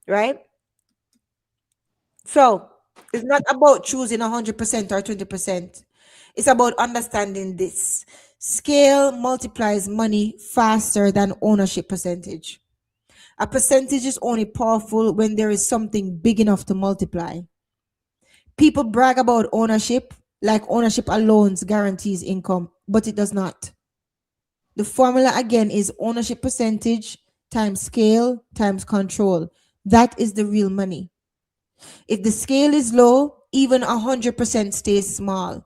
right? So it's not about choosing 100% or 20%. It's about understanding this. Scale multiplies money faster than ownership percentage. A percentage is only powerful when there is something big enough to multiply. People brag about ownership like ownership alone guarantees income, but it does not. The formula again is ownership percentage times scale times control. That is the real money. If the scale is low, even 100% stays small.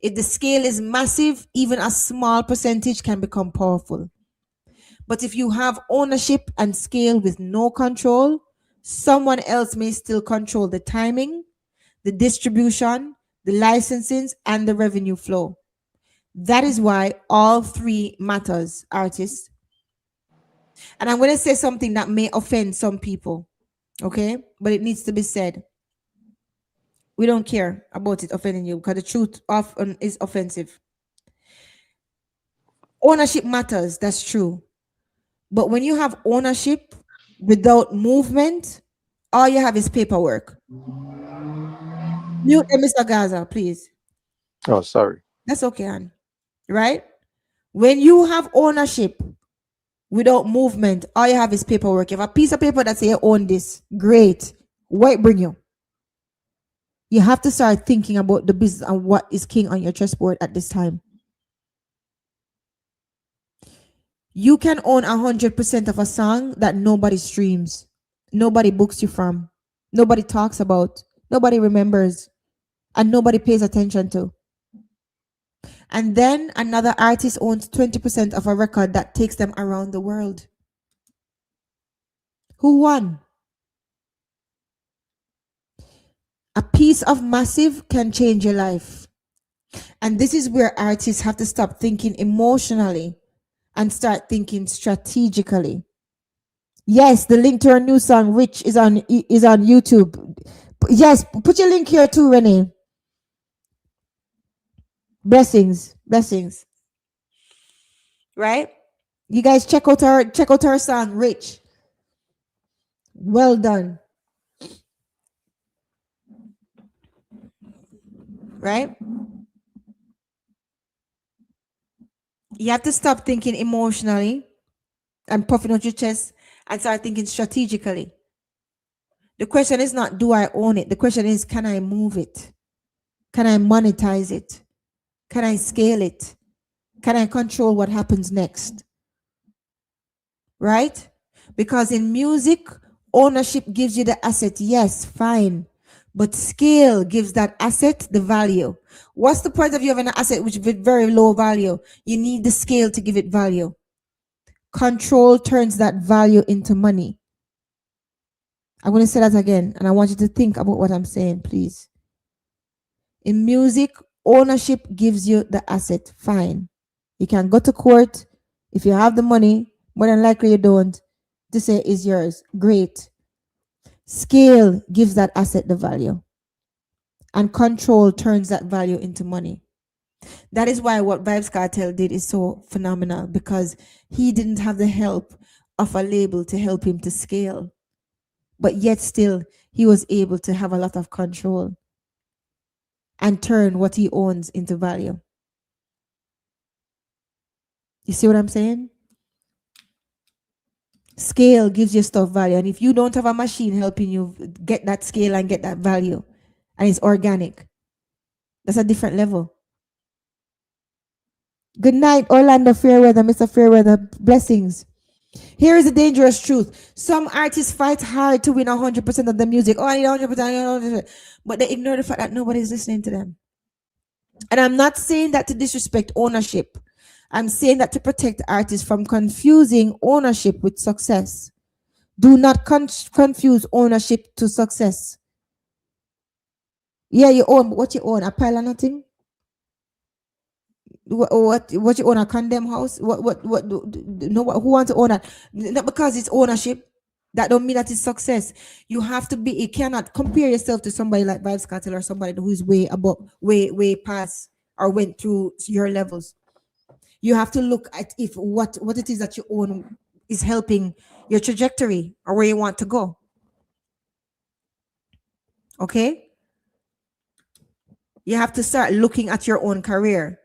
If the scale is massive, even a small percentage can become powerful. But if you have ownership and scale with no control, someone else may still control the timing, the distribution, the licensing, and the revenue flow. That is why all three matters, artists. And I'm going to say something that may offend some people, okay? But it needs to be said. We don't care about it offending you because the truth often is offensive. Ownership matters, that's true. But when you have ownership without movement, all you have is paperwork. Mute them, Mr. Gaza, please. Oh, sorry. That's okay, Ann. Right? When you have ownership without movement, all you have is paperwork. You have a piece of paper that say you own this. Great. What bring you? You have to start thinking about the business and what is king on your chessboard at this time. You can own 100% of a song that nobody streams, nobody books you from, nobody talks about, nobody remembers, and nobody pays attention to. And then another artist owns 20% of a record that takes them around the world. Who won? A piece of massive can change your life. And this is where artists have to stop thinking emotionally and start thinking strategically. Yes, the link to our new song "Rich" is on YouTube. Yes, put your link here too, Renee. Blessings, blessings. Right? You guys check out our song "Rich." Well done. Right? You have to stop thinking emotionally and puffing out your chest and start thinking strategically. The question is not, do I own it? The question is, can I move it? Can I monetize it? Can I scale it? Can I control what happens next? Right? Because in music, ownership gives you the asset. Yes, fine. But scale gives that asset the value. What's the point of you having an asset which with very low value? You need the scale to give it value. Control turns that value into money. I'm going to say that again, and I want you to think about what I'm saying, please. In music, ownership gives you the asset. Fine. You can go to court if you have the money, more than likely you don't, to say it's yours. Great. Scale gives that asset the value, and control turns that value into money. That is why what Vibes Cartel did is so phenomenal, because he didn't have the help of a label to help him to scale, but yet still he was able to have a lot of control and turn what he owns into value. You see what I'm saying? Scale gives your stuff value. And if you don't have a machine helping you get that scale and get that value, and it's organic, that's a different level. Good night, Orlando Fairweather, Mr. Fairweather. Blessings. Here is the dangerous truth. Some artists fight hard to win 100% of the music. Oh, I need 100%, I need 100%. But they ignore the fact that nobody's listening to them. And I'm not saying that to disrespect ownership. I'm saying that to protect artists from confusing ownership with success. Do not confuse ownership to success. Yeah, you own, but what you own? A pile of nothing? What you own, a condemned house? No, who wants to own that? Not because it's ownership, that don't mean that it's success. You have to be, you cannot compare yourself to somebody like Vibes Cartel or somebody who is way above, way past or went through your levels. You have to look at if what it is that you own is helping your trajectory or where you want to go. Okay, you have to start looking at your own career.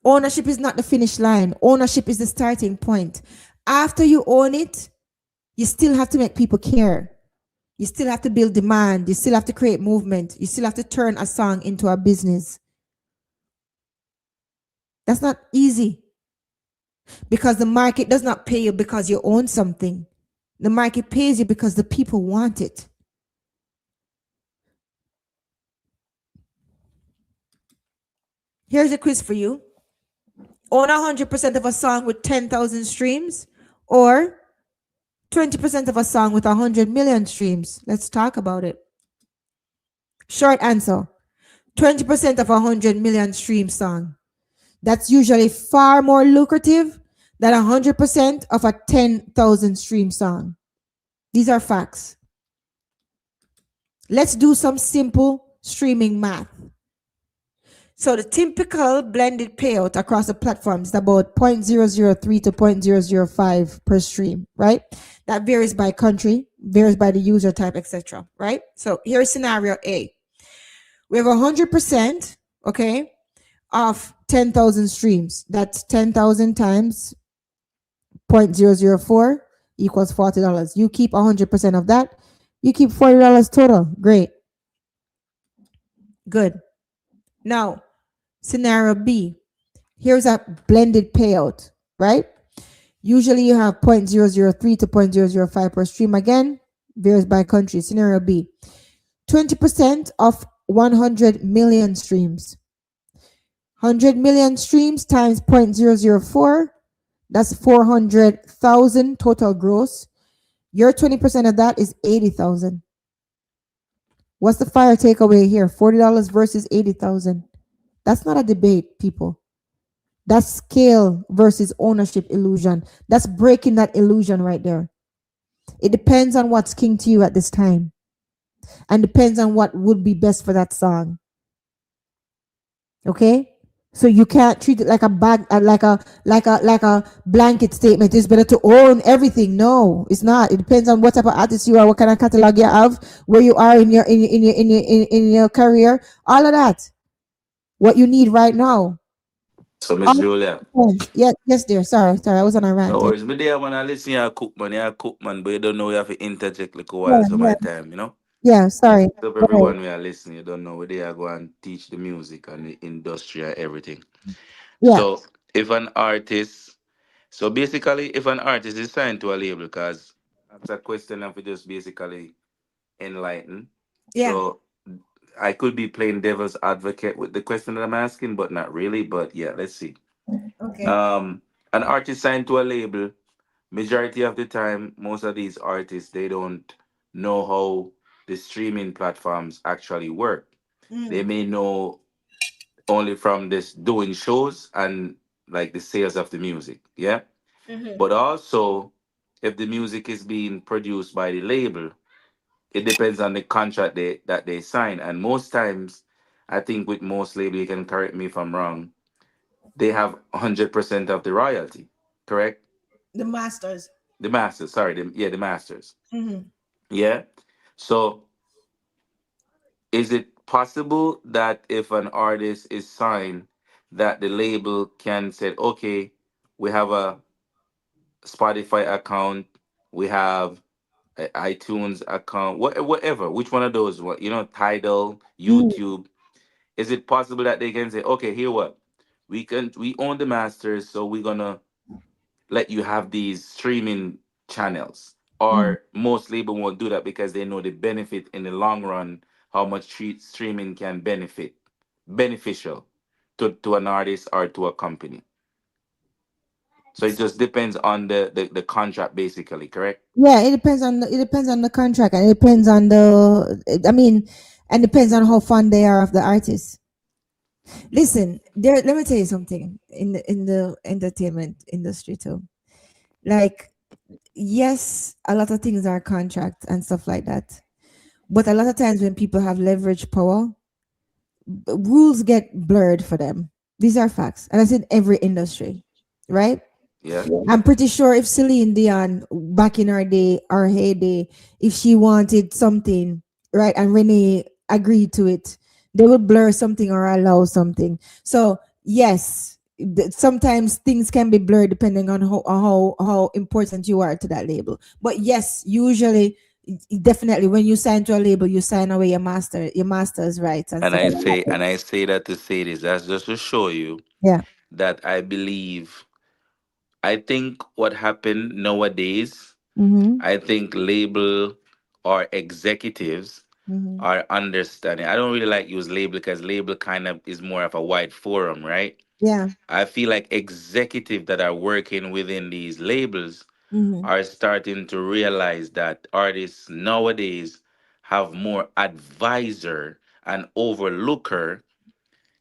Ownership is not the finish line. Ownership is the starting point. After you own it, you still have to make people care. You still have to build demand. You still have to create movement. You still have to turn a song into a business. That's not easy, because the market does not pay you because you own something. The market pays you because the people want it. Here's a quiz for you. Own 100% of a song with 10,000 streams, or 20% of a song with 100 million streams. Let's talk about it. Short answer: 20% of a 100 million stream song. That's usually far more lucrative than 100% of a 10,000 stream song. These are facts. Let's do some simple streaming math. So the typical blended payout across the platforms is about 0.003 to 0.005 per stream, right? That varies by country, varies by the user type, etc. Right? So here's scenario A. We have 100%, okay, of 10,000 streams. That's 10,000 times 0.004 equals $40. You keep 100% of that. You keep $40 total. Great. Good. Now, scenario B. Here's a blended payout, right? Usually you have 0.003 to 0.005 per stream. Again, varies by country. Scenario B. 20% of 100 million streams. 100 million streams times 0.004. That's 400,000 total gross. Your 20% of that is 80,000. What's the fire takeaway here? $40 versus 80,000. That's not a debate, people. That's scale versus ownership illusion. That's breaking that illusion right there. It depends on what's king to you at this time, and depends on what would be best for that song. Okay? So you can't treat it like a bag, like a blanket statement. It's better to own everything. No, it's not. It depends on what type of artist you are, what kind of catalog you have, where you are in your career, all of that. What you need right now. So, Miss All Julia, depends. Yes, yes, dear. Sorry, I was on a no rant. Yeah, worries. Me there when I listen you cook man, but you don't know you have to interject like a while yeah, so my yeah. time, you know? Yeah, sorry. So for Go ahead. everyone we are listening, you don't know where they are going to teach the music and the industry and everything. Yeah. So if an artist, so basically if an artist is signed to a label, because that's a question of just basically enlighten. Yeah. So I could be playing devil's advocate with the question that I'm asking, but not really. But yeah, let's see. Okay. Um, an artist signed to a label, majority of the time, most of these artists they don't know how the streaming platforms actually work. They Mm. may know only from this doing shows and like the sales of the music, yeah. Mm-hmm. But also, if the music is being produced by the label, it depends on the contract that they sign, and most times I think with most label, you can correct me if I'm wrong, they have 100% of the royalty, correct? The masters. The masters, sorry, the masters. Hmm. Yeah. So is it possible that if an artist is signed, that the label can say, okay, we have a Spotify account, we have a iTunes account, whatever, which one of those, Tidal, YouTube. Is it possible that they can say, okay, here what? We own the masters, so we're gonna let you have these streaming channels. Or most label won't do that because they know the benefit in the long run, how much streaming can beneficial to an artist or to a company. So it just depends on the contract basically, correct? Yeah, it depends on the contract, and it depends on the. I mean, and depends on how fond they are of the artist. Listen, there. Let me tell you something in the entertainment industry too. Like, yes, a lot of things are contract and stuff like that, but a lot of times when people have leverage power, rules get blurred for them. These are facts, and that's in every industry, right? Yeah. I'm pretty sure if Celine Dion back in her day, her heyday, if she wanted something, right, and Renee agreed to it, they would blur something or allow something. So yes, sometimes things can be blurred depending on how important you are to that label. But yes, usually, definitely, when you sign to a label, you sign away your master's rights and And stuff I like say that. and I say that to say this. That's just to show you Yeah. that I think what happened nowadays, Mm-hmm. I think label or executives Mm-hmm. are understanding. I don't really like use label because label kind of is more of a wide forum, right? Yeah. I feel like executives that are working within these labels Mm-hmm. are starting to realize that artists nowadays have more advisor and overlooker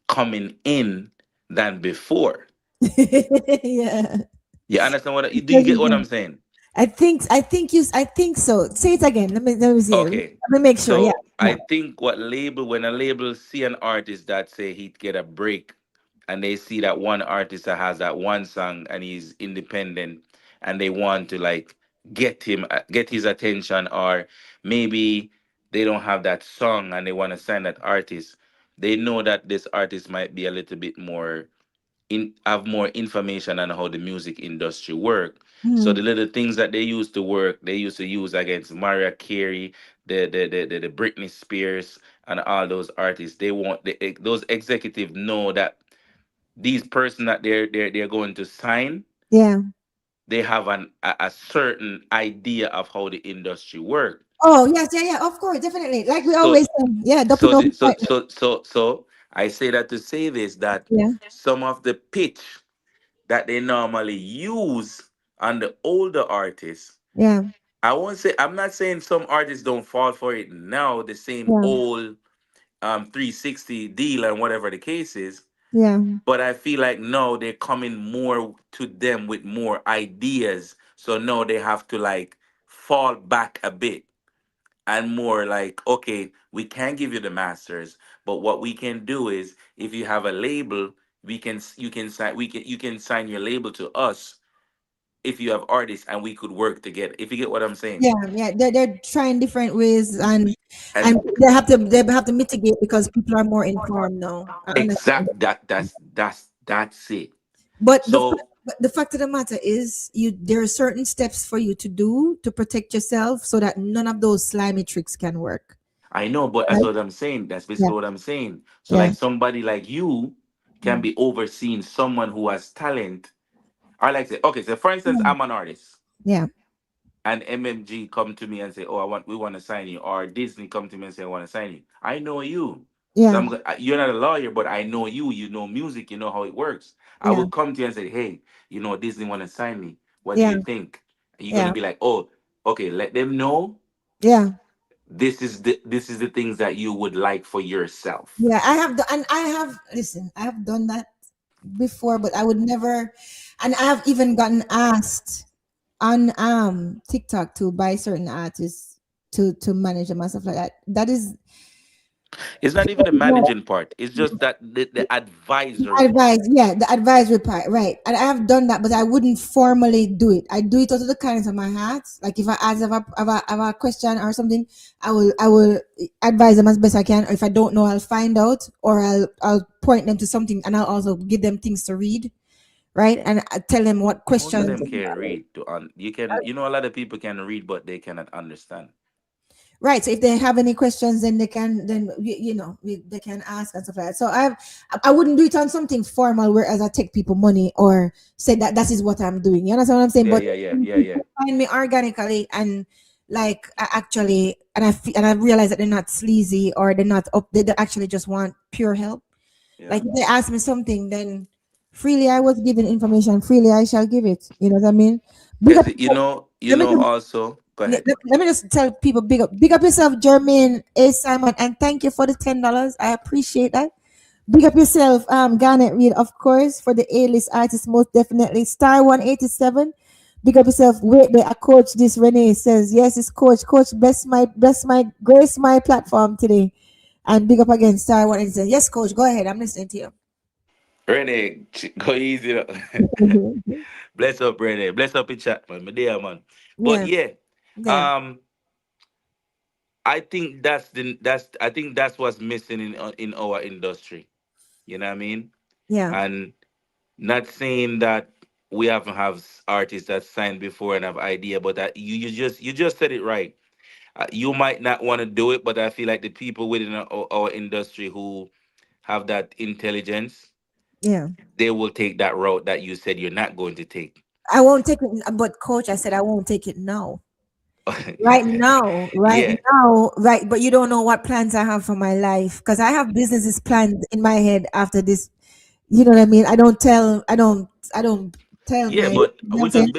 coming in than before. Yeah. You understand what do you Because get of what I'm the- saying? I think so. Say it again. Let me see. Let Okay. me make sure. Yeah. So Yeah. I think when a label see an artist that say he'd get a break and they see that one artist that has that one song and he's independent and they want to like get his attention, or maybe they don't have that song and they want to sign that artist, they know that this artist might be a little bit more have more information on how the music industry work. So Mhm. the little things that they used to work, they used to use against Mariah Carey, the Britney Spears, and all those artists. They want those executives know that these person that they're going to sign, Yeah. they have a certain idea of how the industry work. Oh yes. Yeah. Yeah. Of course. Definitely. Like we So always say. Yeah. Doping so up. the, so I say that to say this, that Yeah. some of the pitch that they normally use on the older artists. Yeah. I'm not saying some artists don't fall for it now, the same Yeah. old 360 deal and whatever the case is. Yeah. But I feel like no, they're coming more to them with more ideas. So no, they have to like fall back a bit and more like, okay, we can give you the masters, but what we can do is if you have a label, you can sign you can sign your label to us if you have artists and we could work together. If you get what I'm saying. Yeah. Yeah. They're trying different ways, and And they have to mitigate because people are more informed now. I understand. that's it. But So the fact of the matter is, there are certain steps for you to do to protect yourself so that none of those slimy tricks can work. I know, but that's Right? what I'm saying. That's Yeah. basically what I'm saying. So Yeah. like somebody like you can Mm. be overseeing someone who has talent. I like say, okay, so for instance, Yeah. I'm an artist Yeah. and MMG come to me and say, "Oh, we want to sign you," or Disney come to me and say, "I want to sign you." I know you, so Yeah. you're not a lawyer, but I know you. You know music. You know how it works. I Yeah. will come to you and say, "Hey, Disney want to sign me. What do Yeah. you think?" And you're gonna Yeah. be like, "Oh, okay. Let them know Yeah. this is the things that you would like for yourself." Yeah. Listen, I have done that before, but I would never, and I have even gotten asked on TikTok to buy certain artists to manage them and stuff like that. That is, It's not even the No, managing part. It's just that the advisory part. advise, yeah, the advisory part, right? And I have done that, but I wouldn't formally do it. I do it out of the kindness of my heart. Like if I ask have a question or something, I will advise them as best I can. Or if I don't know, I'll find out, or I'll point them to something, and I'll also give them things to read, right? And I tell them what Most of questions. them can read to you can a lot of people can read but they cannot understand. Right. So if they have any questions, then they can, then they can ask and stuff like that. So I wouldn't do it on something formal, whereas I take people money or say that that is what I'm doing. You understand what I'm saying? Yeah, But yeah, yeah, when yeah, yeah. people find me organically, and like I actually, and I realize that they're not sleazy, or they're not up. They actually just want pure help. Yeah. Like if they ask me something, then freely I was given information. Freely I shall give it. You know what I mean? Big up. Because Let me also go ahead. let me just tell people, big up yourself, Jermaine A. Simon, and thank you for the $10. I appreciate that. Big up yourself, Garnet Reed, of course, for the A-list artist, most definitely. Star 187. Big up yourself. Wait there, a coach. This Renee says, yes, it's coach. Coach, bless my grace my platform today. And big up again, Star 187. Yes, coach, go ahead. I'm listening to you. Renee, go easy. Bless up, Renee. Bless up in chat, man. My dear man. But Yeah, yeah, yeah, um, I think that's what's missing in our industry. You know what I mean? yeah, And not saying that we haven't have artists that signed before and have idea, but that you just said it right. You might not want to do it, but I feel like the people within our industry who have that intelligence, yeah. they will take that route that you said you're not going to take. I won't take it, but coach, I said I won't take it now. Right Yeah, now, right. But you don't know what plans I have for my life, because I have businesses planned in my head after this. You know what I mean? I don't tell yeah, my, you but know what I'm saying?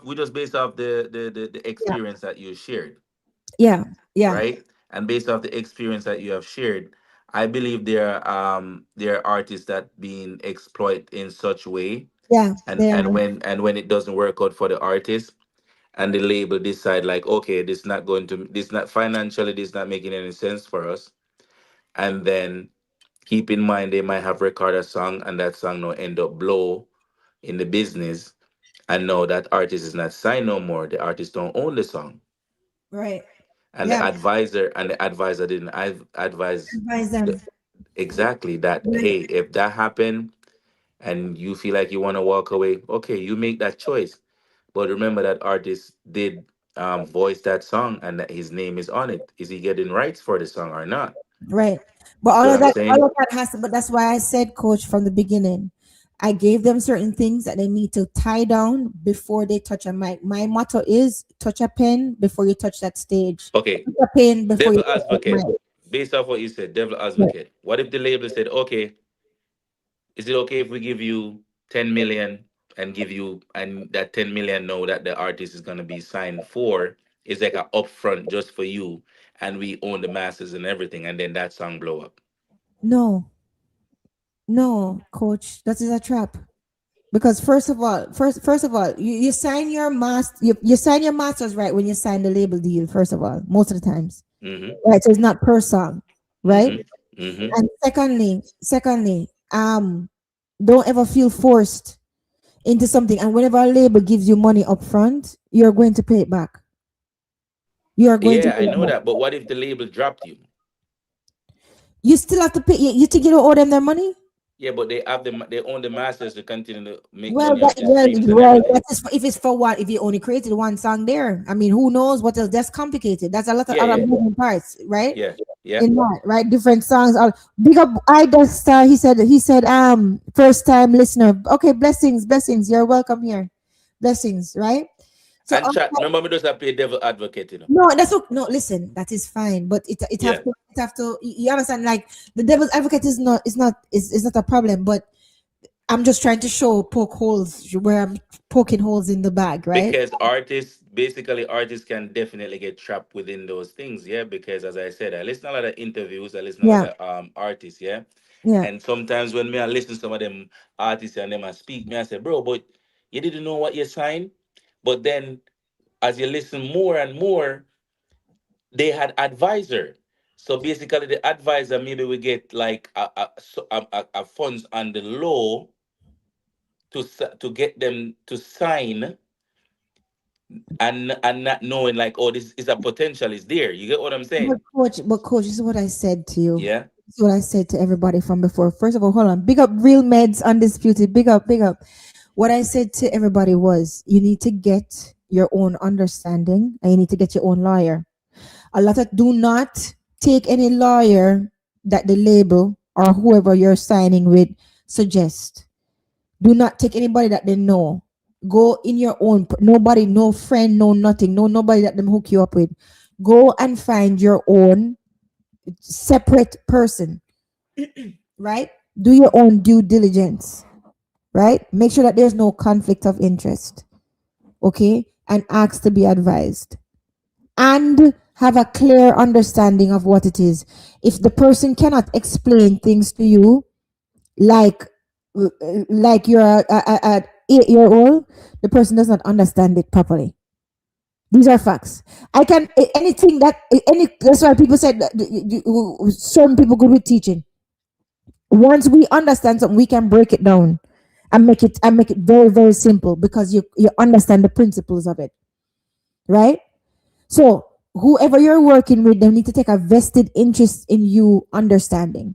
we just based off the Yeah, experience that you shared, yeah, yeah, right? And based off the experience that you have shared, I believe there are artists that being exploited in such way, yeah. and They are. when it doesn't work out for the artist, and the label decide like, okay, this not financially, this not making any sense for us, and then keep in mind they might have recorded a song and that song no end up blow in the business, and no, that artist is not signed no more, the artist don't own the song, Right. and Yeah. the advisor didn't advise Advise the, them. exactly that, Right. hey, if that happened and you feel like you want to walk away, okay, you make that choice. But remember that artist did voice that song and that his name is on it. Is he getting rights for the song or not? Right. But See what I'm all saying? of that has to, but that's why I said, coach, from the beginning. I gave them certain things that they need to tie down before they touch a mic. My motto is touch a pen before you touch that stage. Okay, Touch a pen before you devil touch that advocate. mic. Based off what you said, devil Right. advocate. What if the label said, okay, is it okay if we give you 10 million and give you, and that 10 million know that the artist is gonna be signed for is like a upfront just for you, and we own the masters and everything, and then that song blow up. No, no, coach, that is a trap. Because first of all, you sign your you sign your masters, right, when you sign the label deal. First of all, most of the times, Mm-hmm. right? So it's not per song, right? Mm-hmm. Mm-hmm. And secondly, don't ever feel forced into something. And whenever a label gives you money up front, you're going to pay it back. You are going to Yeah, pay I it know back. that. But what if the label dropped you? You still have to pay. You think you don't owe them their money? Yeah, but they own the masters to continue to make Well, money off the streams and well, everything. if it's for what? If you only created one song there, I mean, who knows what else? That's complicated. That's a lot of Yeah, other yeah, moving parts, right? yeah, yeah. In that, right? Different songs. Are big up. I just he said first time listener. Okay, blessings. You're welcome here. Blessings, right? So And chat, remember me just have play devil advocate, you know. no, that's okay. No, listen, that is fine, but Yeah. it have to. You understand? Like the devil's advocate is not a problem, but I'm just trying to show poke holes where I'm poking holes in the bag, right? Because artists can definitely get trapped within those things, yeah. Because as I said, I listen a lot of interviews, I listen a lot Yeah, of artists, yeah. yeah. And sometimes when me I listen to some of them artists and them I speak, me I say, bro, but you didn't know what you signed. But then as you listen more and more, they had advisor. So basically, the advisor maybe we get like a funds on the law to get them to sign, and not knowing like, oh, this is a potential is there. You get what I'm saying? But coach, this is what I said to you. Yeah. This is what I said to everybody from before. First of all, hold on. Big up Real Meds Undisputed. Big up, big up. What I said to everybody was you need to get your own understanding and you need to get your own lawyer. A lot of do not take any lawyer that the label or whoever you're signing with suggest. Do not take anybody that they know. Go in your own. Nobody, no friend, no nothing, no nobody that them hook you up with. Go and find your own separate person, right? Do your own due diligence, right? Make sure that there's no conflict of interest, okay? And ask to be advised. And have a clear understanding of what it is. If the person cannot explain things to you, like like you're a 8-year old, the person does not understand it properly. These are facts. I can anything that any. That's why people said that certain people good with teaching. Once we understand something, we can break it down and make it very very simple because you understand the principles of it, right? So whoever you're working with, they need to take a vested interest in you understanding,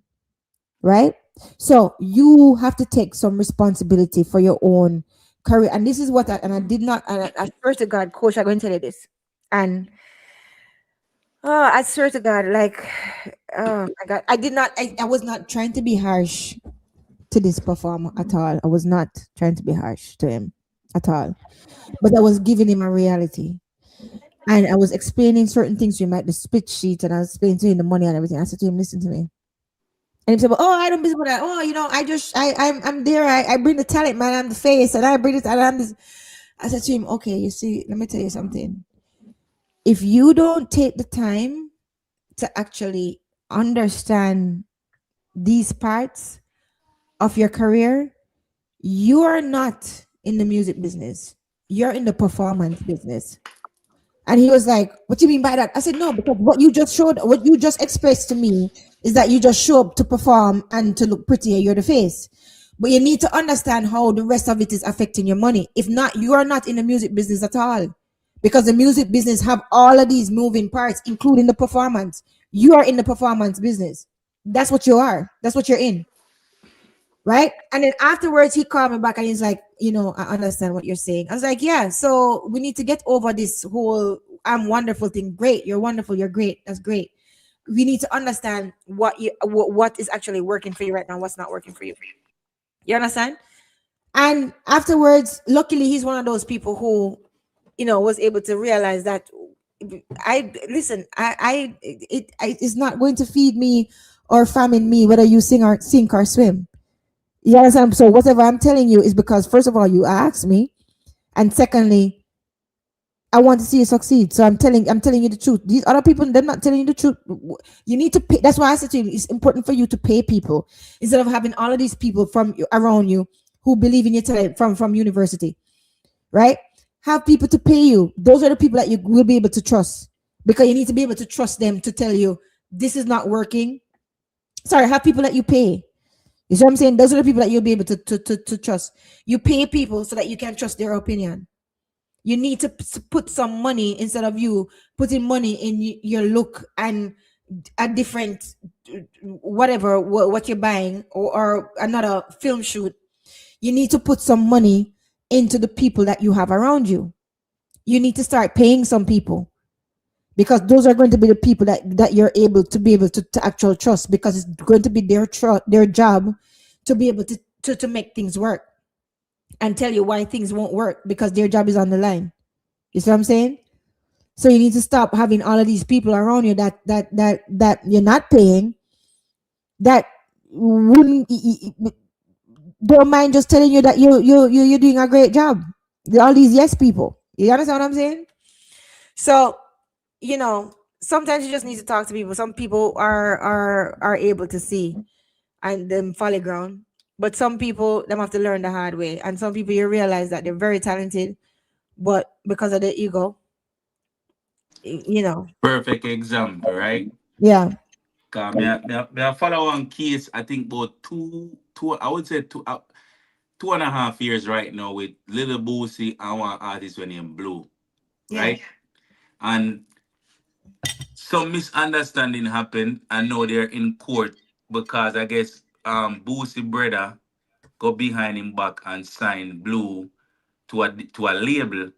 right? So you have to take some responsibility for your own career. And this is what I did not, and I swear to God, coach, I'm going to tell you this. And I swear to God, like, oh my God, I was not trying to be harsh to this performer at all. I was not trying to be harsh to him at all. But I was giving him a reality. And I was explaining certain things to him, like the split sheet, and I was explaining to him the money and everything. I said to him, listen to me. And he said, "Oh, I don't business with that. Oh, I'm there. I bring the talent, man. I'm the face, and I bring it. And I'm this." I said to him, "Okay, you see, let me tell you something. If you don't take the time to actually understand these parts of your career, you are not in the music business. You're in the performance business." And he was like, "What do you mean by that?" I said, "No, because what you just expressed to me is that you just show up to perform and to look pretty and you're the face. But you need to understand how the rest of it is affecting your money. If not, you are not in the music business at all. Because the music business have all of these moving parts, including the performance. You are in the performance business. That's what you are. That's what you're in. Right?" And then afterwards, he called me back and he's like, "I understand what you're saying." I was like, "Yeah, so we need to get over this whole I'm wonderful thing. Great, you're wonderful, you're great. That's great. We need to understand what is actually working for you right now, what's not working for you. You understand?" And afterwards, luckily, he's one of those people who, was able to realize that I listen. It's not going to feed me or famine me whether you sink or swim. You understand? So whatever I'm telling you is because first of all, you asked me, and secondly, I want to see you succeed. So I'm telling you the truth. These other people, they're not telling you the truth. You need to pay. That's why I said to you, it's important for you to pay people instead of having all of these people around you who believe in your talent from university, right? Have people to pay you. Those are the people that you will be able to trust because you need to be able to trust them to tell you this is not working. Sorry, have people that you pay. You see what I'm saying? Those are the people that you'll be able to trust. You pay people so that you can trust their opinion. You need to put some money instead of you putting money in your look and a different whatever what you're buying or another film shoot. You need to put some money into the people that you have around you. You need to start paying some people because those are going to be the people that you're able to actual trust because it's going to be their job to be able to make things work and tell you why things won't work because their job is on the line. You see what I'm saying? So you need to stop having all of these people around you that you're not paying that wouldn't don't mind just telling you that you're doing a great job. All these yes people. You understand what I'm saying? So sometimes you just need to talk to people. Some people are able to see and them folly ground, but some people them have to learn the hard way. And some people you realize that they're very talented, but because of their ego, you know, Perfect example, right? yeah. Cause me I follow one case, I think about I would say 2.5 years right now with Little Boosie and one artist when named Blue, Yeah. right? And some misunderstanding happened, and now they're in court because I guess Boosie brother go behind him back and sign Blue to a label,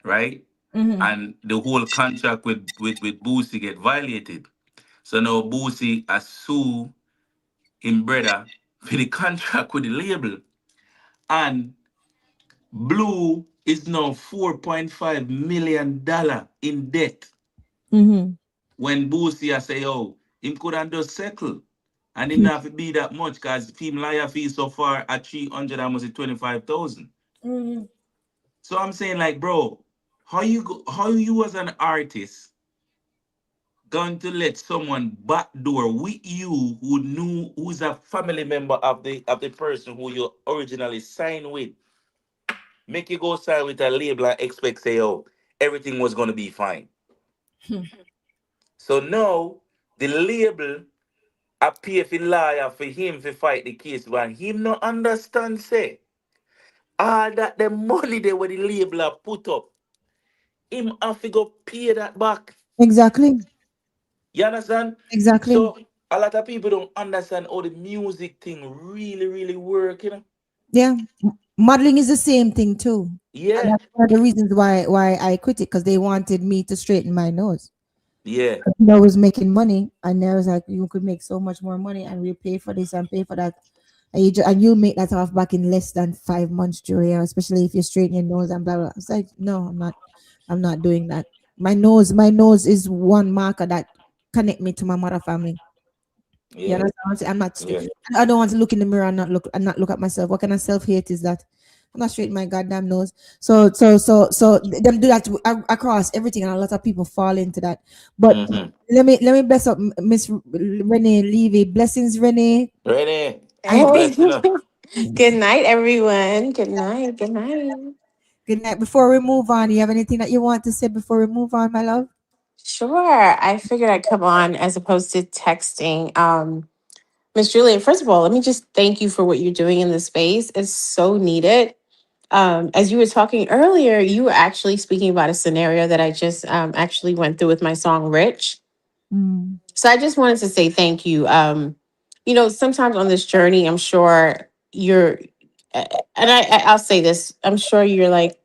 right? Mm-hmm. And the whole contract with Boosie get violated. So now Boosie has sue him brother for the contract with the label. And Blue is now $4.5 million in debt. Mm-hmm. When Boosie I say, oh, him could have just settle. And him not have to be that much because him lawyer fee so far at 300 almost 25,000. Mm-hmm. So I'm saying like, bro, how you as an artist going to let someone backdoor with you who's a family member of the person who you originally signed with, make you go sign with a label and expect say, oh, everything was gonna be fine. So now the label appear for lawyer for him to fight the case, but him not understand say all that the money they where the label have put up, him have to go pay that back. Exactly. You understand? Exactly. So a lot of people don't understand how the music thing really, really work, you know? Yeah. Modeling is the same thing too. And Yeah, that's one of the reasons why I quit it, because they wanted me to straighten my nose. yeah, I was making money, and there was like, you could make so much more money, and we pay for this and pay for that, and you'll make that off back in less than 5 months, Julia. Especially if you straighten your nose and blah blah. It's like, no, I'm not doing that. My nose is one marker that connect me to my mother family. You yeah, understand what I'm saying? yeah. I don't want to look in the mirror and not look at myself. What kind of self hate is that? I'm not straightening my goddamn nose. So them do that across everything, and a lot of people fall into that. But Mm-hmm. let me bless up Miss Renee Levy. Blessings, Renee. Ready? And God Hey, bless you, know. good night, everyone. Good night. Good night. good night. Before we move on, you have anything that you want to say before we move on, my love? Sure. I figured I'd come on as opposed to texting. Miss Julia, first of all, let me just thank you for what you're doing in this space. It's so needed. As you were talking earlier, you were actually speaking about a scenario that I just actually went through with my song Rich. Mm. So I just wanted to say thank you. Sometimes on this journey, I'm sure you're, and I'll say this, I'm sure you're like,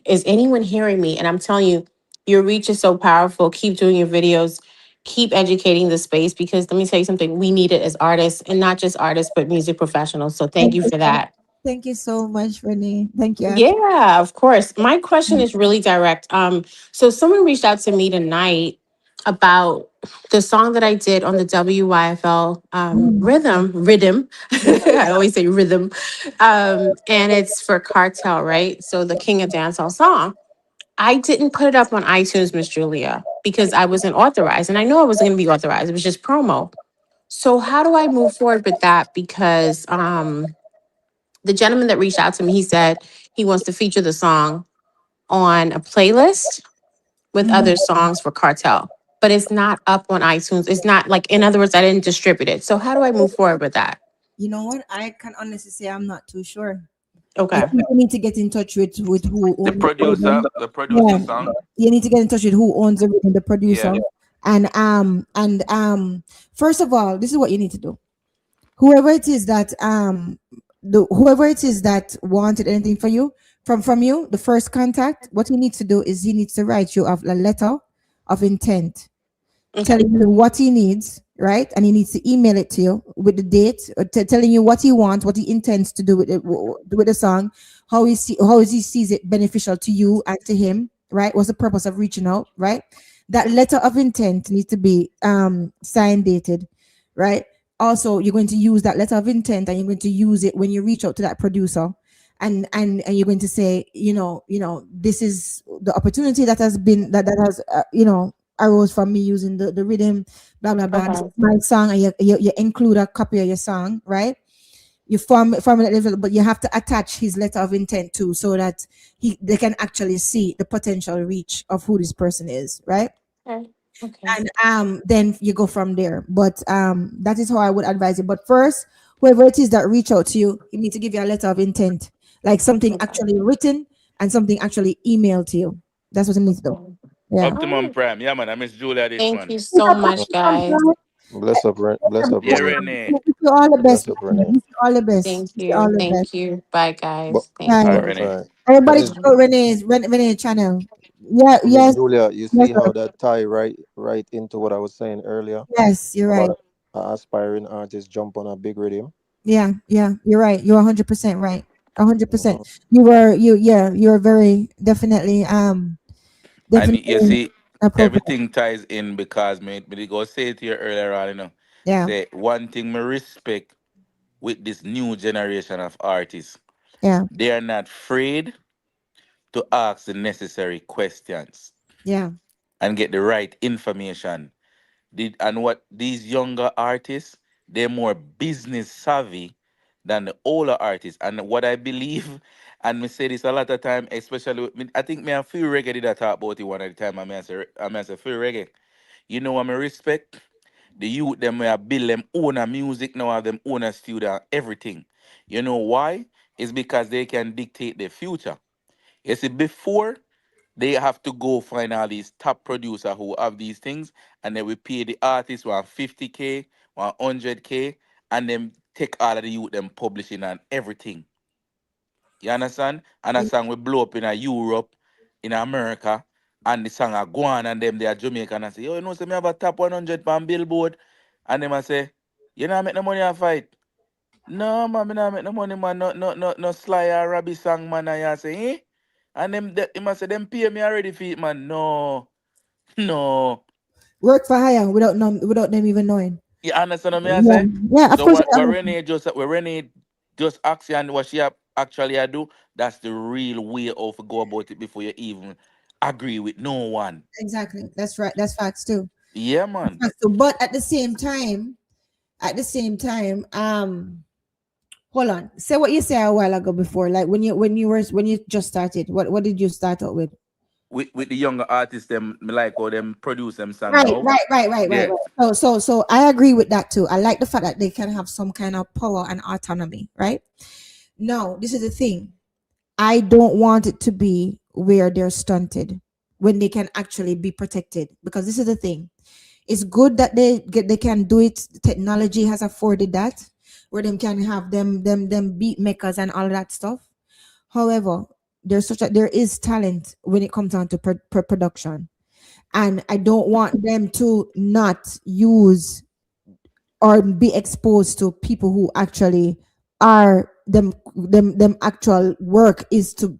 is anyone hearing me? And I'm telling you, your reach is so powerful. Keep doing your videos, keep educating the space, because let me tell you something, we need it as artists, and not just artists, but music professionals. So thank Thank you for you. that. Thank you so much, Renee. Thank you. Yeah, of course. My question is really direct. So someone reached out to me tonight about the song that I did on the WYFL Mm. rhythm. I always say rhythm. And it's for Cartel, right? So the King of Dancehall song. I didn't put it up on iTunes, Miss Julia, because I wasn't authorized. And I know I wasn't gonna be authorized. It was just promo. So how do I move forward with that? Because the gentleman that reached out to me, he said he wants to feature the song on a playlist with Mhm. other songs for Cartel, but it's not up on iTunes. It's not like, in other words, I didn't distribute it. So how do I move forward with that? You know what? I can honestly say I'm not too sure. I Okay. think you need to get in touch with who The owns the producer, rhythm. the producer Yeah, song. you need to get in touch with who owns the rhythm, the producer. Yeah. And first of all, this is what you need to do. Whoever it is that whoever it is that wanted anything for you from you, the first contact, what he needs to do is he needs to write you a letter of intent Okay. telling you what he needs, right? And he needs to email it to you with the date, or telling you what he wants, what he intends to do with it, with the song, how he sees it beneficial to you and to him, right? What's the purpose of reaching out, right? That letter of intent needs to be signed, dated, right? Also, you're going to use that letter of intent, and you're going to use it when you reach out to that producer, and you're going to say, this is the opportunity that has been that has arose from me using the rhythm, blah blah blah. This is Okay. my song, and you include a copy of your song, right? You form it, but you have to attach his letter of intent too, so that they can actually see the potential reach of who this person is, right? Okay. Okay. and then you go from there. But that is how I would advise it. But first, whoever it is that reach out to you, you need to give you a letter of intent, like something Okay. actually written and something actually emailed to you. That's what you need to do. Okay. Yeah. All Optimum right. Prime. Yeah, man. I miss Julia this Thank one. you so much, guys. Bless Bless up, Yeah, Renee. Renee. you all the best. Bless up, Man. Renee. Wish you all the best. Thank Wish you you. all the best. Thank you. Bye, But guys. Thank Bye. All right, you. Renee. right. But Everybody Miss check out Renee's channel. Yeah, Miss yes, Julia, you yes, see sir. how that tie right into what I was saying earlier Yes, you're right. about a aspiring artist jump on a big rhythm. Yeah, yeah, you're right. You're 100% right. 100%. Mhm. You're very definitely And you definitely see, appropriate. everything ties in because me did go say it to you earlier on, Yeah, Say one thing me respect with this new generation of artists. yeah, They are not afraid to ask the necessary questions yeah, and get the right information. And what these younger artists, they're more business savvy than the older artists. And what I believe, and me say this a lot of time, especially I think me and Phil Reggae did a talk about it one at the time. I mean, I say Phil Reggae. You know what I respect? The youth them will build them own a music now, have them own a studio, and everything. You know why? It's because they can dictate the future. You see, before they have to go find all these top producer who have these things, and they will pay the artist 150K, 100K, and then take all of the youth them publishing and everything. You understand? And a yeah. song will blow up in a Europe, in America, and the song are go on and them they are Jamaican and say, yo, you know, say me have a top 100 pound billboard. And them I say, you know, make no money and fight. No, man, me not make no money, man. No Sly or Robbie song, man. And you say, eh? And them must say, them pay me already for it, man. No, no. Work for hire without them even knowing. You understand what me I Yeah, say? yeah. Of So course, I what Renee just ask you and what she actually I do, that's the real way of go about it before you even agree with no one. exactly. That's right. That's facts too. Yeah, man. Facts too. But at the same time, hold on. Say what you said a while ago before, like when you just started. What did you start out with? With the younger artists, them me like how them produce them song Right, now. right, right, right, right, Yeah. right. So I agree with that too. I like the fact that they can have some kind of power and autonomy, right? No, this is the thing. I don't want it to be where they're stunted when they can actually be protected. Because this is the thing. It's good that they can do it. Technology has afforded that, where they can have them beat makers and all that stuff. However, there is talent when it comes down to production, and I don't want them to not use or be exposed to people who actually are them actual work is to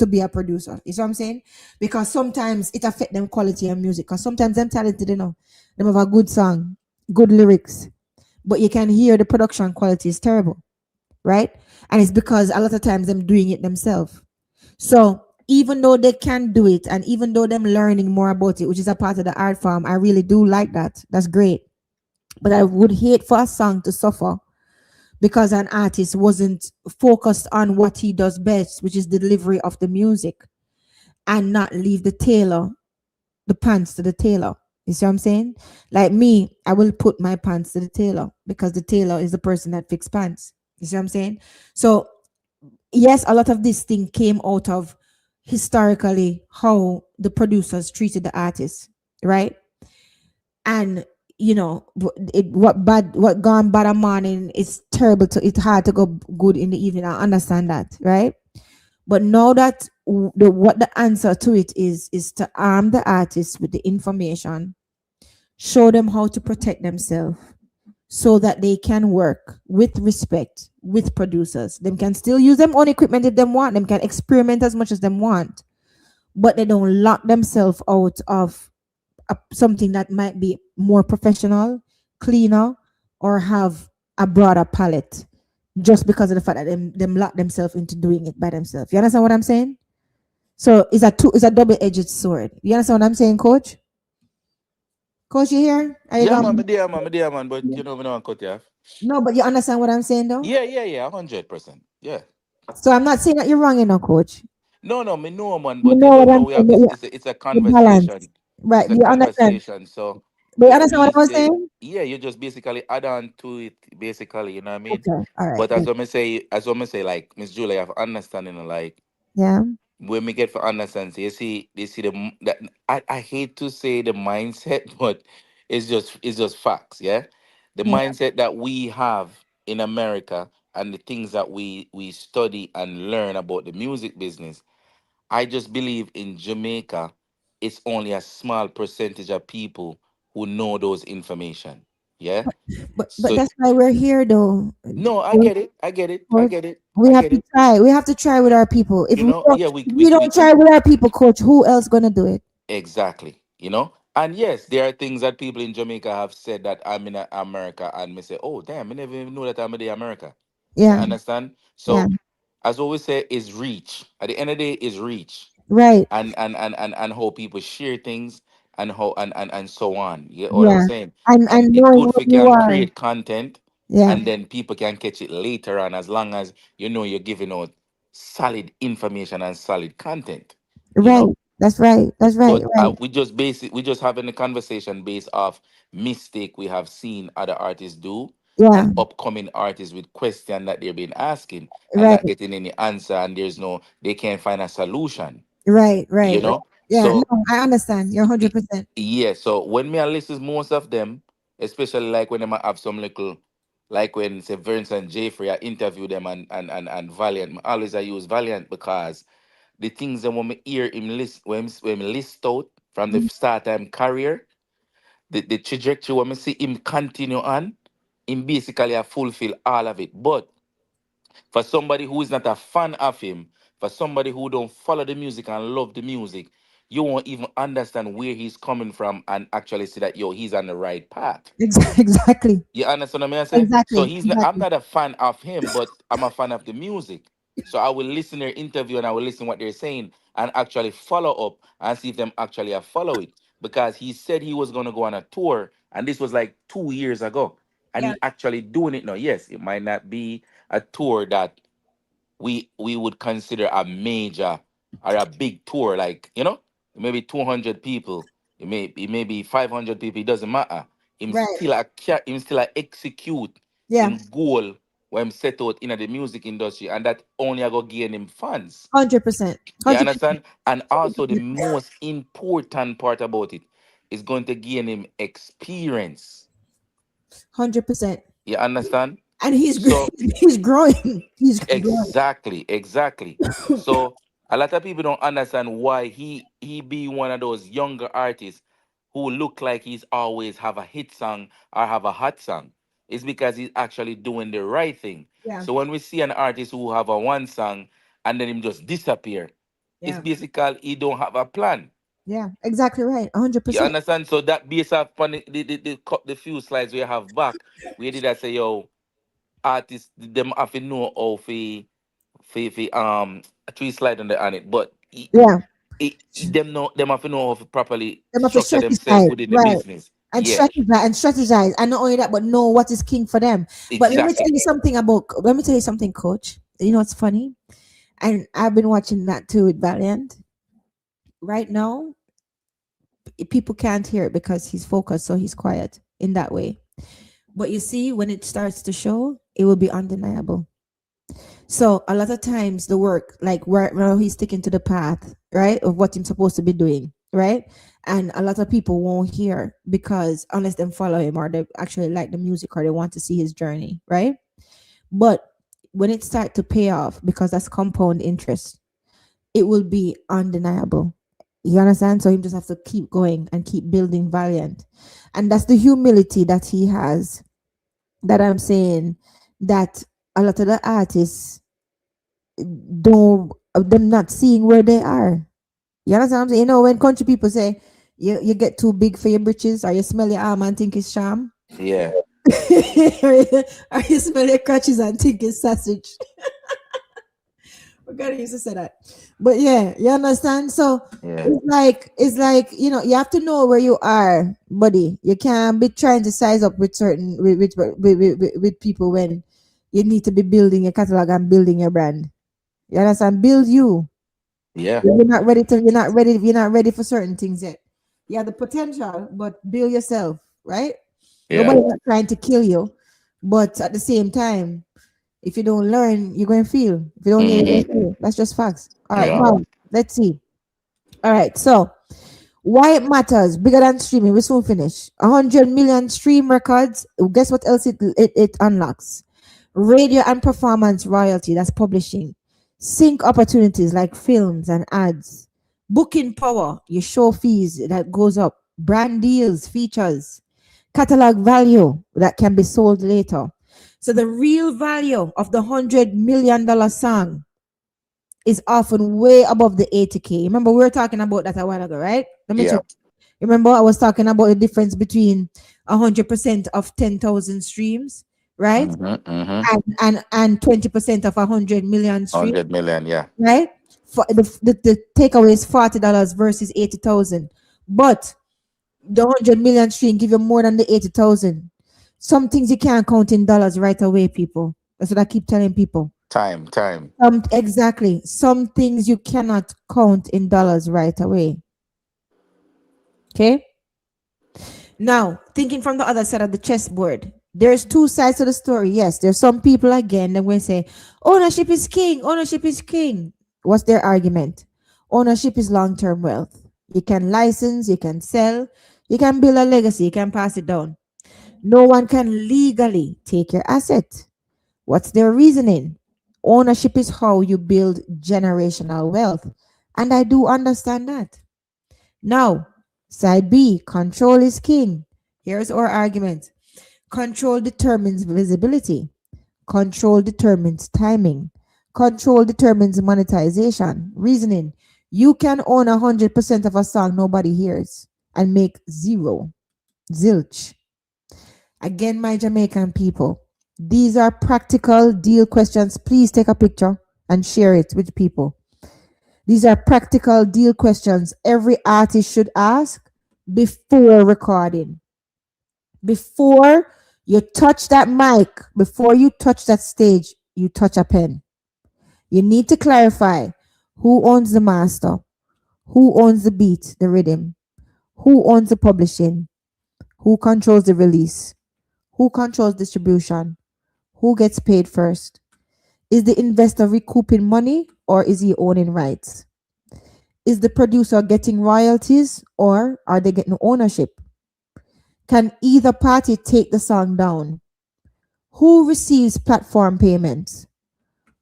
be a producer. You see what I'm saying? Because sometimes it affect them quality of music. Because sometimes them talented, them have a good song, good lyrics, but you can hear the production quality is terrible, right? And it's because a lot of times them doing it themselves. So even though they can do it, and even though them learning more about it, which is a part of the art form, I really do like that. That's great. But I would hate for a song to suffer because an artist wasn't focused on what he does best, which is delivery of the music, and not leave the pants to the tailor. You see what I'm saying? Like me, I will put my pants to the tailor because the tailor is the person that fix pants. You see what I'm saying? So yes, a lot of this thing came out of historically how the producers treated the artists, right? And what gone bad a morning is terrible to it's hard to go good in the evening. I understand that, right? But now that what the answer to it is to arm the artists with the information, show them how to protect themselves so that they can work with respect with producers. Them can still use them own equipment if they want. Them can experiment as much as them want, but they don't lock themselves out of something that might be more professional, cleaner, or have a broader palette just because of the fact that them lock themselves into doing it by themselves. You understand what I'm saying? So it's a double edged sword. You understand what I'm saying, Coach? Coach, you here? Are you Yeah, man, gone? me there, man, but we don't cut you off. No, but you understand what I'm saying, though. Yeah, 100%. Yeah. So I'm not saying that you're wrong, Coach. No, me know, man, You but know what I'm we saying, have but this. yeah, It's a the balance. conversation. Right. It's a You understand? conversation. So Do you when understand we what I was say, saying? yeah, you just basically add on to it, basically, you know what I mean? Okay. All right. But Good. as I'm say, like Miss Julie, I have understanding, like Yeah. when we get for understanding, you see that I hate to say the mindset, but it's just facts, yeah. The Yeah. mindset that we have in America and the things that we study and learn about the music business, I just believe in Jamaica, it's only a small percentage of people who know those information. Yeah. But So that's why we're here, though. no, I Coach, get it. I get it. I Coach. get it. We I have get to it. try. We have to try with our people. You know, yeah, If we don't try with our people, coach, who else gonna do it? exactly. And yes, there are things that people in Jamaica have said that I'm in America and me say, oh damn, I never even know that I'm in the America. You Yeah. understand? Yeah. So as always say, is reach. At the end of the day, is reach. Right. And how people share things and how and so on. You get what I'm Yeah. saying? And And it knowing good where for you can are. create content Yeah. and then people can catch it later on as long as you're giving out solid information and solid content. You Right. know? That's right. That's right. But Right. we just having a conversation based off mistake we have seen other artists do Yeah. and upcoming artists with question that they've been asking and Right. not getting any answer and they can't find a solution, Right. you Right. Right. know. Yeah. So No, I understand. You're y- 100%. yeah, so when me I listen most of them, especially like when they might have some little, like when say Vince and Jeffrey, I interview them and Valiant. I always I use Valiant because the things that when me hear him list when me list out from the start time career, the trajectory when me see him continue on, him basically I fulfill all of it. But for somebody who is not a fan of him, for somebody who don't follow the music and love the music, you won't even understand where he's coming from and actually see that he's on the right path. Exactly. You understand what I'm saying? So Exactly. I'm Exactly. not a fan of him, but I'm a fan of the music. So I will listen their interview and I will listen what they're saying and actually follow up and see if them actually follow it. Because he said he was gonna go on a tour, and this was like 2 years ago. And Yeah. he actually doing it now. Yes, it might not be a tour that we would consider a major or a big tour, like maybe 200 people, it may be 500 people, it doesn't matter. Right. Him still a execute Yeah. him goal when him set out in the music industry, and that only I go gain him fans. 100%. You 100%. understand? And also the most important part about it is going to gain him experience. 100%. You understand? And he's So he's growing. He's growing. exactly, exactly. So a lot of people don't understand why he be one of those younger artists who look like he's always have a hit song or have a hot song. It's because he's actually doing the right thing. Yeah. So when we see an artist who have a one song and then him just disappear, it's Yeah. basically he don't have a plan. Yeah. Exactly right. You 100%. understand? So that based off on the few slides we have back, we did that say yo artists them have to know how three slide on it, but Yeah. them have to know how to properly Them have to structure themselves strategize. within the Right. business. And Yeah, strategize and strategize. And not only that, but know what is king for them. But exactly. let me tell you something, coach. You know what's funny? And I've been watching that too with Valiant. Right now, people can't hear it because he's focused, so he's quiet in that way. But you see, when it starts to show, it will be undeniable. So a lot of times the work, like right now he's sticking to the path, right, of what he's supposed to be doing, right? And a lot of people won't hear because unless they follow him or they actually like the music or they want to see his journey, right? But when it starts to pay off, because that's compound interest, it will be undeniable. You understand? So he just have to keep going and keep building Valiant. And that's the humility that he has, that I'm saying that a lot of the artists don't, them not seeing where they are. You understand what I'm saying? You know, when country people say you get too big for your britches or you smell your arm and think it's sham. Yeah, Or you smell your crutches and think it's sausage. We gotta used to say that. But yeah, you understand? So yeah, it's like, you have to know where you are, buddy. You can't be trying to size up with certain with people when you need to be building your catalog and building your brand. You understand? Build you. yeah, You're not ready for certain things yet. You have the potential, but build yourself, right? Yeah. Nobody's not trying to kill you, but at the same time, if you don't learn, you're going to feel. If you don't hear, you're going to Mm-hmm. feel. That's just facts. All right, Yeah. now let's see. All right, so why it matters bigger than streaming. We soon finish. 100 million stream records. Guess what else it unlocks? Radio and performance royalty. That's publishing. Sync opportunities like films and ads. Booking power. Your show fees that goes up. Brand deals, features, catalog value that can be sold later. So the real value of the $100 million song is often way above the 80K. Remember, we were talking about that a while ago, right? Let me Yeah. check. Remember, I was talking about the difference between 100% of 10,000 streams, right? Mm-hmm. Mm-hmm. And 20% of 100 million streams, 100 million. Yeah. right? For the takeaway is $40 versus 80,000. But the 100 million stream give you more than the 80,000. Some things you can't count in dollars right away, people. That's what I keep telling people. Time. Time. Exactly. Some things you cannot count in dollars right away. Okay. Now, thinking from the other side of the chessboard, there's two sides to the story. Yes, there's some people again that will say, ownership is king, ownership is king. What's their argument? Ownership is long term wealth. You can license, you can sell, you can build a legacy, you can pass it down. No one can legally take your asset. What's their reasoning? Ownership is how you build generational wealth. And I do understand that. Now, side B, control is king. Here's our argument. Control determines visibility. Control determines timing. Control determines monetization. Reasoning. You can own 100% of a song nobody hears and make zero, zilch. Again, my Jamaican people, these are practical deal questions. Please take a picture and share it with people. These are practical deal questions every artist should ask before recording. Before you touch that mic, before you touch that stage, you touch a pen. You need to clarify who owns the master, who owns the beat, the rhythm, who owns the publishing, who controls the release, who controls distribution, who gets paid first. Is the investor recouping money or is he owning rights? Is the producer getting royalties or are they getting ownership? Can either party take the song down? Who receives platform payments?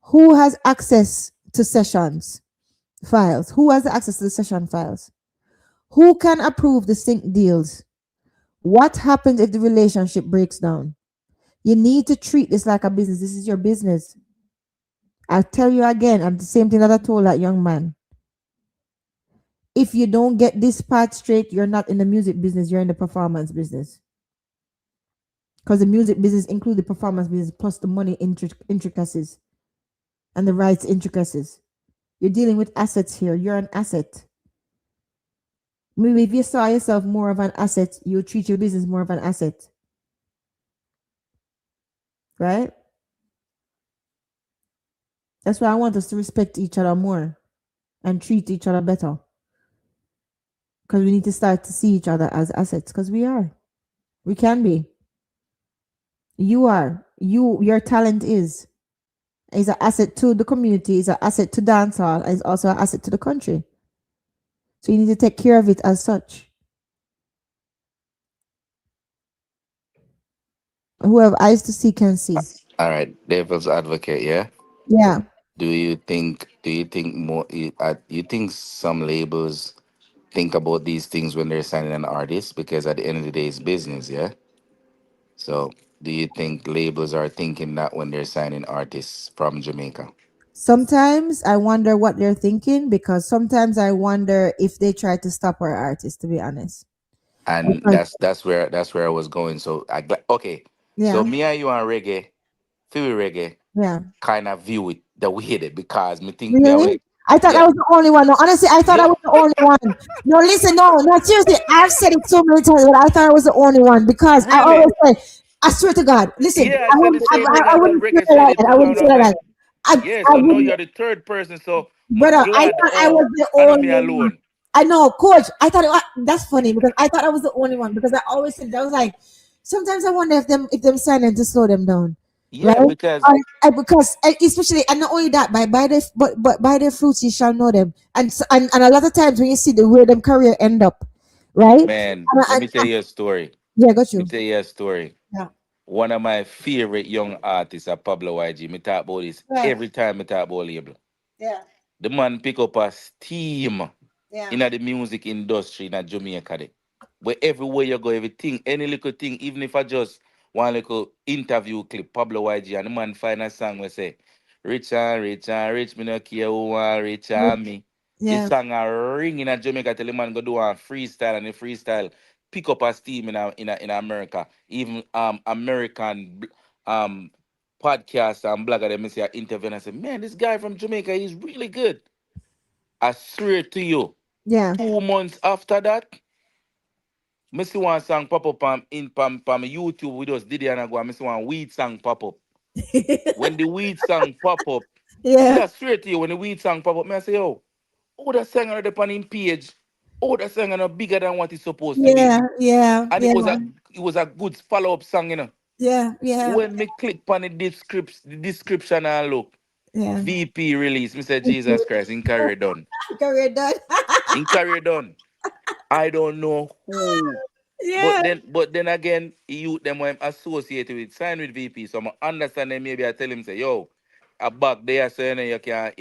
Who has access to sessions files? Who has access to the session files? Who can approve the sync deals? What happens if the relationship breaks down? You need to treat this like a business. This is your business. I'll tell you again, and the same thing that I told that young man. If you don't get this part straight, you're not in the music business, you're in the performance business. Because the music business includes the performance business plus the money intricacies and the rights intricacies. You're dealing with assets here. You're an asset. Maybe if you saw yourself more of an asset, you would treat your business more of an asset. Right? That's why I want us to respect each other more and treat each other better. Because we need to start to see each other as assets. Because we are. We can be. You are. Your talent is an asset to the community, is an asset to dancehall, is also an asset to the country. So you need to take care of it as such. Who have eyes to see can see. All right. Devil's advocate. Yeah. Yeah. Do you think more? You think some labels think about these things when they're signing an artist because at the end of the day, it's business. Yeah. So, do you think labels are thinking that when they're signing artists from Jamaica? Sometimes I wonder what they're thinking because sometimes I wonder if they try to stop our artists, to be honest. And Because, that's where I was going. So, okay. So yeah, me and you and reggae, feel reggae, yeah. kind of view it the way it because me think me Really? away. I thought I Yeah, was the only one. No, honestly, I thought I yeah, was the only one. No, listen, no, no, seriously. I've said it so many times, but I thought I was the only one because I really. always say, I swear to God, listen, Yeah, I said the same thing I as well. wouldn't say Reggae it said like it that. I too, wouldn't and say I'm it like like, that. yeah. I So now wouldn't, you're the third person. So I'm brother. I glad. thought I Oh, was the I don't be only. alone. I know, coach. I thought that's funny because I thought I was the only one because I always said I was like, sometimes I wonder if them signing to slow them down, right? Yeah, because Because especially and not only that, by their but by their fruits you shall know them, and a lot of times when you see the where them career end up, right? man, let me tell you a story. Yeah, got Let me you. tell you a story. Yeah, One of my favorite young artists are Pablo YG. Me talk about this yeah, every time me talk about label. yeah, The man pick up a steam yeah, in the music industry in Jamaica. There. Where everywhere you go, everything, any little thing, even if I just one little interview clip, Pablo YG, and the man find a song where say, rich and rich, me no care who want rich and me. The yeah, song a ring in a Jamaica, tell the man go do a freestyle, and the freestyle pick up a steam in America. Even American podcast and blogger, them say I interview and I say, man, this guy from Jamaica, he's really good. I swear to you, yeah. 2 months after that, me see one song pop up on YouTube with us Diddy and I go, and me see one weed song pop up. When the weed song pop up, Yeah, yeah, I swear to you, when the weed song pop up, me I say, oh, that song on the on him page. Oh, that song are bigger than what it's supposed to be. yeah, yeah, And yeah, it was a good follow-up song, you know. yeah, yeah, When me click on the description and look, yeah. VP release, me say Jesus Christ, in career done. Career done. In career done. I don't know who. Yeah, But then again, you them when I'm associated with sign with VP. So I understand them maybe I tell him say, yo, a back there saying you can,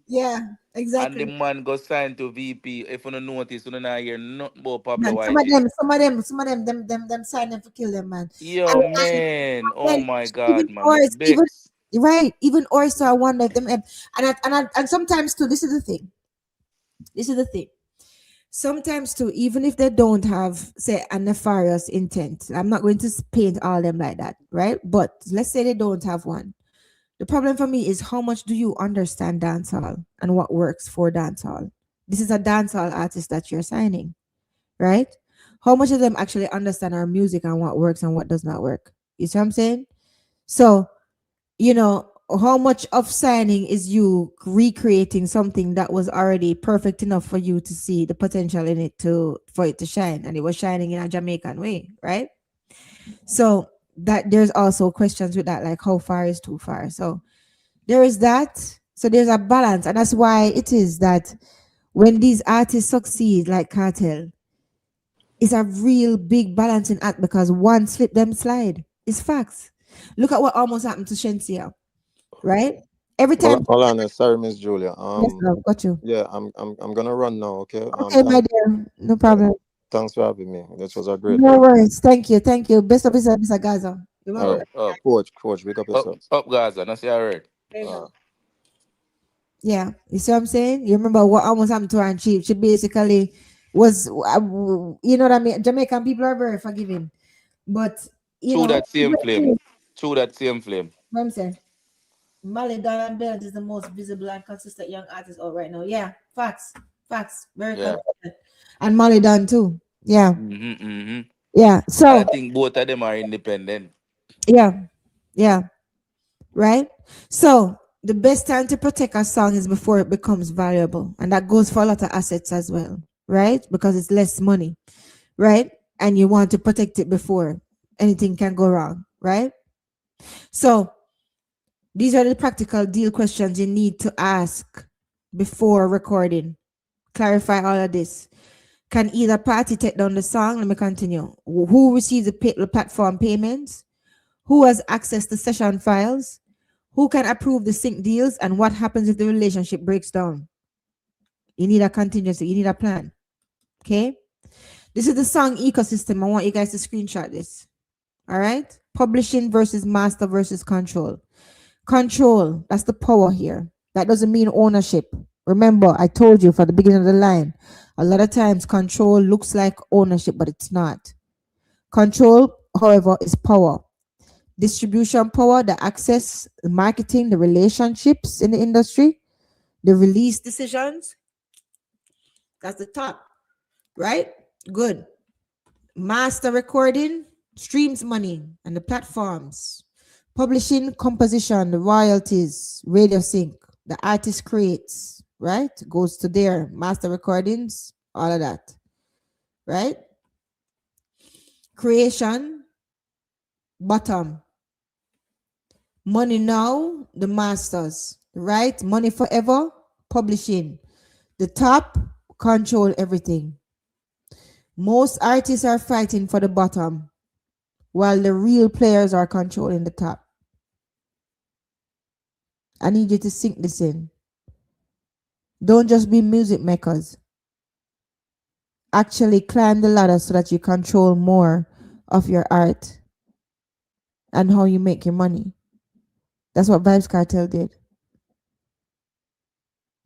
yeah, and the exactly. man go sign to VP. If you don't notice, you don't hear nothing about Pablo Man, YG. them sign them for kill them, man. Yo, man. Oh Then my even God, man. or My even Bex. right, even also I wonder if them and sometimes too. This is the thing. This is the thing. Sometimes too, even if they don't have say a nefarious intent, I'm not going to paint all them like that, right? But let's say they don't have one. The problem for me is how much do you understand dancehall and what works for dancehall? This is a dancehall artist that you're signing, right? How much of them actually understand our music and what works and what does not work? You see what I'm saying? So, how much of signing is you recreating something that was already perfect enough for you to see the potential in it to for it to shine, and it was shining in a Jamaican way, right? So that there's also questions with that, like how far is too far. So there is that. So there's a balance, and that's why it is that when these artists succeed, like Cartel, it's a real big balancing act because one slip them slide. It's facts. Look at what almost happened to Shensia, right? Every time. Hold on, sorry, Miss Julia. Yes, love, got you. Yeah, I'm gonna run now. Okay. Okay, my dear, no problem. Thanks for having me. This was a great No one. worries. Thank you, thank you. Best of business, Mr. Gaza. You're All welcome. right, Up, coach, wake up up, yourself. up, Gaza. That's all right. Uh, Yeah, you see what I'm saying? You remember what almost happened to her and she basically was, you know what I mean? Jamaican people are very forgiving, but you Through know, that same flame. Through that same flame. what I'm saying. Molly Diane Bennett is the most visible and consistent young artist out right now. Yeah, facts, facts, very Yeah. consistent. And Molly Dunn too. Yeah, Mm-hmm. yeah. And I So think both of them are independent. yeah, yeah, right. So the best time to protect a song is before it becomes valuable, and that goes for a lot of assets as well, right? Because it's less money, right? And you want to protect it before anything can go wrong, right? So these are the practical deal questions you need to ask before recording. Clarify all of this. Can either party take down the song? Let me continue. Who receives the platform payments? Who has access to session files? Who can approve the sync deals? And what happens if the relationship breaks down? You need a contingency. You need a plan. Okay. This is the song ecosystem. I want you guys to screenshot this. All right. Publishing versus master versus control. Control. That's the power here. That doesn't mean ownership. Remember, I told you for the beginning of the line, a lot of times control looks like ownership, but it's not. Control, however, is power. Distribution power, the access, the marketing, the relationships in the industry, the release decisions. That's the top, right? Good. Master recording, streams money, and the platforms. Publishing, composition, the royalties, radio sync, the artist creates, right? Goes to their master recordings. all of that, right? Creation, bottom. Money now, the masters, right? Money forever, publishing. The top, control everything. Most artists are fighting for the bottom, while the real players are controlling the top. I need you to sink this in. Don't just be music makers. Actually climb the ladder so that you control more of your art and how you make your money. That's what Vibes Cartel did.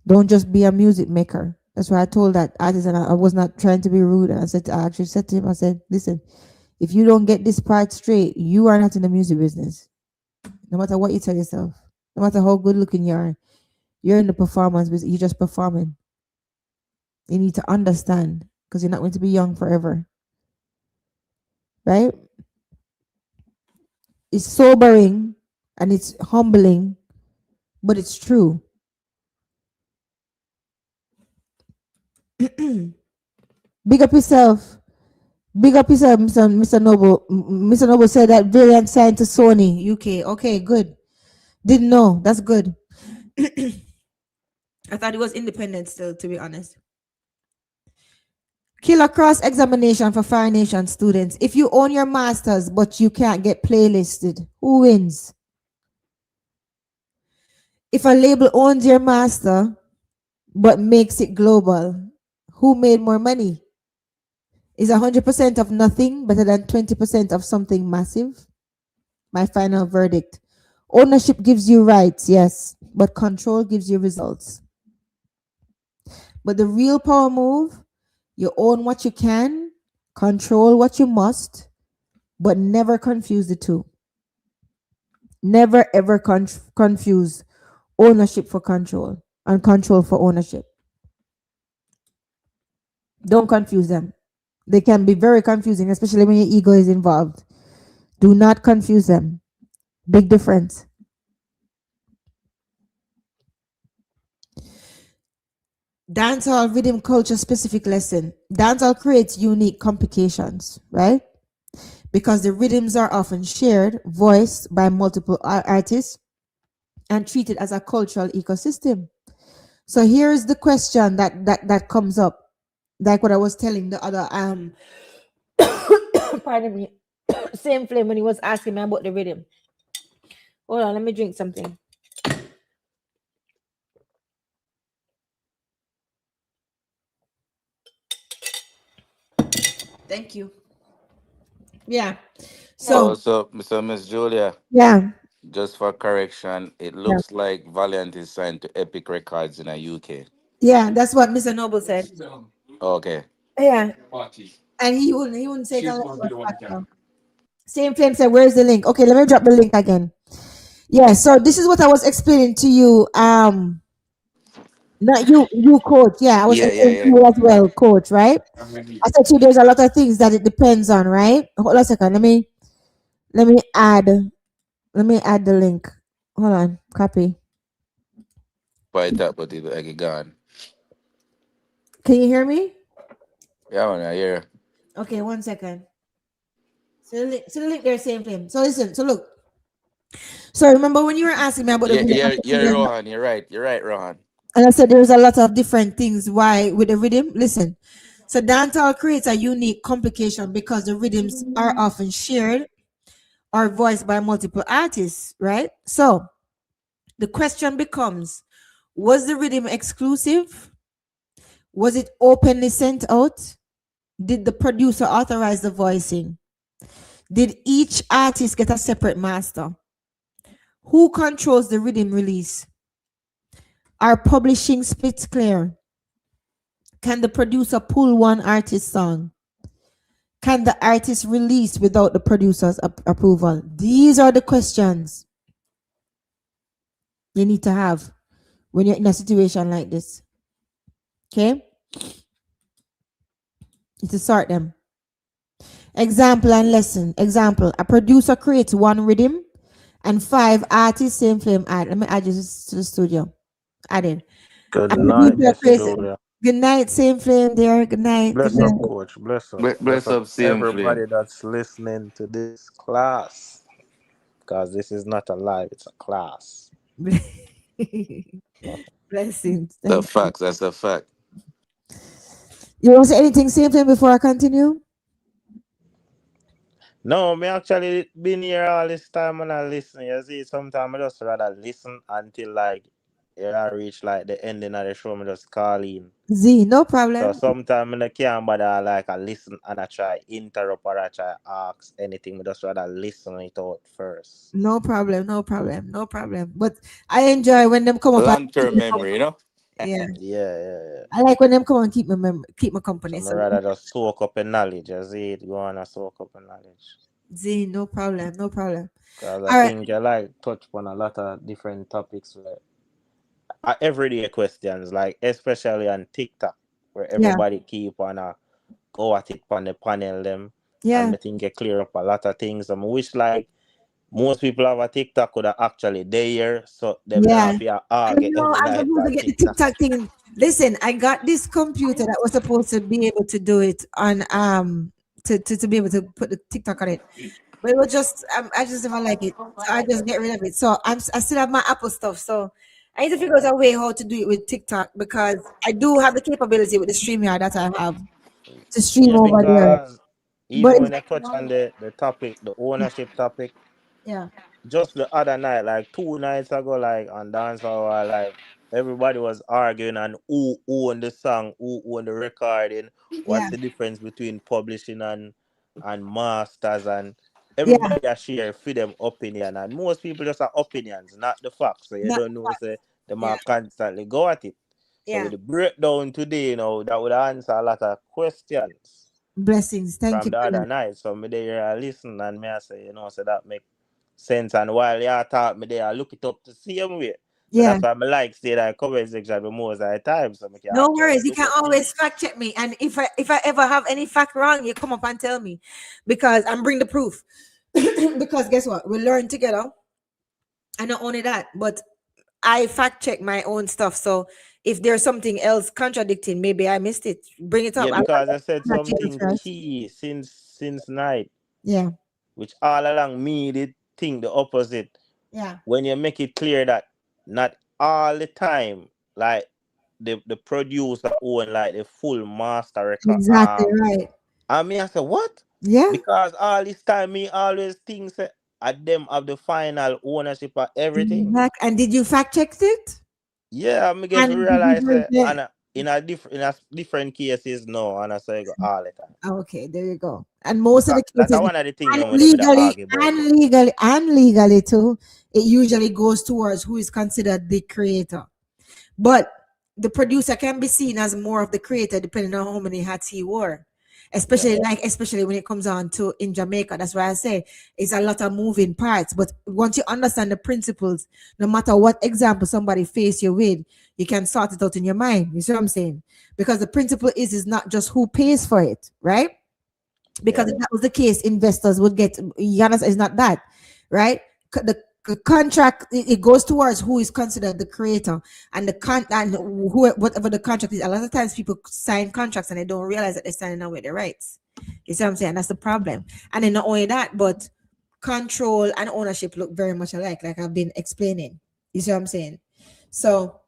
Don't just be a music maker. That's why I told that artist, and I was not trying to be rude. And I actually said to him, I said, listen, if you don't get this part straight, you are not in the music business. No matter what you tell yourself, no matter how good looking you are, you're in the performance business. You're just performing. You need to understand because you're not going to be young forever. Right? It's sobering and it's humbling, but it's true. Big up yourself. Big up yourself, Mr. Noble. Mr. Noble said that Variant signed to Sony UK. Okay, good. Didn't know. That's good. I thought it was independent still, to be honest. Killer cross examination for foreign nation students. If you own your masters but you can't get playlisted, who wins? If a label owns your master but makes it global, who made more money? Is 100% of nothing better than 20% of something massive? My final verdict. Ownership gives you rights, yes, but control gives you results. But the real power move, you own what you can, control what you must, but never confuse the two. Never ever confuse ownership for control and control for ownership. Don't confuse them. They can be very confusing, especially when your ego is involved. Do not confuse them. Big difference. Dancehall rhythm culture specific lesson. Dancehall creates unique complications, right? Because the rhythms are often shared, voiced by multiple artists, and treated as a cultural ecosystem. So here's the question that comes up, like what I was telling the other pardon me, same flame when he was asking me about the rhythm. Hold on, let me drink something. Thank you. Yeah. So So Miss Julia, yeah, just for correction, it yeah, looks like Valiant is signed to Epic Records in the UK. yeah. That's what Mr. Noble said. Okay. Yeah, and he wouldn't say it unless it was factual. Same flame said, "Where's the link?" Okay, let me drop the link again. Yeah. So this is what I was explaining to you. Not you, coach. Yeah, I was Yeah, yeah, explaining to yeah. you as well, coach. Right? I said to you, there's a lot of things that it depends on. Right? Hold on a second. Let me add the link. Hold on. Copy. Quite up, but it like it gone. Can you hear me? Yeah, man, I hear. Okay, 1 second. So the link there, same thing. So listen. So look. So remember when you were asking me about the Yeah, rhythm, I yeah, said to yeah, you, Rohan. You're right. You're right, Rohan. and I said there's a lot of different things why with the rhythm. Listen. So dancehall creates a unique complication because the rhythms are often shared or voiced by multiple artists, right? So the question becomes, was the rhythm exclusive? Was it openly sent out? Did the producer authorize the voicing? Did each artist get a separate master? Who controls the rhythm release? Are publishing splits clear? Can the producer pull one artist's song? Can the artist release without the producer's approval? These are the questions you need to have when you're in a situation like this. Okay? You need to sort them. Example and lesson. Example, a producer creates one rhythm and 5 artists, same flame add. Let me add you to the studio. Added. Good A night, producer Miss creates Julia. Good night, same flame there. Good night. Good Bless up, night. coach. Bless up. Bless Bless up up, same everybody flame. that's listening to this class. Because this is not a live, it's a class. Blessings. The Thank you. facts. That's a fact. You want to say anything, same flame, before I continue? No, me actually been here all this time and I listen. You see, sometimes I just rather listen until like I reach like the ending of the show. Me just call in. Z, no So problem. sometimes I can't bother like I listen and I try interrupt or I try ask anything. Me just rather listen it out first. No problem. No problem. No problem. But I enjoy when them come up and Long keep term me memory, you company. know? Yeah. Yeah, yeah, yeah. I like when them come and keep my So company. me So rather just soak up in knowledge. You see it go on and soak up in knowledge. Z, no problem. No problem. Because I All right. think you like touch on a lot of different topics where everyday questions, like especially on TikTok, where Yeah. everybody keep on go at it on the panel them, and Yeah. I think you clear up a lot of things. I wish like most people have a TikTok could have actually there, so them Yeah. not fear I argue know every I'm night supposed to on get the TikTok. TikTok thing. Listen, I got this computer that was supposed to be able to do it on to be able to put the TikTok on it. But it was just I just never like it. So I just get rid of it. So I still have my Apple stuff. So I need to figure out a way how to do it with TikTok because I do have the capability with the StreamYard that I have to stream Yeah, over there. because But even when you touch on the topic, the ownership topic, yeah, just the other night, like 2 nights ago, like on Dancehall, like everybody was arguing on who owned the song, who owned the recording, yeah, what's the difference between publishing and masters, and yeah, everybody are share for them opinion, and most people just have opinions, not the facts. So you not, don't know, say they yeah, might constantly go at it. So with yeah. the breakdown today, that would answer a lot of questions Blessings. Thank from you the for other that. night. So me there I listen and me I say, so that make sense. And while you talk me there, I look it up the same way. So Yeah. that's why I like say that comment section the most of the time. So I can No actually worries. You look can up always things. fact check me. And if I ever have any fact wrong, you come up and tell me. Because and bring the proof. Because guess what? We learn together. And not only that, but I fact check my own stuff. So if there's something else contradicting, maybe I missed it. Bring it up. Yeah, I want because I said to Jesus something first. key since night, Yeah. which all along me did think the opposite. Yeah. When you make it clear that not all the time, like the producer own like the full master record Exactly right. and me, I said, what? Yeah. Because all this time, me always think say, at them have the final ownership of everything. Exact. And did you fact check it? Yeah, me get And to did you realize do that, it? and in a different cases, no, and I say go all the time. Okay, there you go. And most of Because the that's cases, one of the things and them with them with the legally, argue about. and legally, and legally too, it usually goes towards who is considered the creator. But the producer can be seen as more of the creator depending on how many hats he wore. Yeah, Especially when it comes on to in Jamaica. That's why I say it's a lot of moving parts. But once you understand the principles, no matter what example somebody face you with, you can sort it out in your mind. You see what I'm saying? Because the principle is not just who pays for it, right? yeah, Because if that was the case, investors would get. You understand? It's not that, right? The contract it goes towards who is considered the creator and the and who whatever the contract is. A lot of times people sign contracts and they don't realize that they're signing away their rights. You see what I'm saying? That's the problem. And then not only that, but control and ownership look very much alike, like I've been explaining. You see what I'm saying? So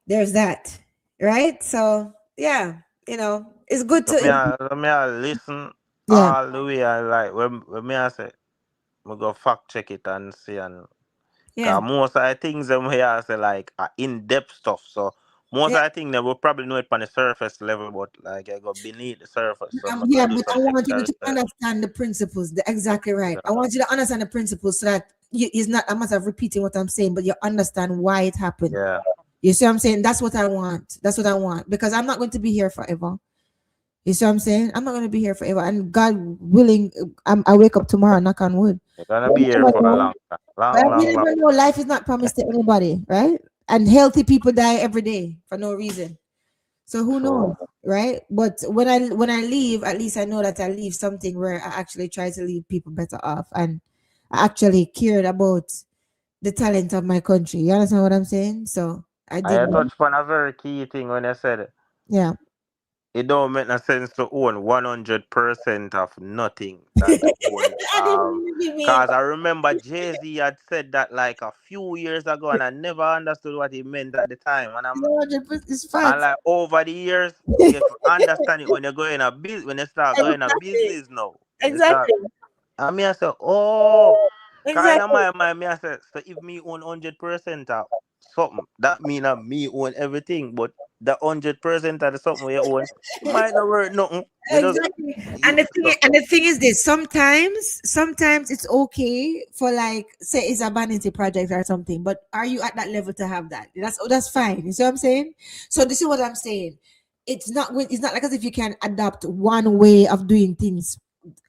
there's that, right? So yeah, it's good so me, to I listen yeah, all the way. I like when me I say, me go fact check it and see and yeah. cause most of the things them here say like are in depth stuff. So most Yeah. of the things they will probably know it on the surface level, but like I go beneath the surface. So I Yeah, do but some I want extra you to research. understand the principles. Exactly right. I Yeah. want you to understand the principles so that it's not a matter of repeating what I'm saying, but you understand why it happened. Yeah. You see what I'm saying? That's what I want. That's what I want because I'm not going to be here forever. You see what I'm saying? I'm not going to be here forever. And God willing, I wake up tomorrow, knock on wood. You're gonna But be you here never for a know. long time. Long, Right? You long, long. never know. Life is not promised to anybody, right? And healthy people die every day for no reason. So who True. knows, right? But when I leave, at least I know that I leave something where I actually try to leave people better off, and I actually cared about the talent of my country. You understand what I'm saying? So I I did. touched upon a very key thing when I said Yeah. it don't make no sense to own 100% of nothing than to own I didn't really mean cause I remember Jay-Z had said that like a few years ago and I never understood what he meant at the time. And I'm 100% is and facts. like over the years you understand it when you go in a business when you start going a Exactly. business now. You start Exactly. and me I say, oh, kind of Exactly. my mind me I say, so if me own 100% of something, that mean that me own everything. But the 100% of the something we own, it might not worth nothing. You just Exactly. you, so, And the thing is this, sometimes it's okay for like say it's a vanity project or something, but are you at that level to have that? That's fine. You see what I'm saying? So this is what I'm saying. It's not like as if you can adopt one way of doing things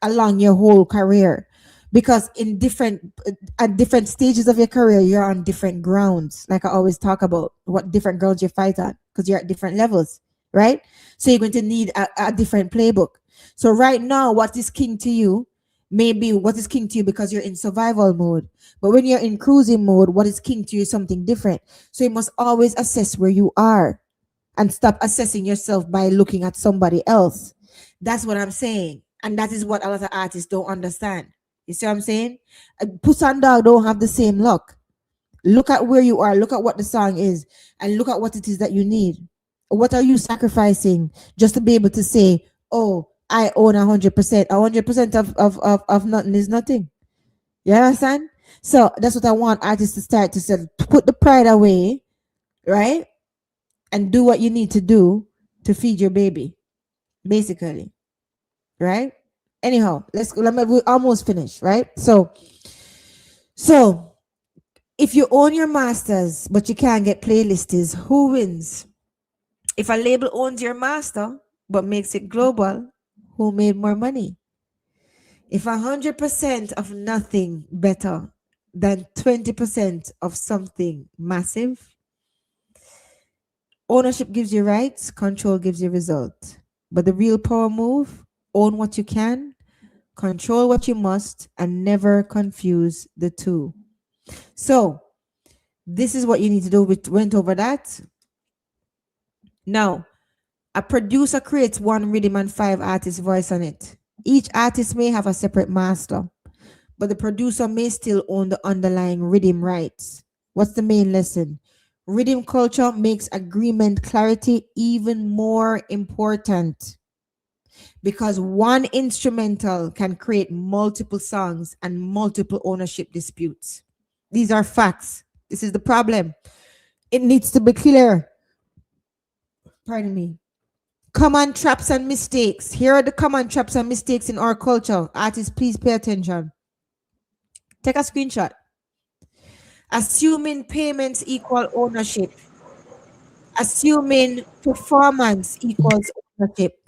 along your whole career, because in different at different stages of your career you're on different grounds, like I always talk about what different grounds you fight on because you're at different levels, right? So you're going to need a different playbook. So right now what is king to you may be what is king to you because you're in survival mode, but when you're in cruising mode, what is king to you is something different. So you must always assess where you are and stop assessing yourself by looking at somebody else. That's what I'm saying. And that is what a lot of artists don't understand. You see what I'm saying? Puss and Dog don't have the same luck. Look at where you are, look at what the song is, and look at what it is that you need. What are you sacrificing just to be able to say, oh, I own 100%. 100% of nothing is nothing. You understand? So that's what I want artists to start to say. To put the pride away, right? And do what you need to do to feed your baby, basically, right? Anyhow, we almost finished, right? So if you own your masters but you can't get playlists, who wins? If a label owns your master but makes it global, who made more money? If 100% of nothing better than 20% of something massive, ownership gives you rights, control gives you result. But the real power move, own what you can, control what you must, and never confuse the two. So, this is what you need to do. We went over that. Now, a producer creates one rhythm and 5 artists' voice on it. Each artist may have a separate master, but the producer may still own the underlying rhythm rights. What's the main lesson? Rhythm culture makes agreement clarity even more important because one instrumental can create multiple songs and multiple ownership disputes. These are facts. This is the problem. It needs to be clear. Pardon me. Common traps and mistakes. Here are the common traps and mistakes in our culture. Artists, please pay attention. Take a screenshot. Assuming payments equal ownership. Assuming performance equals ownership.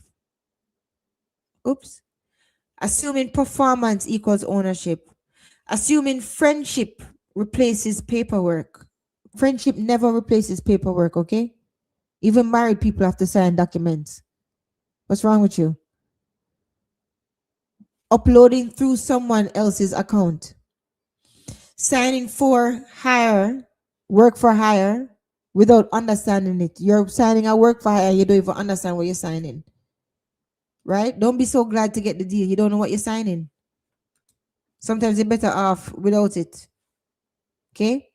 Oops. Assuming performance equals ownership. Assuming friendship replaces paperwork. Friendship never replaces paperwork, okay? Even married people have to sign documents. What's wrong with you? Uploading through someone else's account. Signing for hire, work for hire, without understanding it. You're signing a work for hire, you don't even understand what you're signing. Right? Don't be so glad to get the deal. You don't know what you're signing. Sometimes you're better off without it. Okay?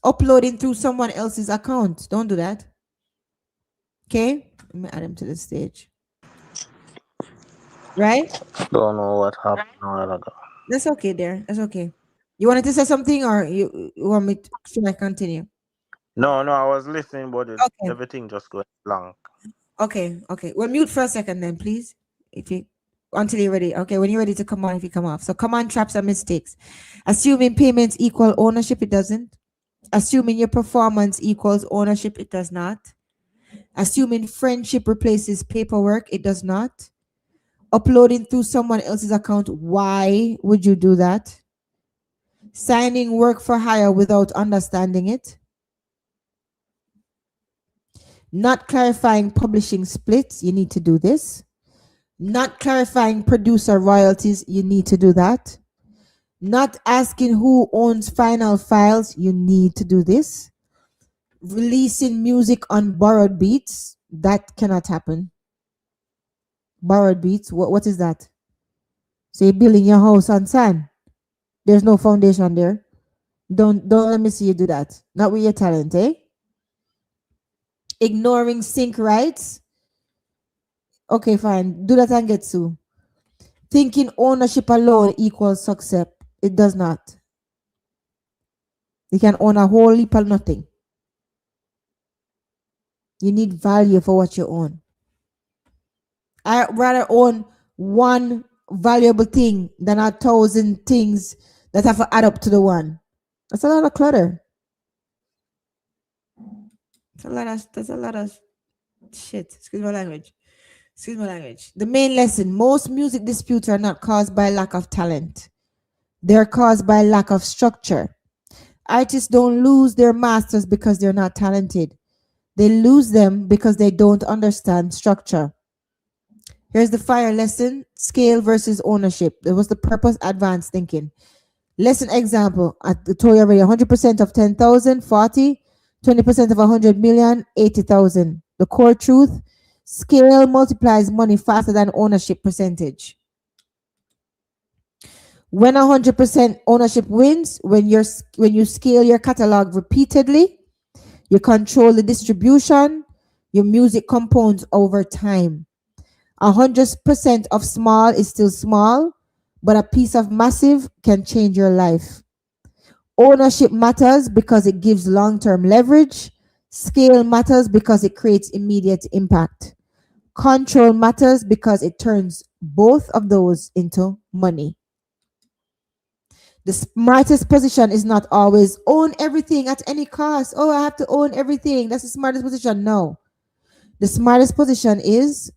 Uploading through someone else's account. Don't do that. Okay? Let me add him to the stage. Right? don't know what happened a while ago. That's okay there. That's okay. You wanted to say something or you want me to should I continue? No, I was listening, but Okay. everything just going blank. Okay. Okay. Well, mute for a second then, please. If you until you're ready. Okay, when you're ready to come on, if you come off. So come on, traps and mistakes. Assuming payments equal ownership, it doesn't. Assuming your performance equals ownership, it does not. Assuming friendship replaces paperwork, it does not. Uploading through someone else's account, why would you do that? Signing work for hire without understanding it. Not clarifying publishing splits, you need to do this. Not clarifying producer royalties, you need to do that. Not asking who owns final files, you need to do this. Releasing music on borrowed beats, that cannot happen. Borrowed beats, what is that? So you're building your house on sand. There's no foundation there. Don't let me see you do that. Not with your talent, eh? Ignoring sync rights. Okay, fine. Do that and get sued. Thinking ownership alone equals success. It does not. You can own a whole heap of nothing. You need value for what you own. I rather own one valuable thing than 1,000 things that have to add up to the one. That's a lot of clutter. That's a lot of shit. Excuse my language. Excuse my language. The main lesson: most music disputes are not caused by lack of talent. They're caused by lack of structure. Artists don't lose their masters because they're not talented. They lose them because they don't understand structure. Here's the fire lesson: scale versus ownership. It was the purpose advanced thinking. Lesson example. I told you already: 100% of 10,000, 40, 20% of 100 million, 80,000. The core truth: scale multiplies money faster than ownership percentage. When 100% ownership wins, when you scale your catalog repeatedly, you control the distribution, your music compounds over time. 100% of small is still small, but a piece of massive can change your life. Ownership matters because it gives long-term leverage. Scale matters because it creates immediate impact. Control matters because it turns both of those into money. The smartest position is not always own everything at any cost. Oh, I have to own everything. That's the smartest position. No. The smartest position is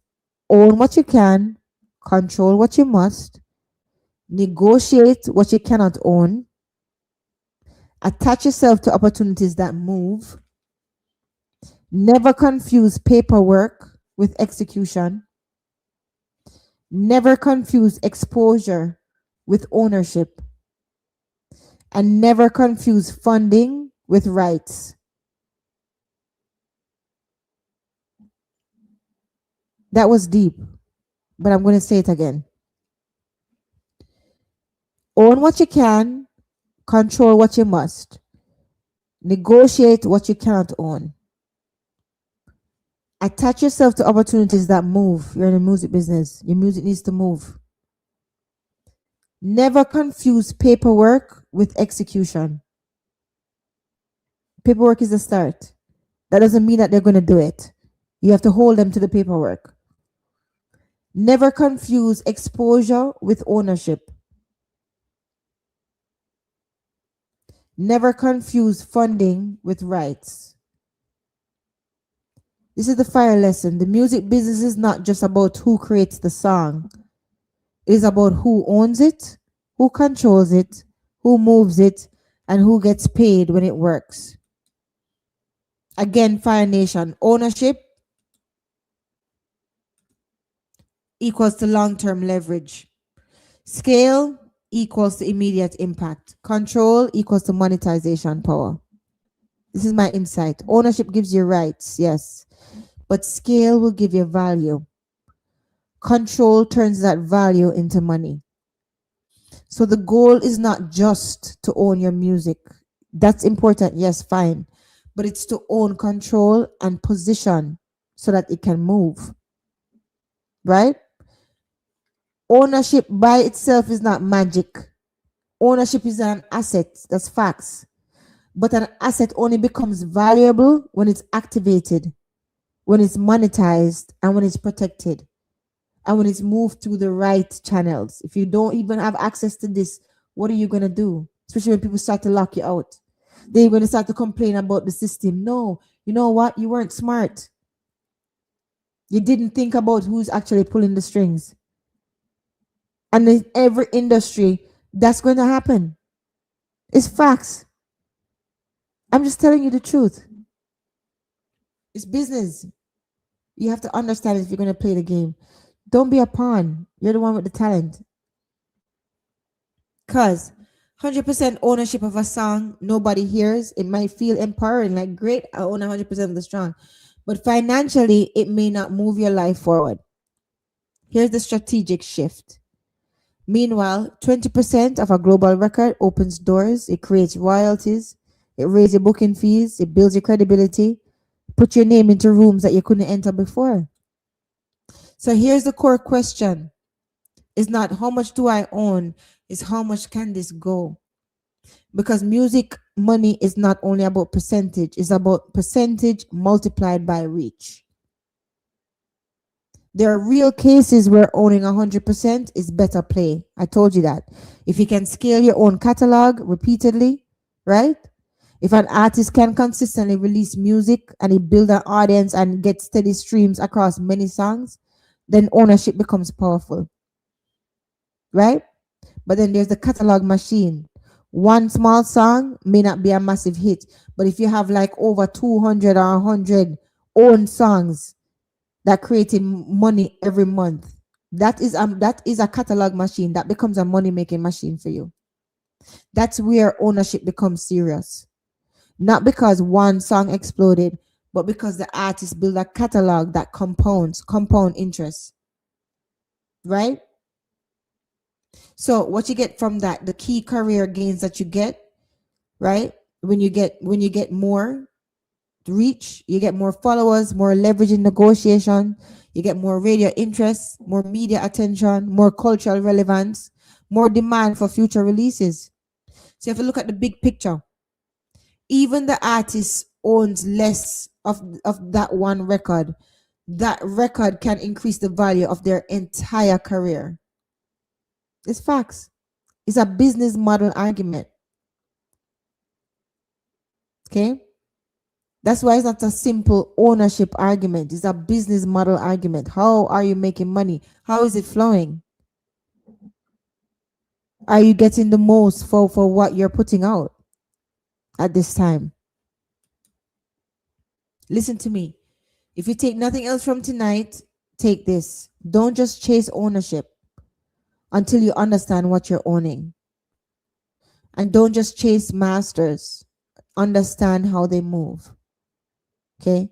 own what you can, control what you must, negotiate what you cannot own, attach yourself to opportunities that move, never confuse paperwork with execution, never confuse exposure with ownership, and never confuse funding with rights. That was deep, but I'm going to say it again. Own what you can, control what you must, negotiate what you cannot own. Attach yourself to opportunities that move. You're in the music business. Your music needs to move. Never confuse paperwork with execution. Paperwork is the start. That doesn't mean that they're going to do it. You have to hold them to the paperwork. Never confuse exposure with ownership. Never confuse funding with rights. This is the fire lesson. The music business is not just about who creates the song. It is about who owns it, who controls it, who moves it, and who gets paid when it works. Again, Fire Nation, ownership equals to long-term leverage. Scale equals to immediate impact. Control equals to monetization power. This is my insight. Ownership gives you rights, yes, but scale will give you value. Control turns that value into money. So the goal is not just to own your music. That's important, yes, fine. But it's to own, control, and position so that it can move. Right? Ownership by itself is not magic. Ownership is an asset. That's facts. But an asset only becomes valuable when it's activated, when it's monetized, and when it's protected, and when it's moved through the right channels. If you don't even have access to this, what are you going to do? Especially when people start to lock you out. They're going to start to complain about the system. No, you know what? You weren't smart. You didn't think about who's actually pulling the strings. And in every industry, that's going to happen. It's facts. I'm just telling you the truth. It's business. You have to understand it if you're going to play the game. Don't be a pawn. You're the one with the talent. Because 100% ownership of a song nobody hears, it might feel empowering, like great, I own 100% of the song. But financially, it may not move your life forward. Here's the strategic shift. Meanwhile, 20% of a global record opens doors, it creates royalties, it raises your booking fees, it builds your credibility, put your name into rooms that you couldn't enter before. So here's the core question. It's not how much do I own, it's how much can this go? Because music money is not only about percentage, it's about percentage multiplied by reach. There are real cases where owning 100% is better play. I told you that. If you can scale your own catalog repeatedly, right? If an artist can consistently release music and he build an audience and get steady streams across many songs, then ownership becomes powerful, right? But then there's the catalog machine. One small song may not be a massive hit, but if you have like over 200 or 100 own songs that creating money every month, that is a catalog machine that becomes a money making machine for you. That's where ownership becomes serious. Not because one song exploded, but because the artist build a catalog that compound interest, right? So what you get from that, the key career gains that you get, right? When you get more reach, you get more followers, more leverage in negotiation, you get more radio interest, more media attention, more cultural relevance, more demand for future releases. So if you look at the big picture, even the artist owns less of that one record, that record can increase the value of their entire career. It's facts. It's a business model argument. Okay. That's why it's not a simple ownership argument. It's a business model argument. How are you making money? How is it flowing? Are you getting the most for what you're putting out at this time? Listen to me. If you take nothing else from tonight, take this. Don't just chase ownership until you understand what you're owning. And don't just chase masters. Understand how they move. Okay?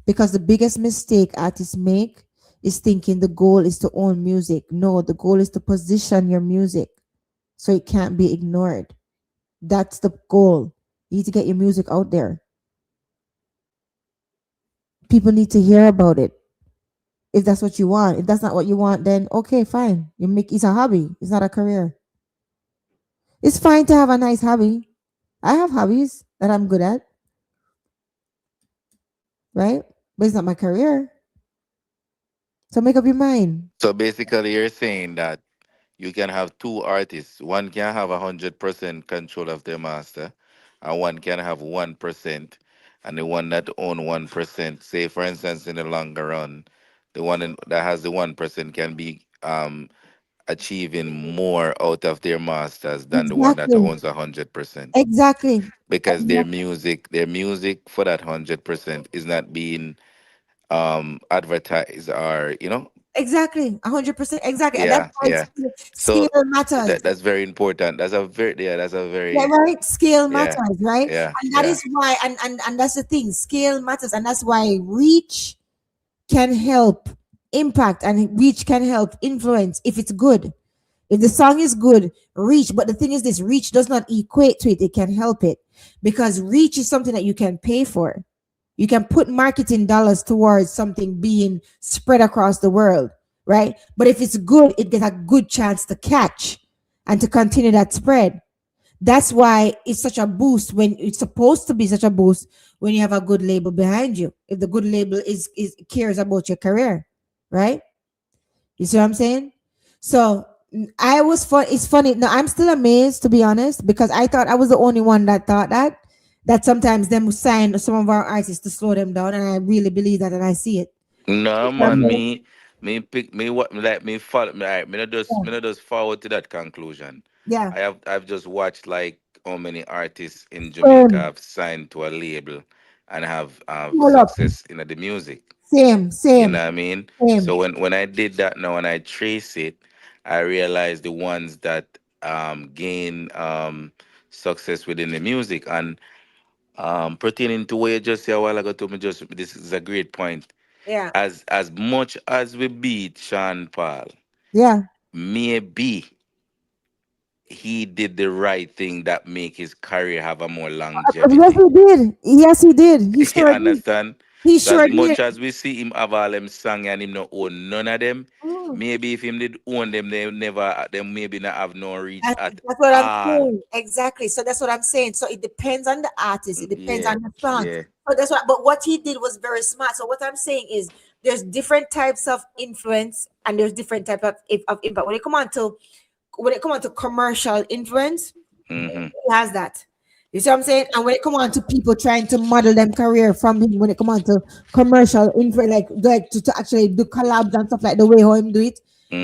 Because the biggest mistake artists make is thinking the goal is to own music. No, the goal is to position your music so it can't be ignored. That's the goal. You need to get your music out there. People need to hear about it. If that's what you want. If that's not what you want, then okay, fine. You make it's a hobby. It's not a career. It's fine to have a nice hobby. I have hobbies that I'm good at, right? But it's not my career. So make up your mind. So basically, you're saying that you can have two artists. One can have 100% control of their master, and one can have 1%. And the one that own 1%, say for instance, in the longer run, the that has the 1% can be achieving more out of their masters than the one that Exactly. owns 100%, Exactly. because their music for that 100% is not being advertised, or Exactly. 100%. Exactly. And that's yeah, why yeah. scale So matters. that's very important. That's a Yeah, very, right. Scale yeah, matters, right? yeah, And that yeah. is why, and that's the thing. Scale matters, and that's why reach can help impact, and reach can help influence if it's good. If the song is good, reach. But the thing is, this reach does not equate to it. It can help it because reach is something that you can pay for. You can put marketing dollars towards something being spread across the world, right? But if it's good, it gets a good chance to catch and to continue that spread. That's why it's such a boost when it's supposed to be such a boost when you have a good label behind you. If the good label is cares about your career, right? You see what I'm saying? So I was fun. It's funny. No, I'm still amazed to be honest because I thought I was the only one that thought that. That sometimes them sign some of our artists to slow them down, and I really believe that, and I see it. No man, Okay. me pick me what like me follow me. Right, Yeah. me not just forward to that conclusion. Yeah. I've just watched like how many artists in Jamaica Same. have signed to a label and have Hold up. success in the music. Same. You know Same. what I mean? Same. So when I did that now and I trace it, I realized the ones that gain success within the music. And pertaining to what you just said a while ago to me, just this is a great point. Yeah. As much as we beat Sean Paul, Yeah. maybe he did the right thing that make his career have a more Yes, longevity. he did. Yes, he did. He You sure did. understand? He So as sure did. much as we see him have all them song and him not own none of them, Mm. maybe if him did own them, they never them maybe not have no reach at That's what I'm all. saying. Exactly. So that's what I'm saying. So it depends on the artist. It depends Yeah, on the song. yeah. So that's what. But what he did was very smart. So what I'm saying is, there's different types of influence, and there's different type of impact. When it come on to commercial influence, Mm-hmm. he has that. You see what I'm saying? And when it come on to people trying to model them career from him, when it come on to commercial info, like to actually do collabs and stuff like the way how him do it,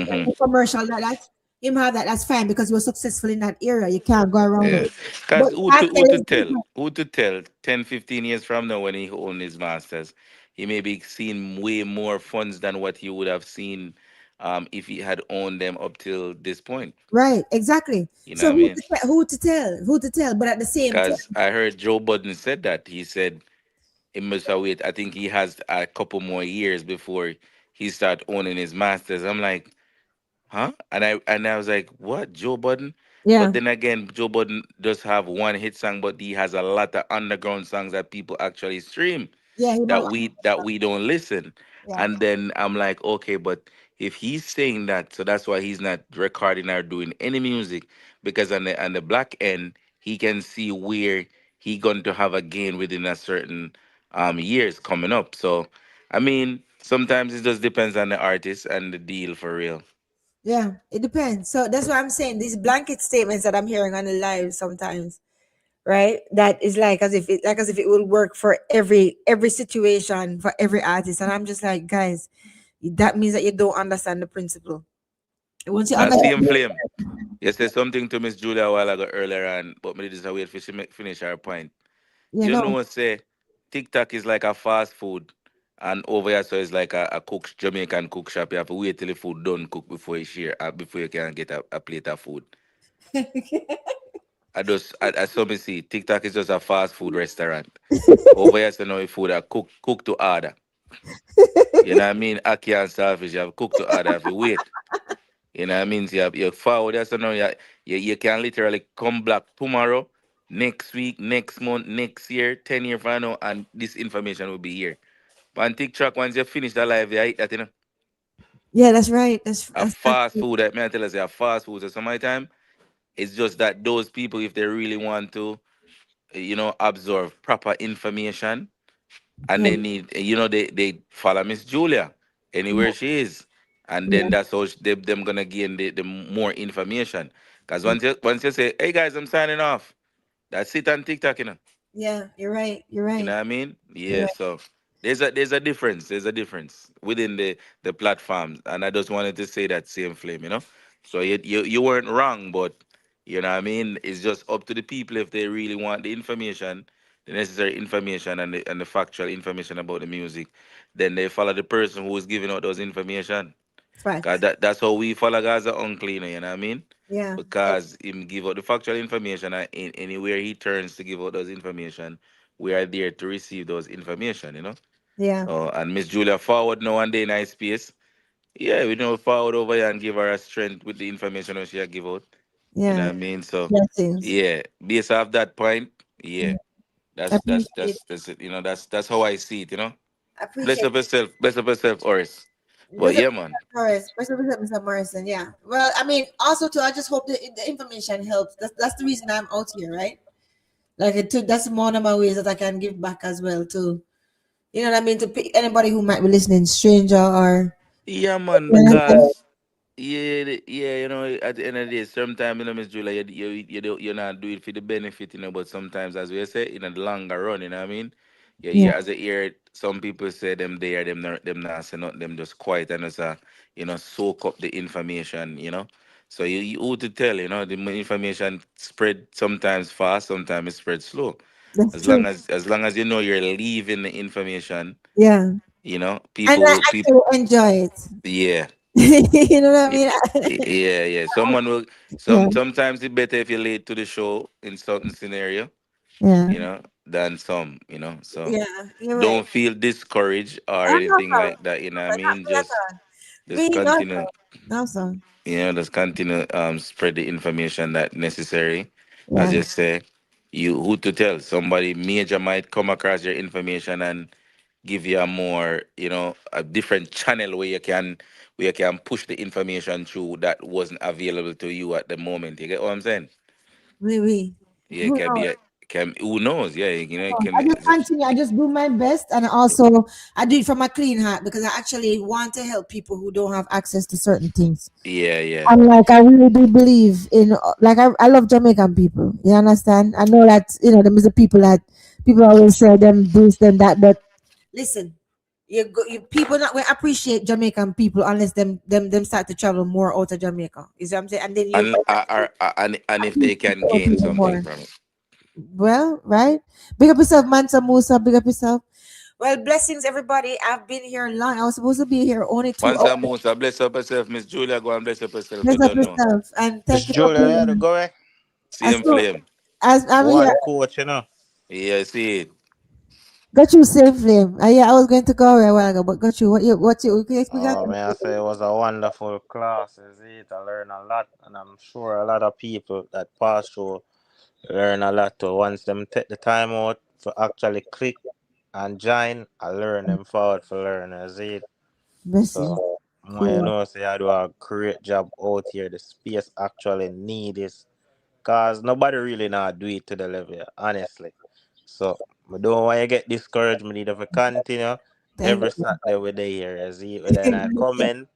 like Mm-hmm. the commercial that him have that, that's fine because he was successful in that area. You can't go around Yeah. it. But Cause Cartel is different. who to tell 10, 15 years from now when he own his masters, he may be seeing way more funds than what he would have seen if he had owned them up till this point. Right, exactly. You know So what I mean? who to tell? Who to tell? But at the same Because time, I heard Joe Budden said that. He said he must have wait. I think he has a couple more years before he start owning his masters. I'm like, huh? And I was like, what, Joe Budden? But yeah, then again, Joe Budden does have one hit song, but he has a lot of underground songs that people actually stream yeah, him have, that we don't listen. yeah, And then I'm like, okay, but if he's saying that, so that's why he's not recording or doing any music, because on the black end, he can see where he going to have a gain within a certain years coming up. So I mean, sometimes it just depends on the artist and the deal for real. yeah. It depends. So that's what I'm saying. These blanket statements that I'm hearing on the live sometimes, right? That is like as if it will work for every situation for every artist. And I'm just like, guys, that means that you don't understand the principle. Once you Now, understand, see him flame. You said something to Miss Julia a while ago earlier on, but me just wait for she finish her point. you You know, know, say TikTok is like a fast food, and over here so it's like a cook Jamaican cook shop. You have to wait till the food done cook before you share, before you can get a plate of food. I saw me see TikTok is just a fast food restaurant. Over here, so now the food are cook to order. You know what I mean? Aki and starfish, you have cook to order if you wait. You know what I mean? So you forward there, so now you can literally come back tomorrow, next week, next month, next year, 10 years from now, and this information will be here. But on TikTok, once you finish the live, you eat that, yeah, that's right. a That's fast food, that may I tell us, a fast food. So some of the time, it's just that those people, if they really want to, absorb proper information, and yeah, they need, they follow Miss Julia anywhere she is, and yeah, then that's how them gonna gain the more information. Because once you say, "Hey guys, I'm signing off," that's it on TikTok, yeah. You're right. You're You know right. what I mean? You're Yeah. right. So there's a difference. There's a difference within the platforms, and I just wanted to say that same flame. So you weren't wrong, but you know what I mean. It's just up to the people if they really want the information, the necessary information, and the factual information about the music. Then they follow the person who is giving out those information. Cause Fact. that's how we follow Gaza uncleaner, you know what I mean? Yeah. Because him give out the factual information, and anywhere he turns to give out those information, we are there to receive those information. Yeah. And Miss Julia forward now and then nice space. Yeah, we know forward over here and give her a strength with the information that she a give out. You know Yeah. what I mean? So Blessings. yeah, based off that point, yeah, I that's that's appreciate. that's that's it. That's how I see it. I Bless appreciate. up yourself, bless up yourself, Oris. But What's up, yeah, Mr. man. Morris? What's up, Mr. Morrison? Yeah. Well, I mean, also too, I just hope the information helps. That's the reason I'm out here, right? Like that's one of my ways that I can give back as well too. You know what I mean? To anybody who might be listening, stranger or Yeah, man, yeah, because yeah, at the end of the day, sometimes, Miss Julia, you're not do it for the benefit, but sometimes, as we say, in the longer run, you know what I mean? Yeah, yeah, yeah, as a hear some people say them there, them not say not them just quiet and just soak up the information. So you who to tell, the information spread sometimes fast, sometimes it spread slow. that's As long true. as long as you know you're leaving the information, Yeah, and people I will people actually enjoy it. yeah. You know what I Y- mean? Yeah, yeah. Someone will. Yeah, Sometimes it's better if you're late to the show in certain scenario, yeah, than some. So yeah. You're right. don't feel discouraged or I'm not anything sorry. like that. You know what I Not mean? me at all. Just Me, no, continue. sir. No, sir. Just continue spread the information that necessary. As Yeah, you say, you who to tell somebody major might come across your information and give you a more, a different channel where you can push the information through that wasn't available to you at the moment. You get what I'm saying? we. Yeah, it Who can knows? be who knows? Yeah, it can I be just continue. I just do my best, and also I do it from a clean heart because I actually want to help people who don't have access to certain things. yeah, yeah. And like I really do believe in like I love Jamaican people. You understand? I know that them is the people that people always say them this them that, but listen, people not will appreciate Jamaican people unless them start to travel more out of Jamaica. You see what I'm saying? And then you And if they can gain appreciate something more. from it. Well, right? Big up yourself, Mansa Musa. Big up yourself. Well, blessings, everybody. I've been here long. I was supposed to be here only two Once I hours. move, so bless up yourself, Miss Julia. Go and bless up yourself. You Bless up don't know. yourself. And Miss thank you for Julia, you had to being go, eh? here. Same flame. As I'm here, One coach, Yeah, I see it. got you safely. Yeah, I was going to go away a while ago, but got you. What you, we got Oh man, I say it was a wonderful class. Is it? I learned a lot, and I'm sure a lot of people that pass through learn a lot too. Once them take the time out to actually click and join, I learn them forward for learners. It. blessings. So Cool. say I do a great job out here. The space actually need this, cause nobody really now do it to the level, honestly. So I don't want you get discouraged. Me need to continue. Thank Every you. Saturday we're there, as whether in a comment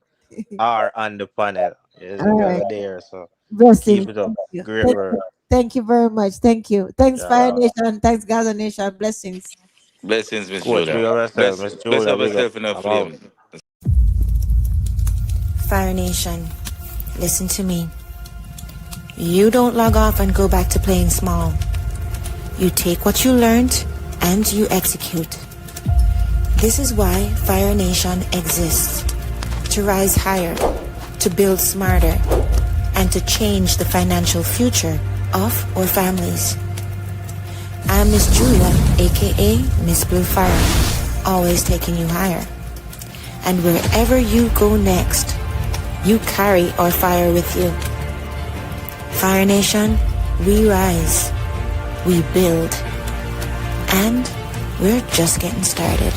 or on the panel. As All right. we're there. So Blessings. keep it up. Thank you. Great Thank work. you. Thank you very much. Thank you. Thanks, Fire Yeah. Nation. Thanks, Gaza Nation. Blessings. Blessings, Miss Coach, big Julia. up yourself. Miss Bless Julia, up big up. yourself in a I'm out. flame. Fire Nation, listen to me. You don't log off and go back to playing small. You take what you learned and you execute. This is why Fire Nation exists. To rise higher, to build smarter, and to change the financial future of our families. I'm Miss Julia, A.K.A. Miss Blue Fire, always taking you higher. And wherever you go next, you carry our fire with you. Fire Nation, we rise, we build, and we're just getting started.